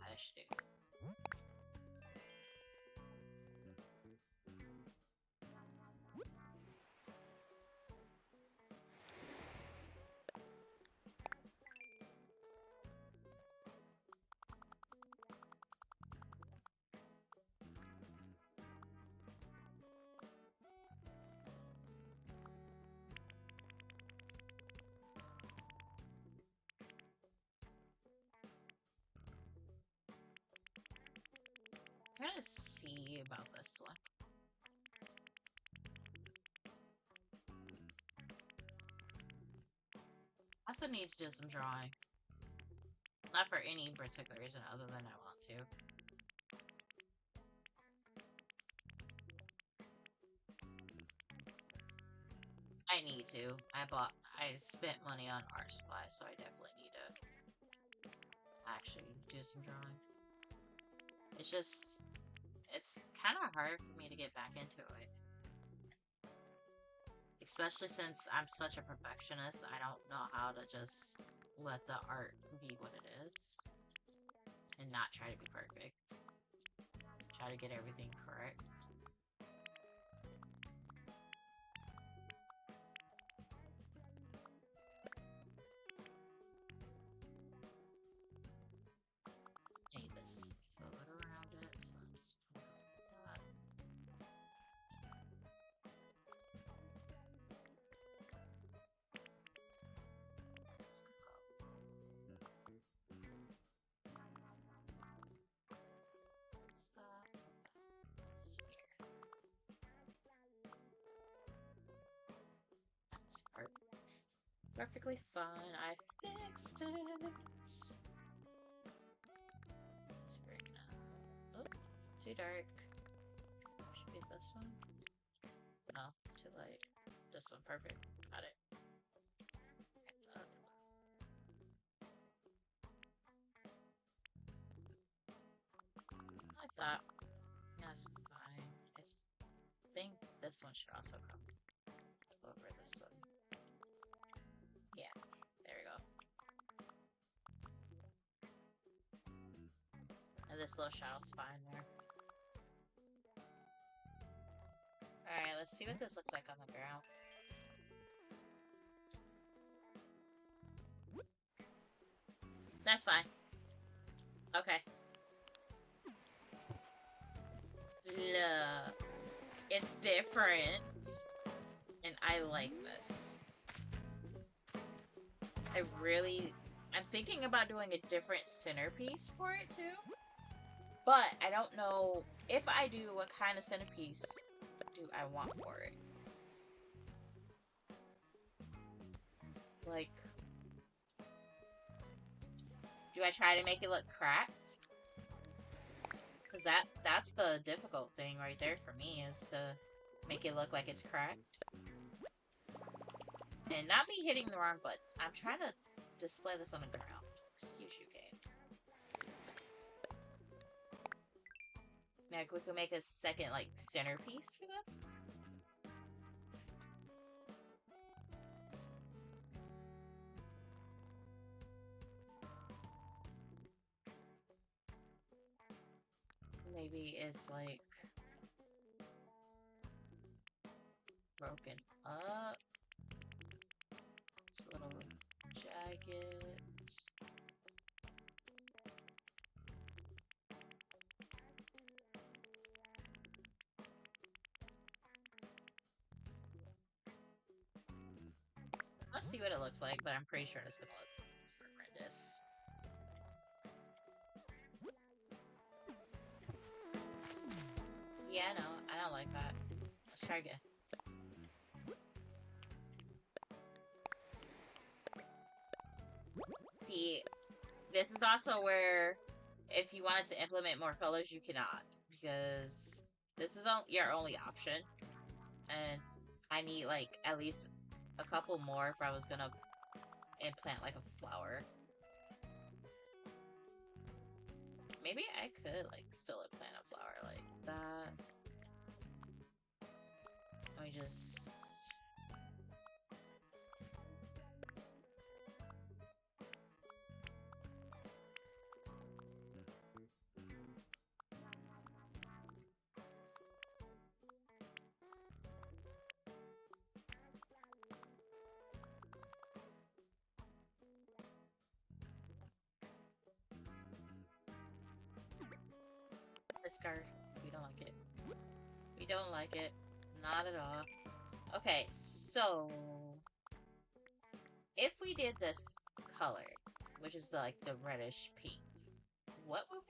I should do. I'm gonna see about this one. I also need to do some drawing. Not for any particular reason other than I want to. I need to. I spent money on art supplies, so I definitely need to actually do some drawing. It's just, it's kind of hard for me to get back into it. Especially since I'm such a perfectionist, I don't know how to just let the art be what it is. And not try to be perfect. Try to get everything correct. I need this photo around it, so I'm just gonna put that. Perfectly fine. I fixed it. Oh, too dark. Should be this one. No, too light. This one, perfect. Got it. Like that. That's fine. I think this one should also come over this one. Yeah, there we go. And this little shadow's fine there. Alright, let's see what this looks like on the ground. That's fine. Okay. Look. It's different. And I like this. I'm thinking about doing a different centerpiece for it too. But I don't know if I do, what kind of centerpiece do I want for it. Like, do I try to make it look cracked? Because that's the difficult thing right there for me, is to make it look like it's cracked. And not me hitting the wrong button. I'm trying to display this on the ground. Excuse you, game. Now we can make a second, like, centerpiece for this. maybe it's like broken up. It's a little jagged. Let's see what it looks like, but I'm pretty sure it's gonna look horrendous. Yeah, no, I don't like that. Let's try again. See, this is also where if you wanted to implement more colors, you cannot, because this is your only option, and I need like at least a couple more if I was gonna implant like a flower. Maybe I could like still implant a flower like that. Let me just... discard. We don't like it. We don't like it. Not at all. Okay, so if we did this color, which is like the reddish pink, what would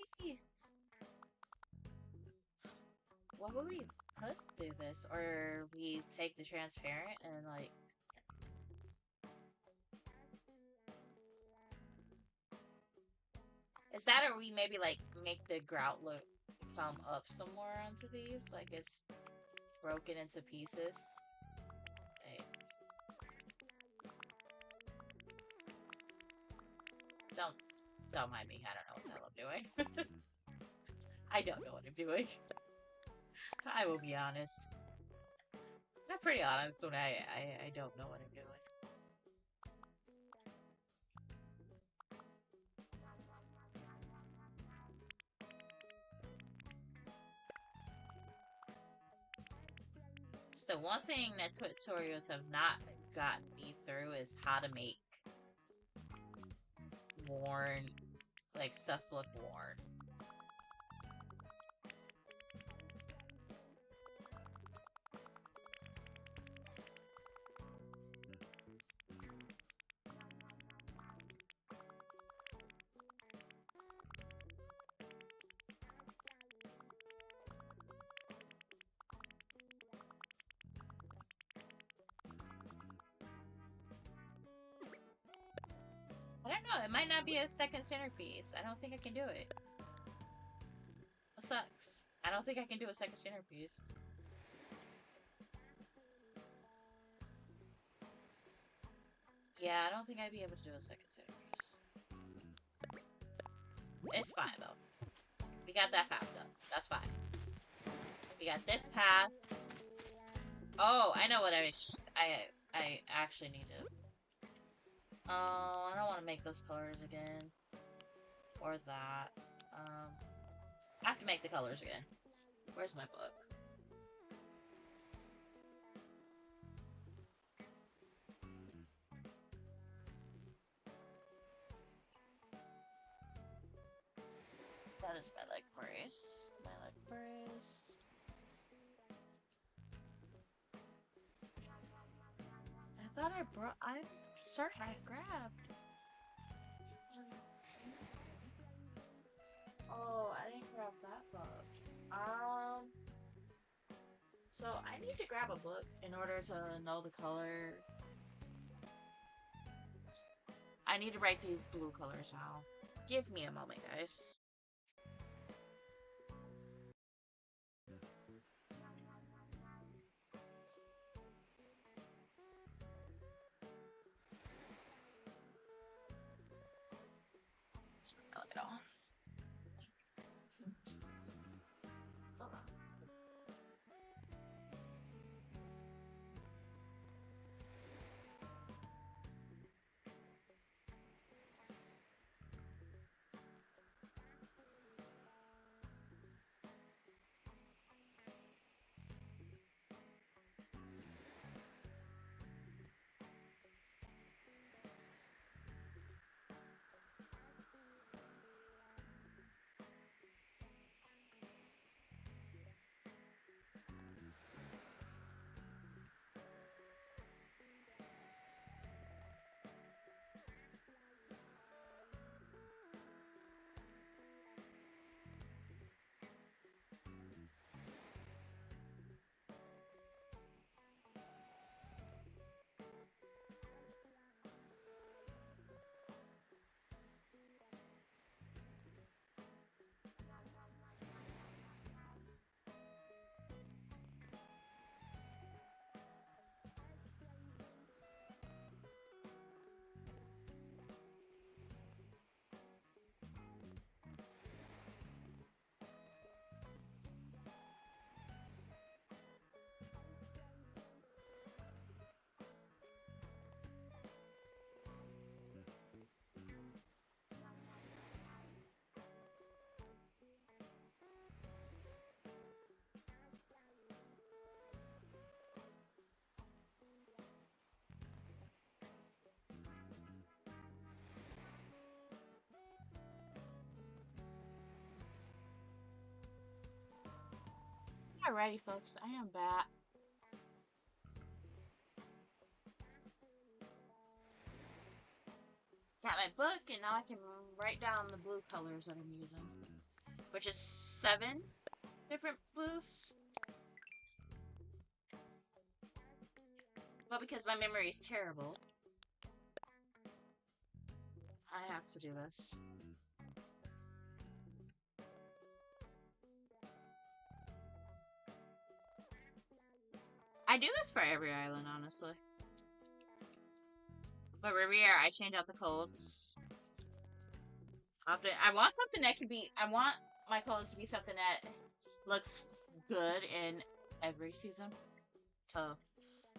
we put through this? Or we take the transparent and like... Is that, or we maybe like make the grout look come up some more onto these, like it's broken into pieces? Hey. Don't mind me, I don't know what the hell I'm doing. I don't know what I'm doing. I will be honest. I'm pretty honest when I don't know what I'm doing. The one thing that tutorials have not gotten me through is how to make worn, like, stuff look worn. I don't know, it might not be a second centerpiece. I don't think I can do it. That sucks. I don't think I can do a second centerpiece. Yeah, I don't think I'd be able to do a second centerpiece. It's fine, though. We got that path done. That's fine. We got this path. Oh, I know what I actually need to... Oh, I don't want to make those colors again. Or that. I have to make the colors again. Where's my book? That is my leg brace. My leg brace. I thought I grabbed. Oh, I didn't grab that book. So I need to grab a book in order to know the color. I need to write these blue colors now. Give me a moment, guys. Alrighty, folks, I am back. Got my book, and now I can write down the blue colors that I'm using, which is 7 different blues. But because my memory is terrible, I have to do this. I do this for every island, honestly. But Riviera, I change out the codes often. I want something that can be. I want my codes to be something that looks good in every season. So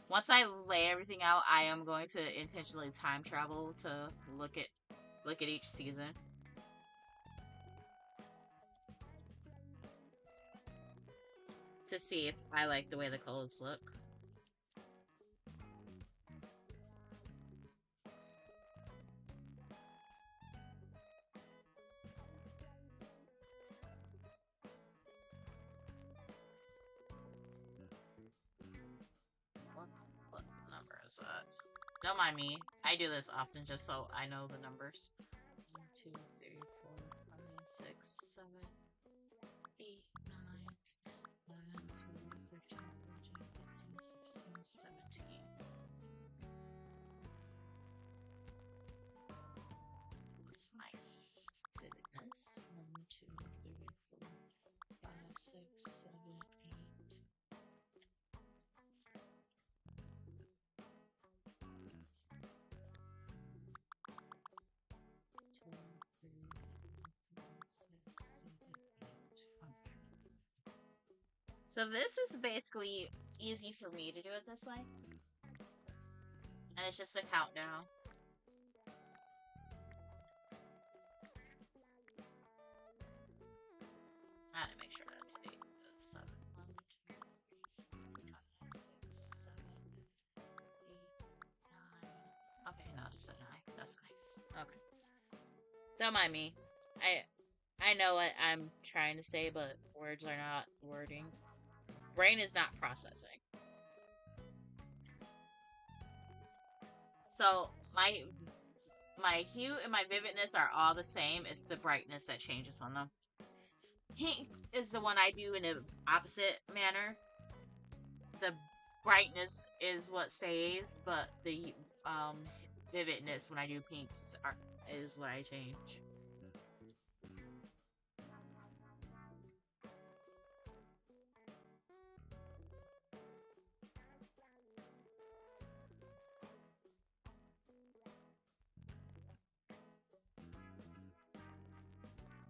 once I lay everything out, I am going to intentionally time travel to look at each season. To see if I like the way the codes look. What number is that? Don't mind me. I do this often just so I know the numbers. 1, 2, 3, 4, 5, 6, 7, 8, 9, 11, 12, 13, 14, 15, 16, 17. Where's my vividness? 1, 2, 3, 4, 5, 6, 7, 8. 2, 3, 4, 5, 6, 7, 8. Okay. So this is basically easy for me to do it this way. And it's just a countdown. I had to make sure that's 8, 7, 1, 2, 3, 4, 5, 6, 7, 8, 9. Okay, no, just a 9. That's fine. Okay. Don't mind me. I know what I'm trying to say, but words are not wording. Brain is not processing. So my hue and my vividness are all the same. It's the brightness that changes on them. Pink is the one I do in an opposite manner. The brightness is what stays, but the vividness when I do pinks is what I change.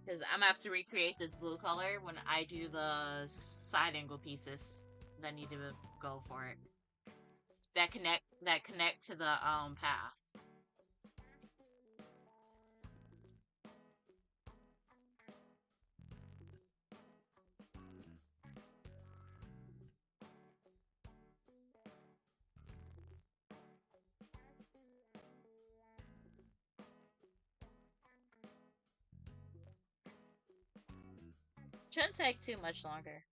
Because I'm gonna have to recreate this blue color when I do the side angle pieces that need to go for it. That connect to the path. Shouldn't take too much longer.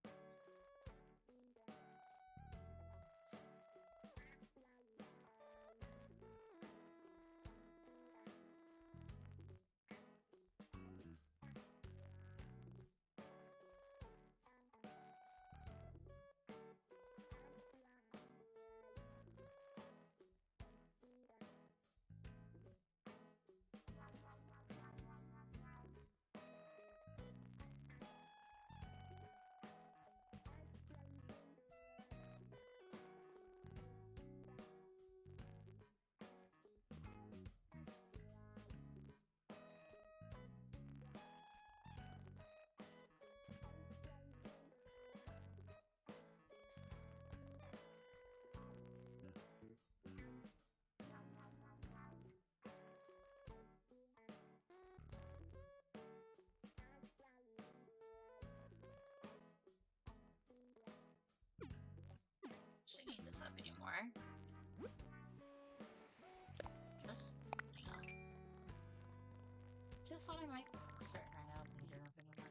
Shouldn't eat this up anymore. Just hang on. Just what I might start right out and eat it up anymore.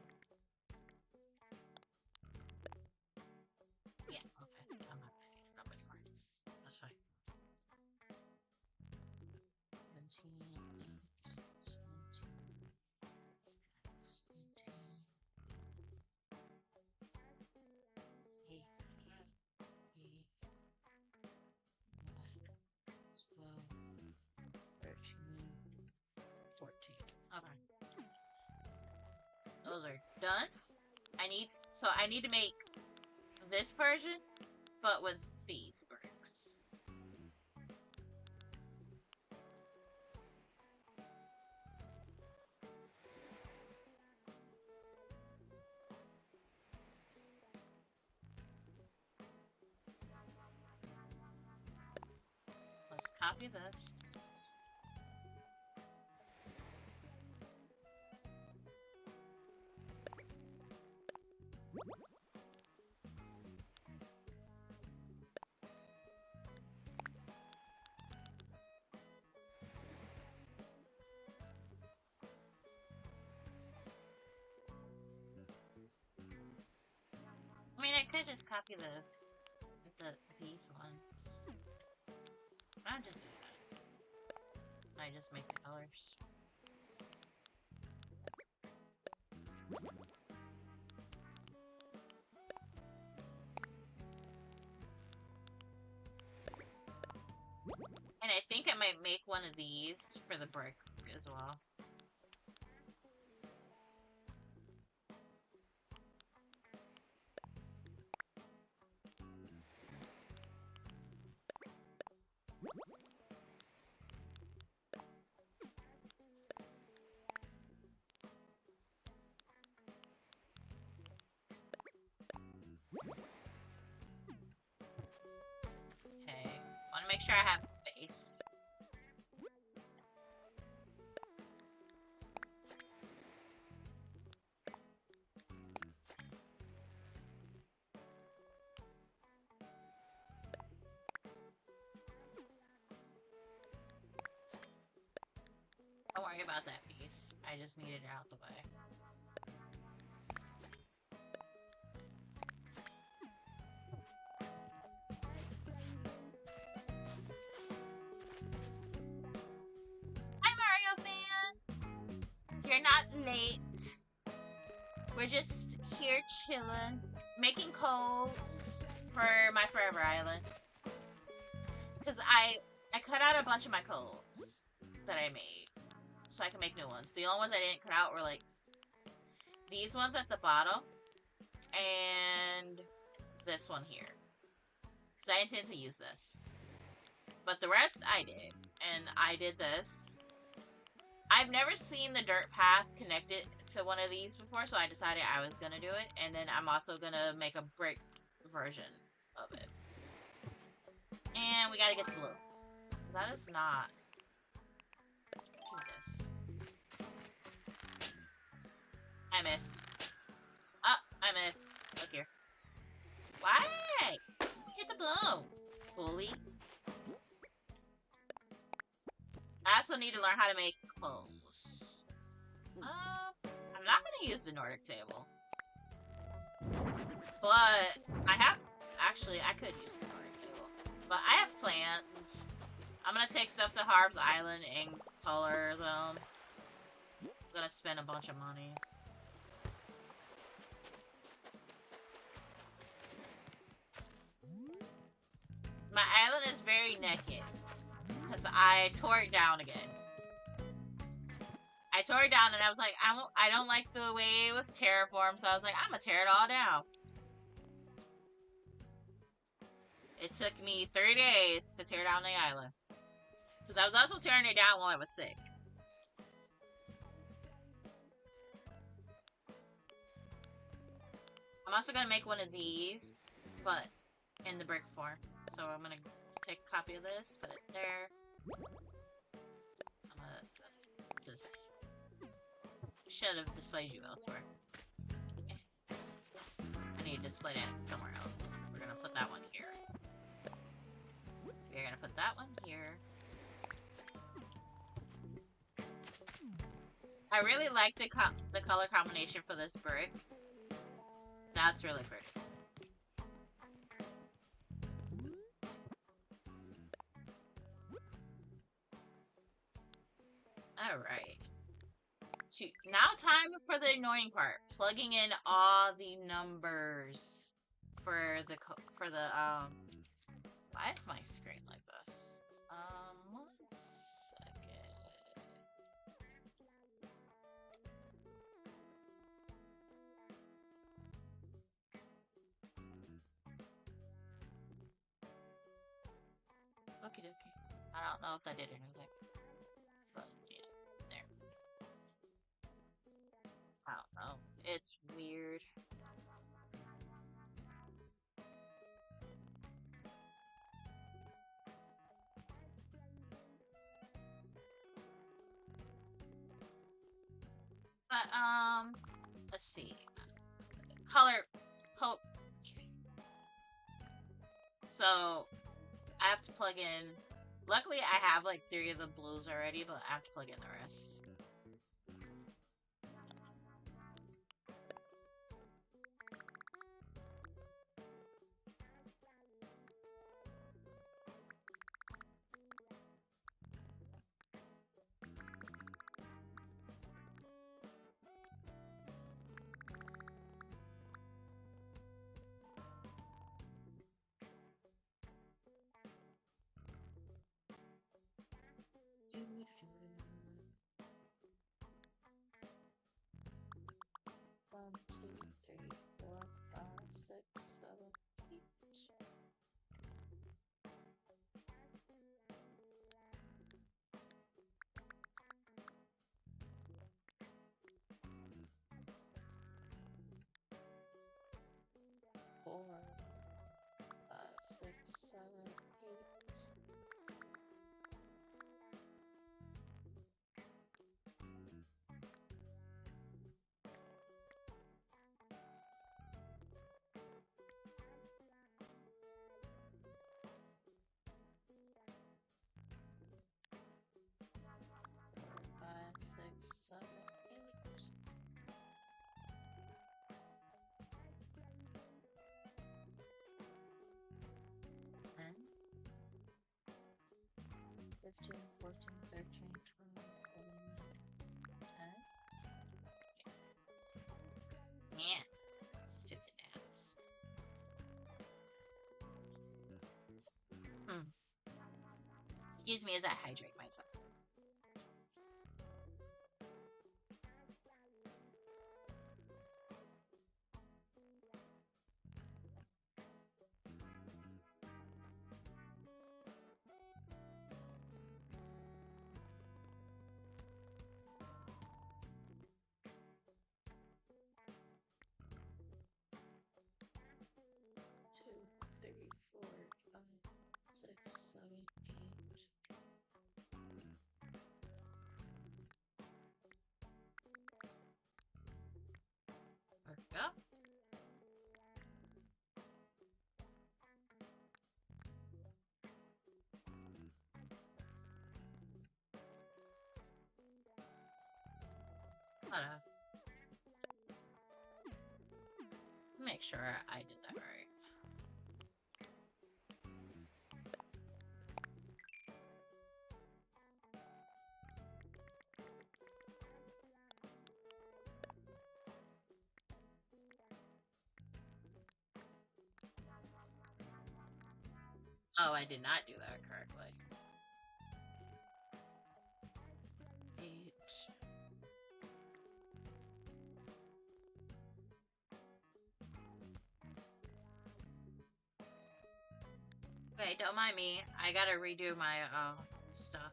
Those are done. I need to make this version, but with these bricks. Let's copy this. I mean, I could just copy these ones. I just do that. I just make the colors. And I think I might make one of these for the brick as well. Okay, want to make sure I have space. Don't worry about that piece. I just need it out the way. Hi, Mario fan! You're not late. We're just here chilling, making codes for my Forever Island. Because I cut out a bunch of my codes that I made, so I can make new ones. The only ones I didn't cut out were like these ones at the bottom and this one here, because I intend to use this. But the rest I did, and I did this. I've never seen the dirt path connected to one of these before, so I decided I was gonna do it, and then I'm also gonna make a brick version of it. And we gotta get the blue. That is not... What is this? I missed. I missed. Look here. Why? Hit the blue. Bully. I also need to learn how to make clothes. I'm not gonna use the Nordic table. But I have... Actually, I could use the Nordic table. But I have plans. I'm gonna take stuff to Harb's Island and color them. I'm gonna spend a bunch of money. My island is very naked. Because I tore it down again. I tore it down and I was like, I don't like the way it was terraformed, so I was like, I'm gonna tear it all down. It took me 3 days to tear down the island. Because I was also tearing it down while I was sick. I'm also gonna make one of these, but in the brick form. So I'm gonna take a copy of this, put it there. I'm gonna just... Should have displayed you elsewhere. Okay. I need to display that somewhere else. We're gonna put that one here. We're gonna put that one here. I really like the color combination for this brick. That's really pretty. Alright. Now time for the annoying part. Plugging in all the numbers for the why is my screen like this? 1 second. Okie dokie. I don't know if that did anything. But yeah, there. I don't know. It's weird. But let's see. Color hope. So I have to plug in. Luckily, I have like 3 of the blues already, but I have to plug in the rest. One, two, three, 4, 5, 6, 7, 8. Four, 5, 6, 7, 8. Four, 5, 6, 7, 8. 10, 15, 14, 13, 12, 10. Yeah. Stupid ads. Excuse me as I hydrate myself. Two, three, 4, 5, 6, 7, 8. There we go. Make sure I did that right. Oh, I did not do that correctly. 8. Okay, don't mind me. I gotta redo my stuff.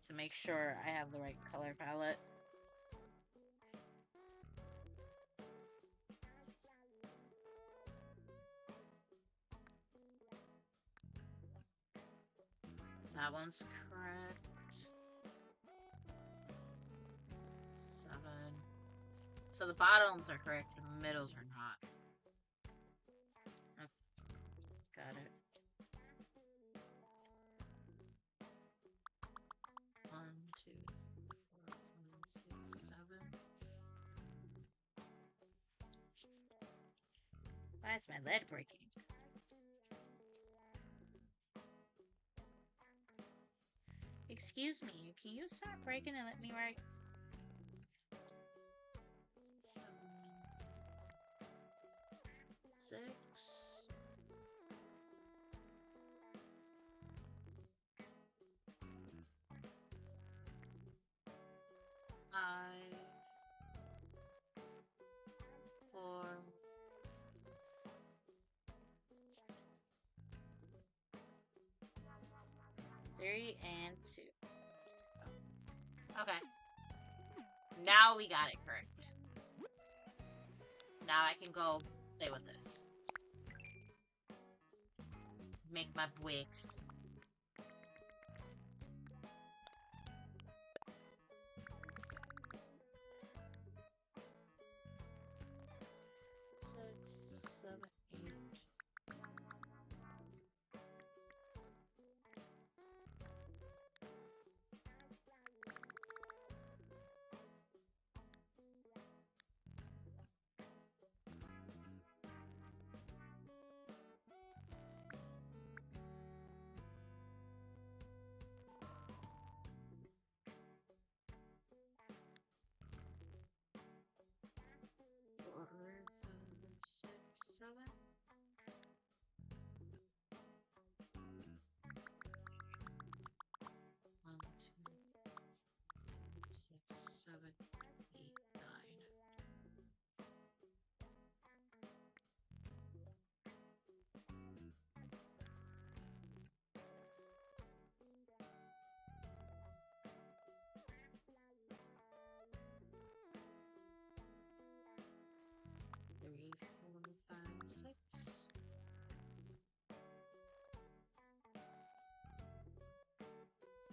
To make sure I have the right color palette. That one's correct. 7. So the bottoms are correct, and the middles are not. Oh, got it. 1, 2, 4, 5, 6, 7. Why is my lead breaking? Excuse me, can you stop breaking and let me write? 7, 6. 5, 4, 3 and 2. Okay. Now we got it correct. Now I can go play with this. Make my bricks.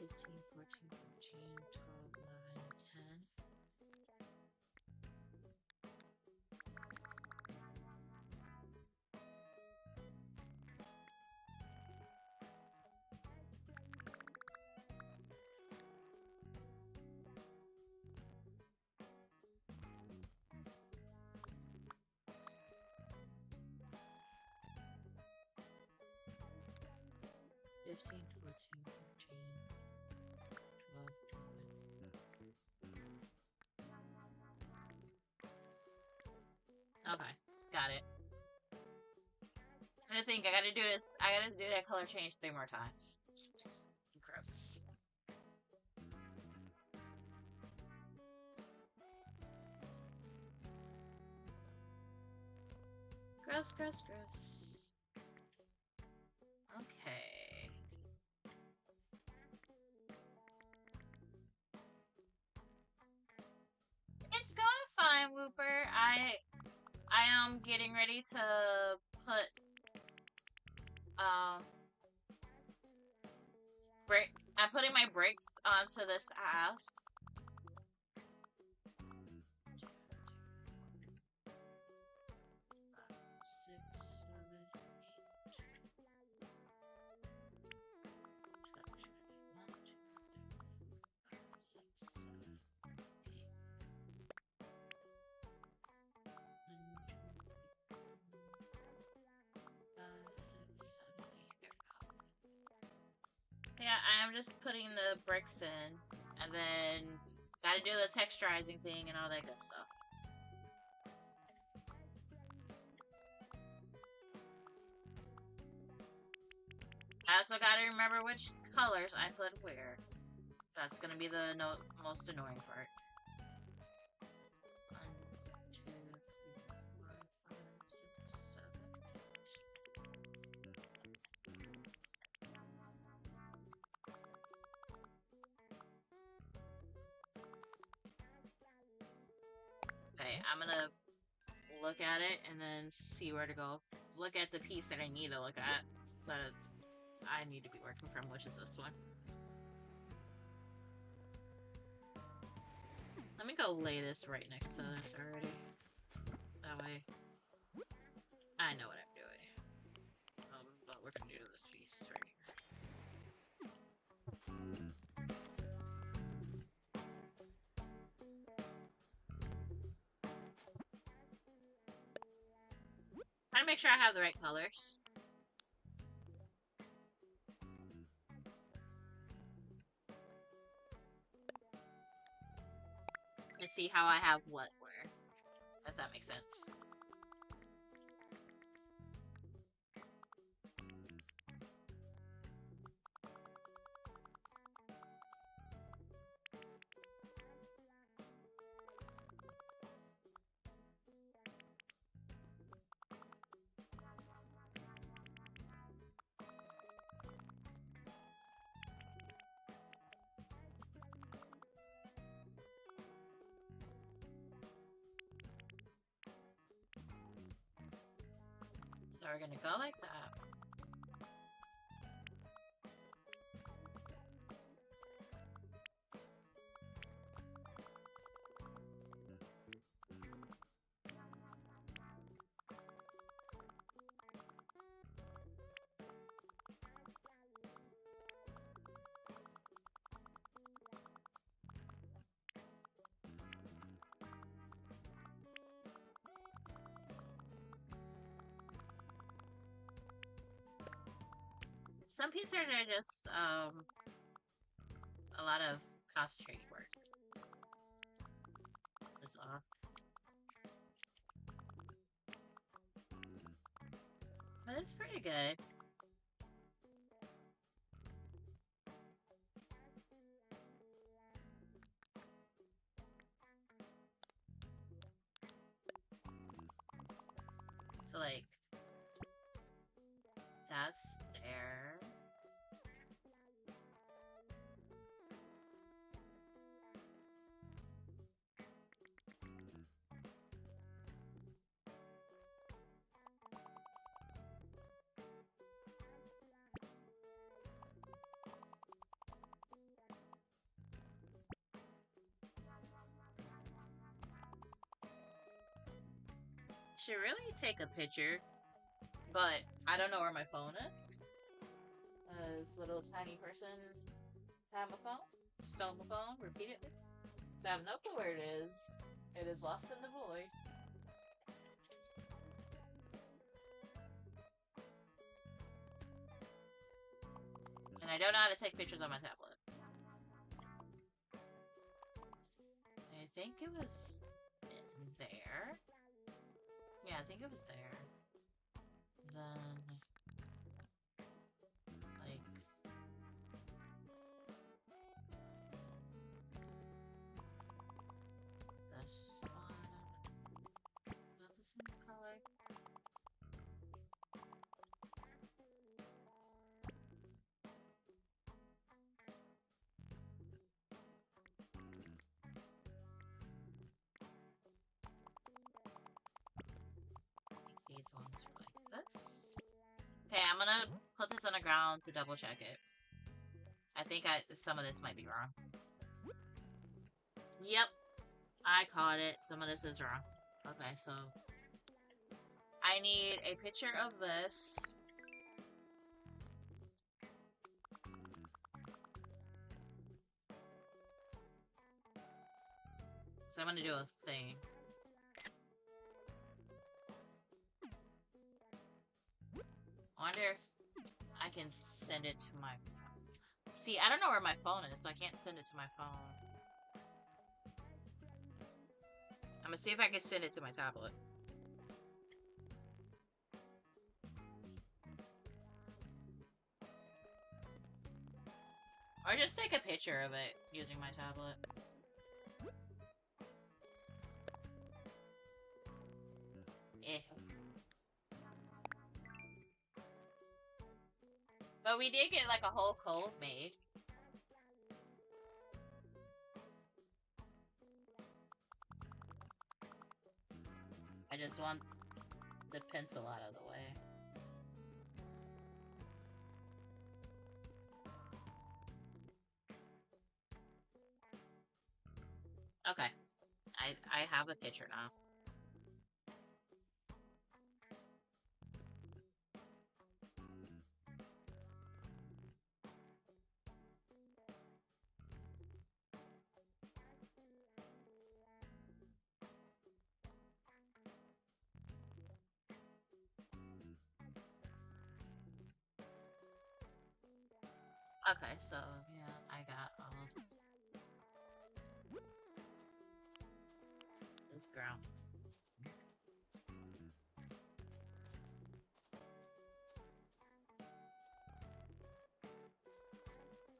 Fifteen, 14, 15, 12, 11, 10. Fifteen, 14, 15, 12, 12. Okay, got it. And I think I gotta do that color change 3 more times. Gross. Gross, gross, gross. Okay. It's going fine, Whooper. I am getting ready to put I'm putting my bricks onto this path. Yeah, I'm just putting the bricks in, and then gotta do the texturizing thing and all that good stuff. I also gotta remember which colors I put where. That's gonna be the most annoying part. 1, 2, 3, 4, 5, 6, 7, 8. Okay, I'm gonna look at it and then see where to go. Look at the piece that I need to look at, that I need to be working from, which is this one. Let me go lay this right next to this already. That way, I know what I'm doing. But we're gonna do this piece right here. Trying to make sure I have the right colors. And see how I have what where, if that makes sense. we're gonna go like that. Some pieces are just a lot of concentrated work. That's all. But it's pretty good. So like that's there. Should really take a picture, but I don't know where my phone is. This little tiny person had my phone, stole my phone repeatedly. So I have no clue where it is. It is lost in the void. And I don't know how to take pictures on my tablet. I think it was in there. Yeah, I think it was there. Then, like, this one. Is that the same color? These ones were like this. Okay, I'm gonna put this on the ground to double check it. I think some of this might be wrong. Yep, I caught it. Some of this is wrong. Okay, so I need a picture of this. So I'm gonna do a thing. I wonder if I can send it to my... See, I don't know where my phone is, so I can't send it to my phone. I'm gonna see if I can send it to my tablet. Or just take a picture of it using my tablet. But we did get like a whole code made. I just want the pencil out of the way. Okay. I have a picture now. Okay, so yeah, I got all of this ground.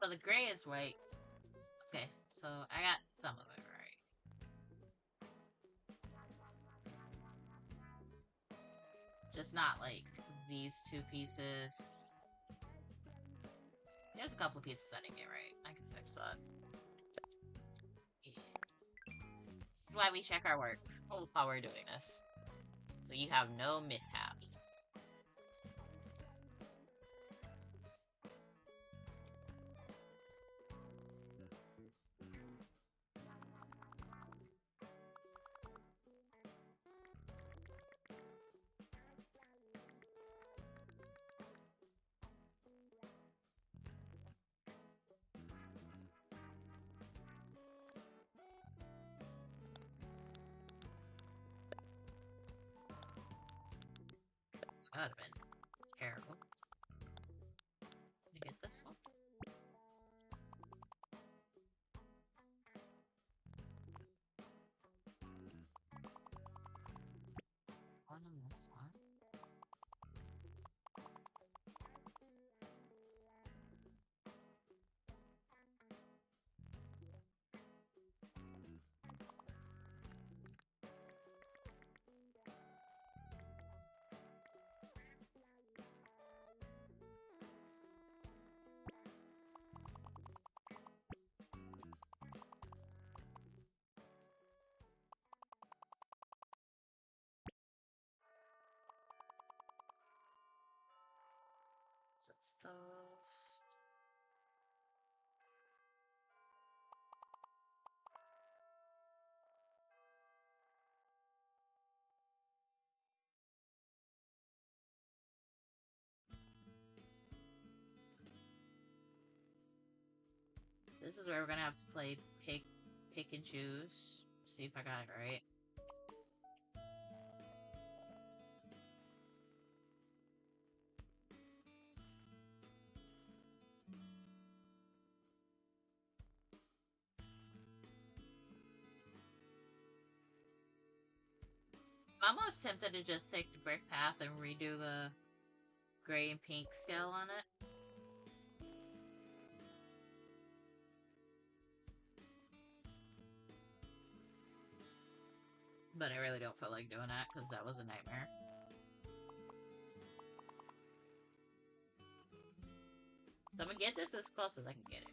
So the gray is white. Okay, so I got some of it right. Just not like these two pieces. There's a couple of pieces I didn't get right. I can fix that. Yeah. This is why we check our work while we're doing this. So you have no mishaps. would have been terrible. Let me get this one. One on this one. So it's those. This is where we're gonna have to play pick and choose. See if I got it right. I'm almost tempted to just take the brick path and redo the gray and pink scale on it. But I really don't feel like doing that because that was a nightmare. So I'm gonna get this as close as I can get it.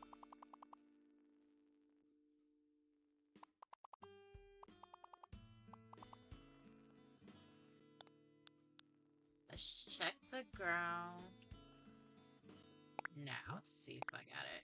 Let's check the ground. Now, let's see if I got it.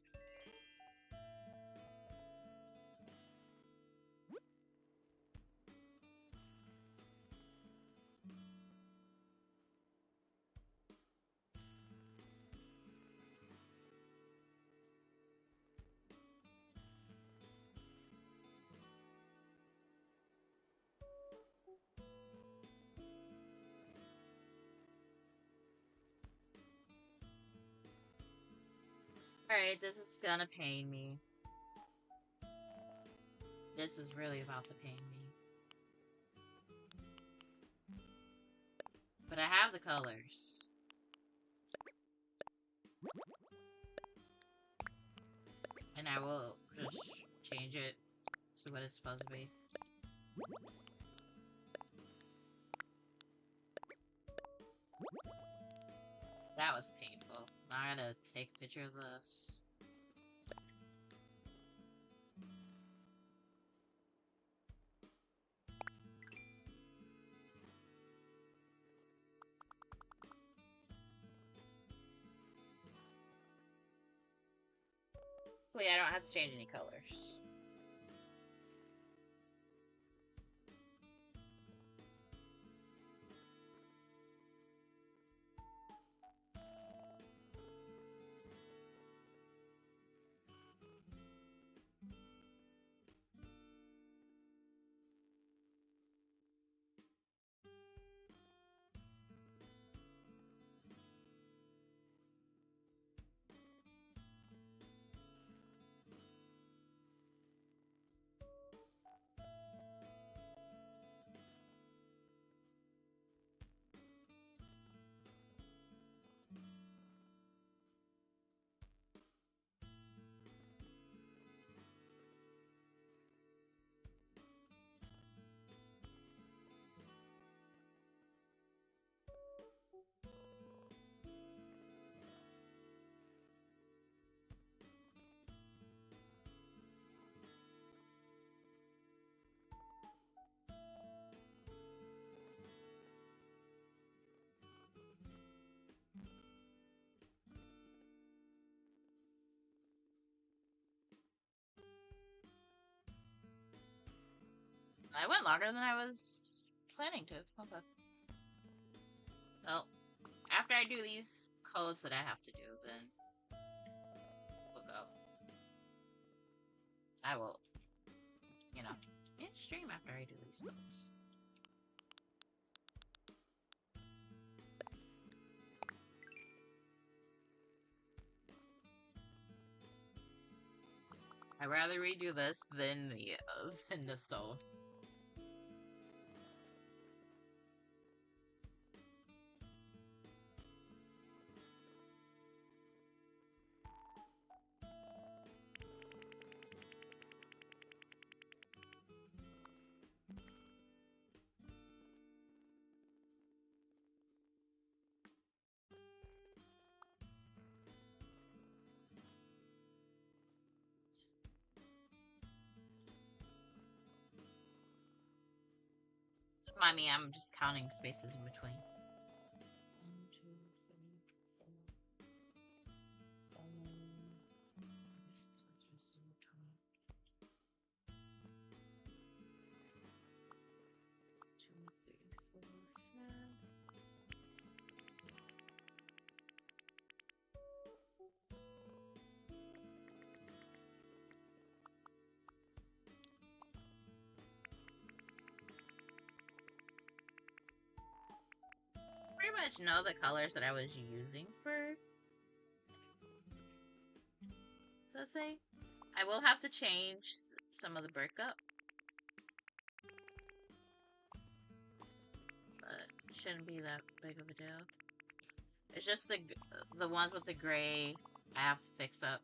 Alright, this is gonna pain me. This is really about to pain me. But I have the colors. And I will just change it to what it's supposed to be. That was painful. Now I gotta take a picture of this. Hopefully I don't have to change any colors. I went longer than I was planning to. Okay. So, after I do these codes that I have to do, then we'll go. I will, you know, stream after I do these codes. I'd rather redo this than the stove. Mind me, I'm just counting spaces in between. 1, 2, 3, 4, 5. Pretty much know the colors that I was using for the thing. I will have to change some of the breakup, but shouldn't be that big of a deal. It's just the ones with the gray I have to fix up.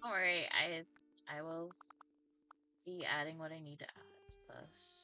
Don't worry, I will be adding what I need to add to this.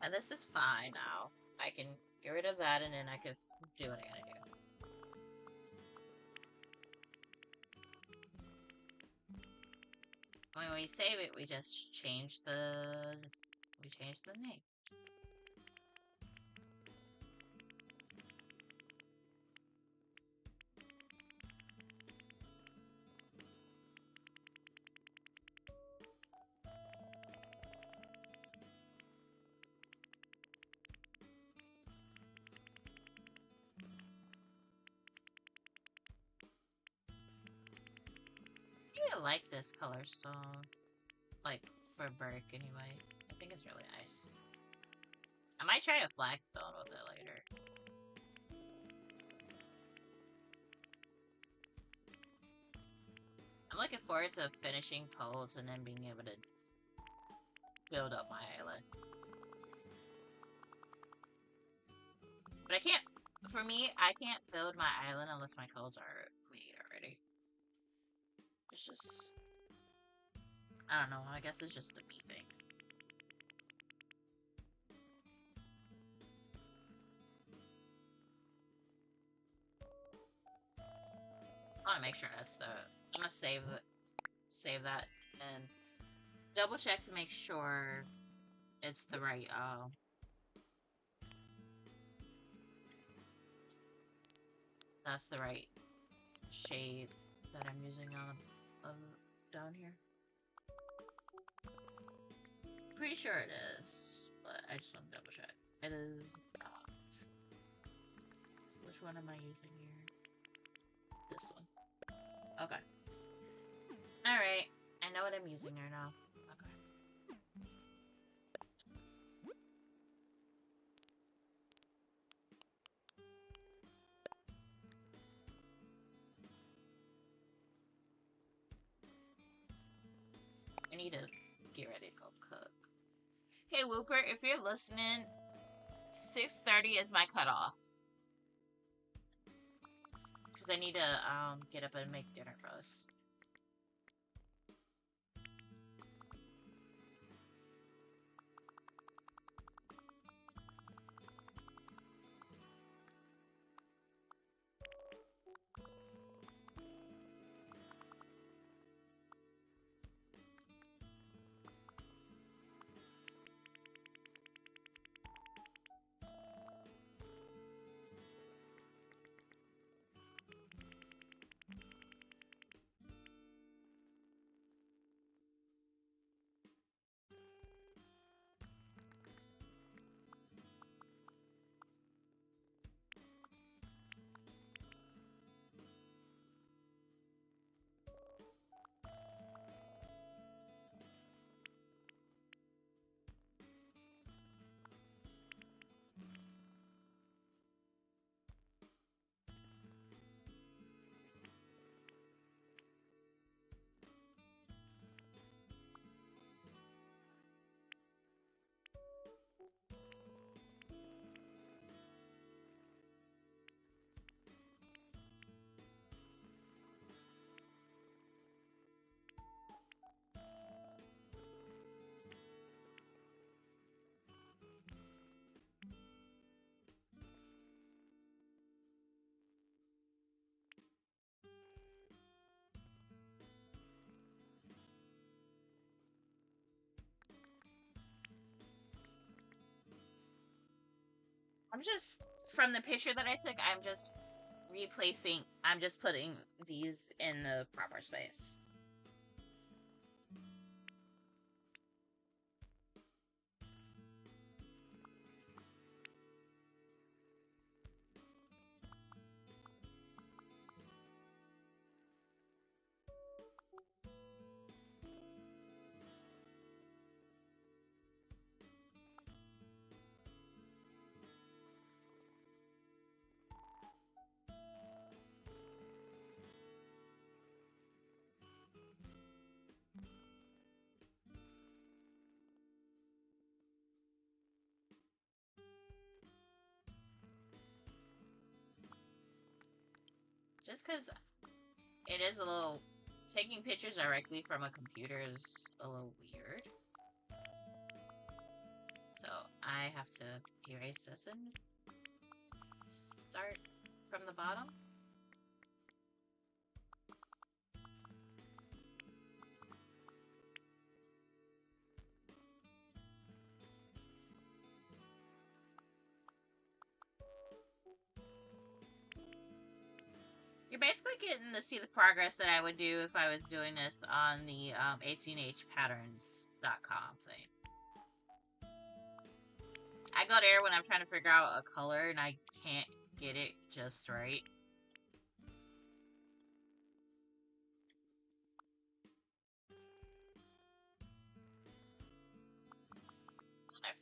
And this is fine now. I can get rid of that and then I can do what I gotta do. When we save it, we just change the name. I like this color stone. Like, for Burke, anyway. I think it's really nice. I might try a flagstone with it later. I'm looking forward to finishing poles and then being able to build up my island. But I can't, for me, I can't build my island unless my codes are made already. It's just, I don't know, I guess it's just a me thing. I want to make sure that's the, I'm gonna save that and double check to make sure it's the right, that's the right shade that I'm using on down here. Pretty sure it is, but I just want to double check. It is not. So which one am I using here? This one. Okay. Alright. I know what I'm using there now. Okay. need to get ready to go cook. Hey, Whooper, if you're listening, 6:30 is my cutoff. Because I need to get up and make dinner for us. I'm just, from the picture that I took, I'm just putting these in the proper space. Just because it is a little... Taking pictures directly from a computer is a little weird. So I have to erase this and start from the bottom. You're basically getting to see the progress that I would do if I was doing this on the acnhpatterns.com thing. I go there when I'm trying to figure out a color and I can't get it just right. Let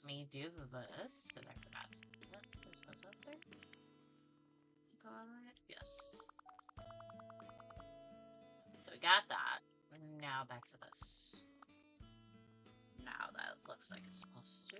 me do this, because I forgot to put this was up there. Yes. So we got that. Now back to this. Now that looks like it's supposed to.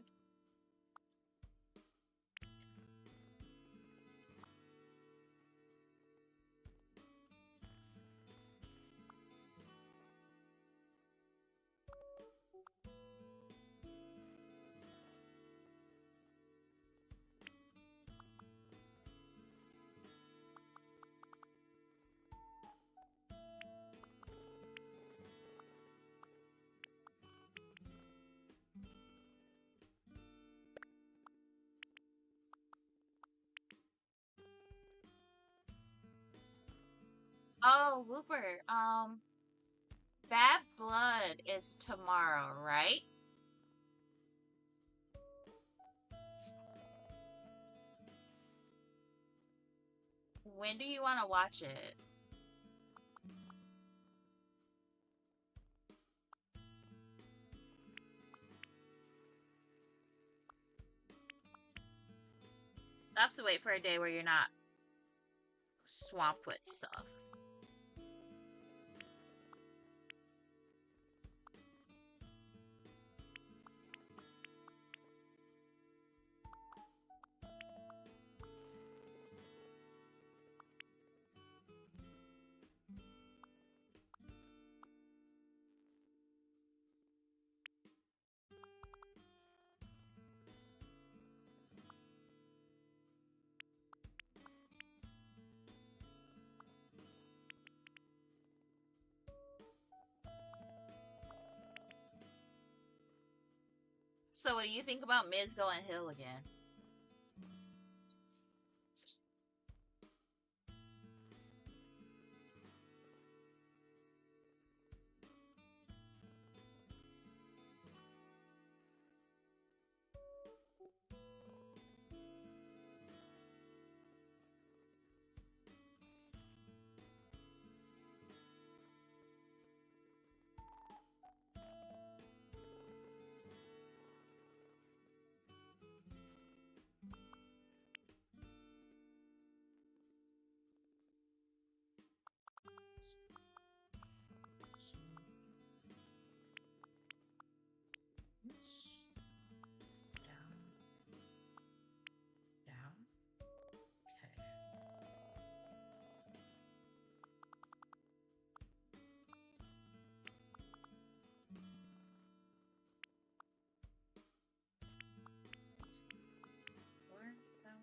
Oh, Whooper, Bad Blood is tomorrow, right? When do you want to watch it? I have to wait for a day where you're not swamped with stuff. So what do you think about Miz going hill again? Down. Down. Okay. Four, down.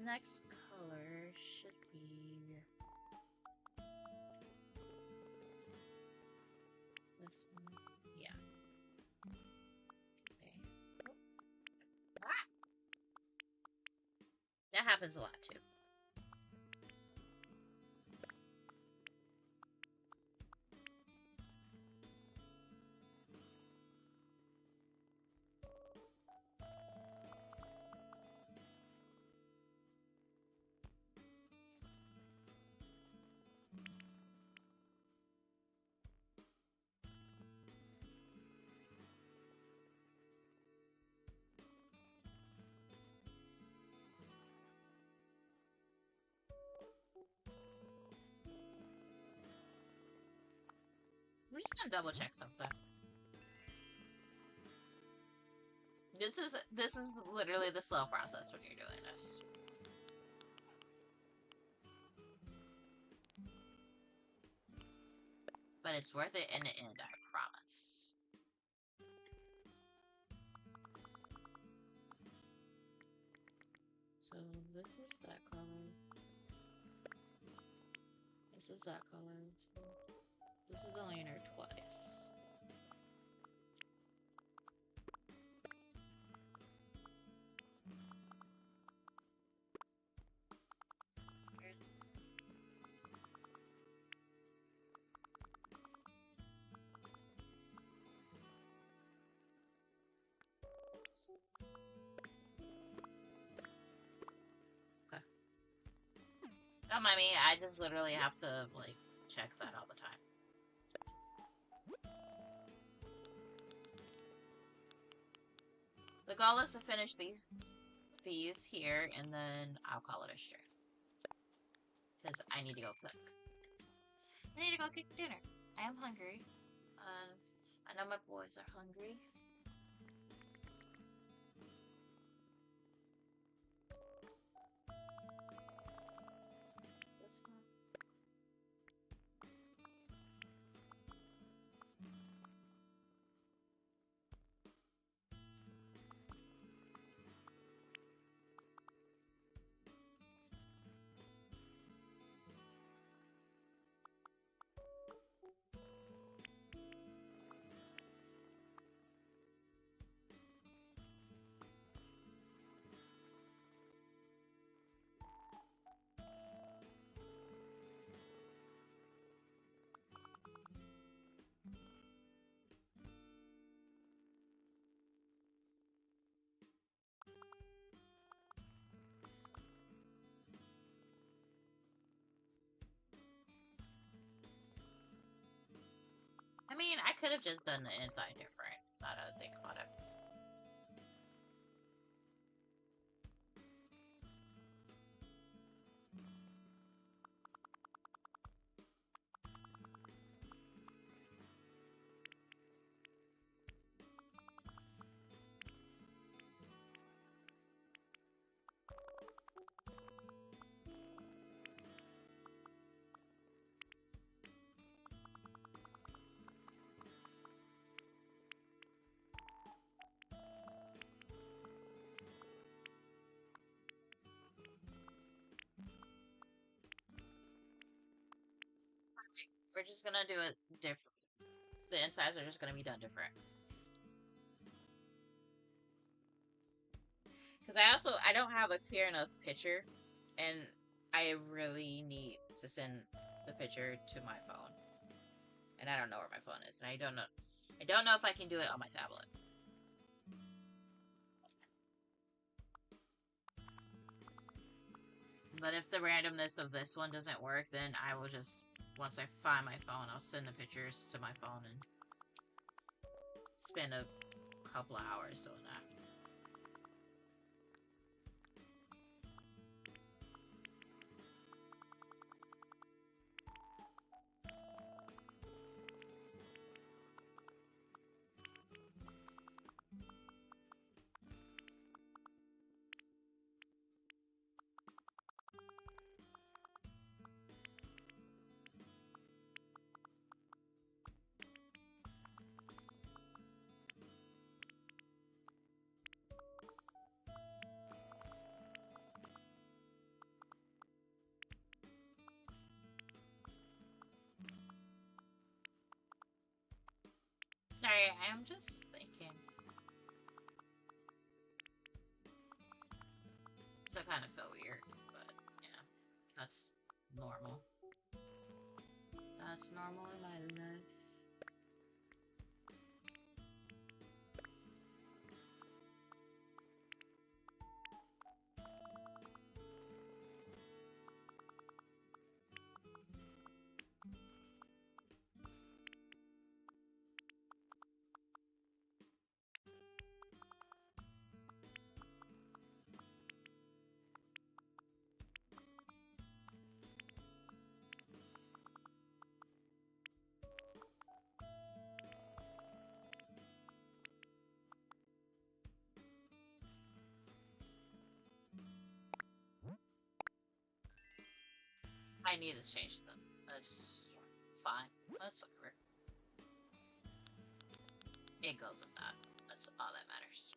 Next color should be this one. Yeah. Okay. Oh. Ah! That happens a lot too. We're just gonna double check something. This is literally the slow process when you're doing this. But it's worth it in the end, I promise. So this is that color. This is that color. This is only in her twice. Okay. Don't mind me, I just literally have to, like, check that all the time. The goal is to finish these here, and then I'll call it a stream. Because I need to go cook. I need to go cook dinner. I am hungry. I know my boys are hungry. This one. could have just done the inside different. Now that I think about it. We're just gonna do it different. The insides are just gonna be done different. Because I don't have a clear enough picture, and I really need to send the picture to my phone, and I don't know where my phone is, and I don't know if I can do it on my tablet. But if the randomness of this one doesn't work, then I will just, once I find my phone, I'll send the pictures to my phone and spend a couple of hours doing that. Sorry, I'm just thinking. So I kind of feel weird, but yeah, that's normal. That's normal in my life. I need to change them. That's fine. That's whatever. It goes with that. That's all that matters.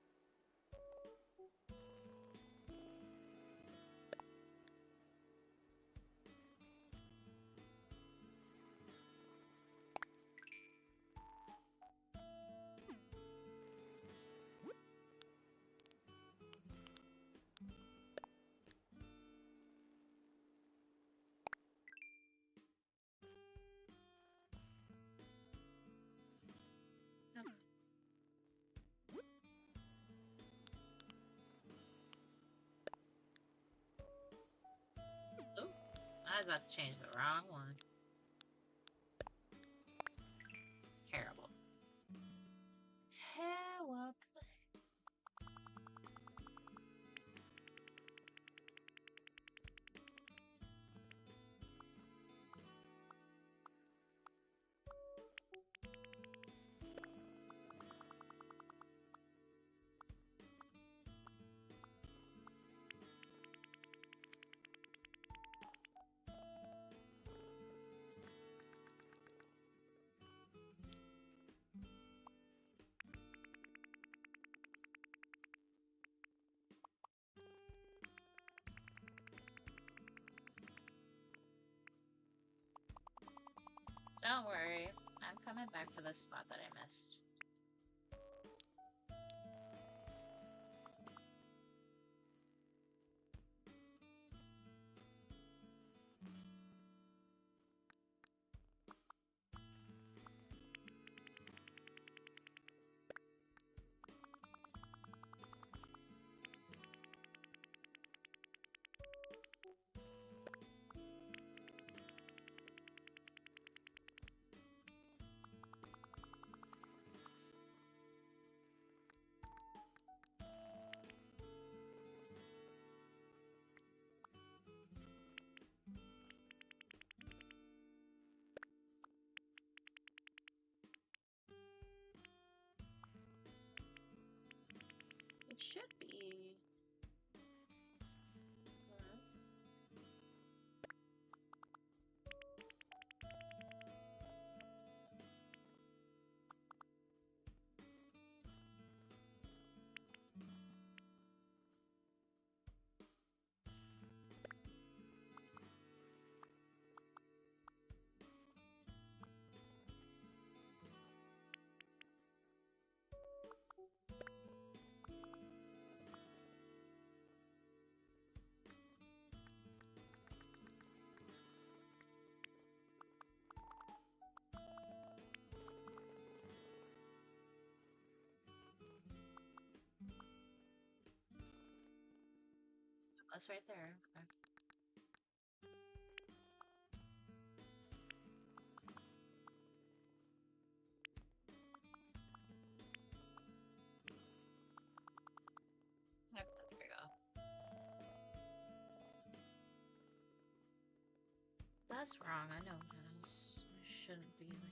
Ooh, I was about to change the wrong one. Terrible. Terrible. Don't worry, I'm coming back for the spot that I missed. should be. That's right there. Okay. There we go. That's wrong. I know it is. It shouldn't be like that.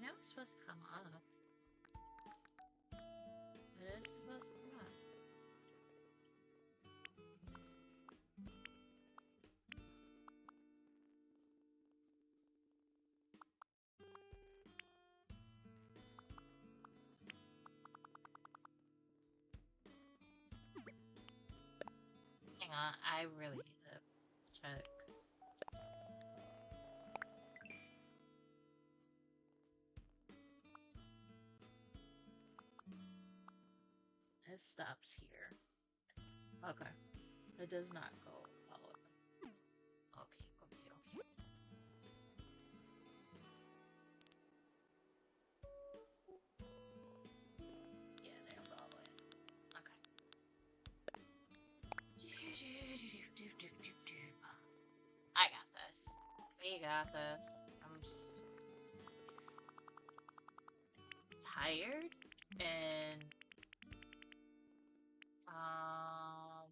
Now it's supposed to come up. It is supposed to come up. Hang on, I really need to check. It stops here. Okay. It does not go all the way. Okay. Yeah, they don't go all the way. Okay. I got this. We got this. I'm just tired and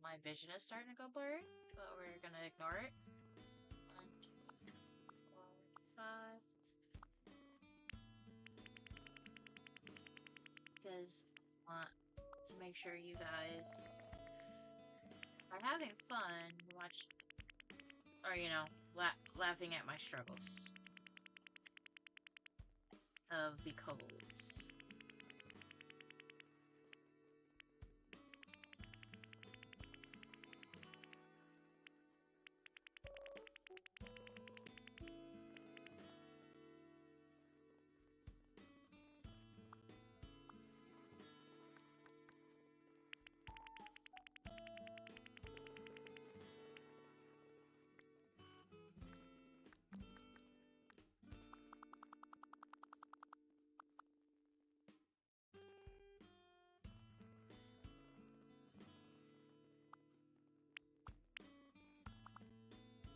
my vision is starting to go blurry, but we're gonna ignore it. 1, 2, 3, 4, 5. Because I want to make sure you guys are having fun, watch, or you know, laughing at my struggles of the codes.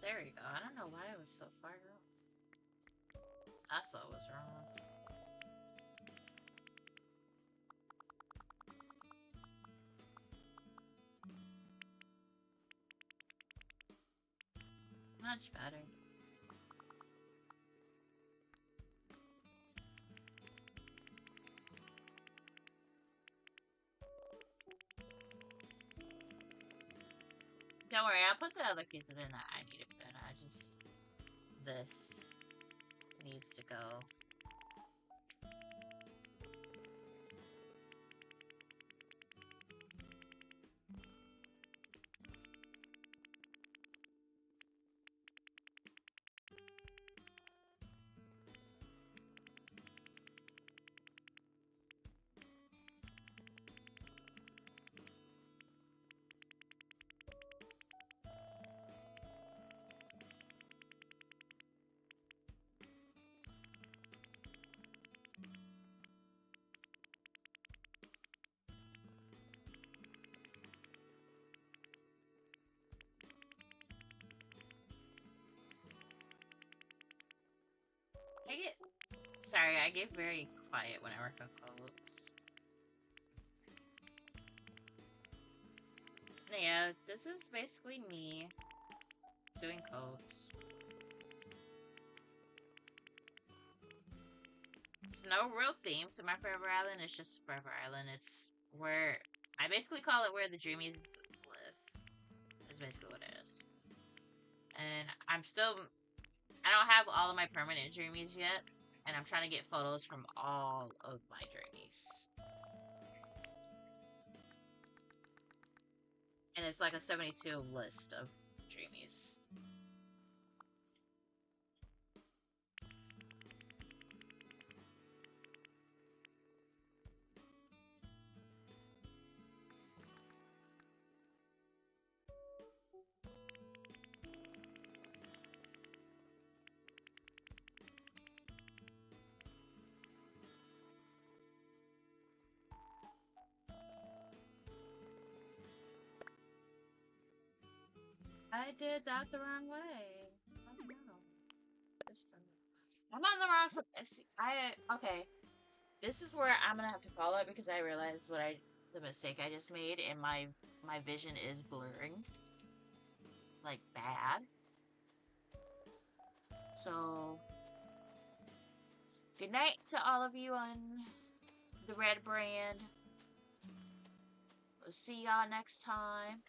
There you go. I don't know why it was so far off. That's what was wrong. Much better. Don't worry, I'll put the other pieces in that I need to put in. This needs to go. Take it. Sorry, I get very quiet when I work on codes. Yeah, this is basically me doing codes. There's no real theme to my Forever Island. It's just Forever Island. It's where I basically call it where the Dreamies live. That's basically what it is. And I don't have all of my permanent Dreamies yet, and I'm trying to get photos from all of my Dreamies. And it's like a 72 list of Dreamies. I did that the wrong way. I don't know. I'm on the wrong side. Okay. This is where I'm gonna have to follow it because I realized the mistake I just made, and my vision is blurring. Like, bad. So, good night to all of you on the Red Brand. We'll see y'all next time.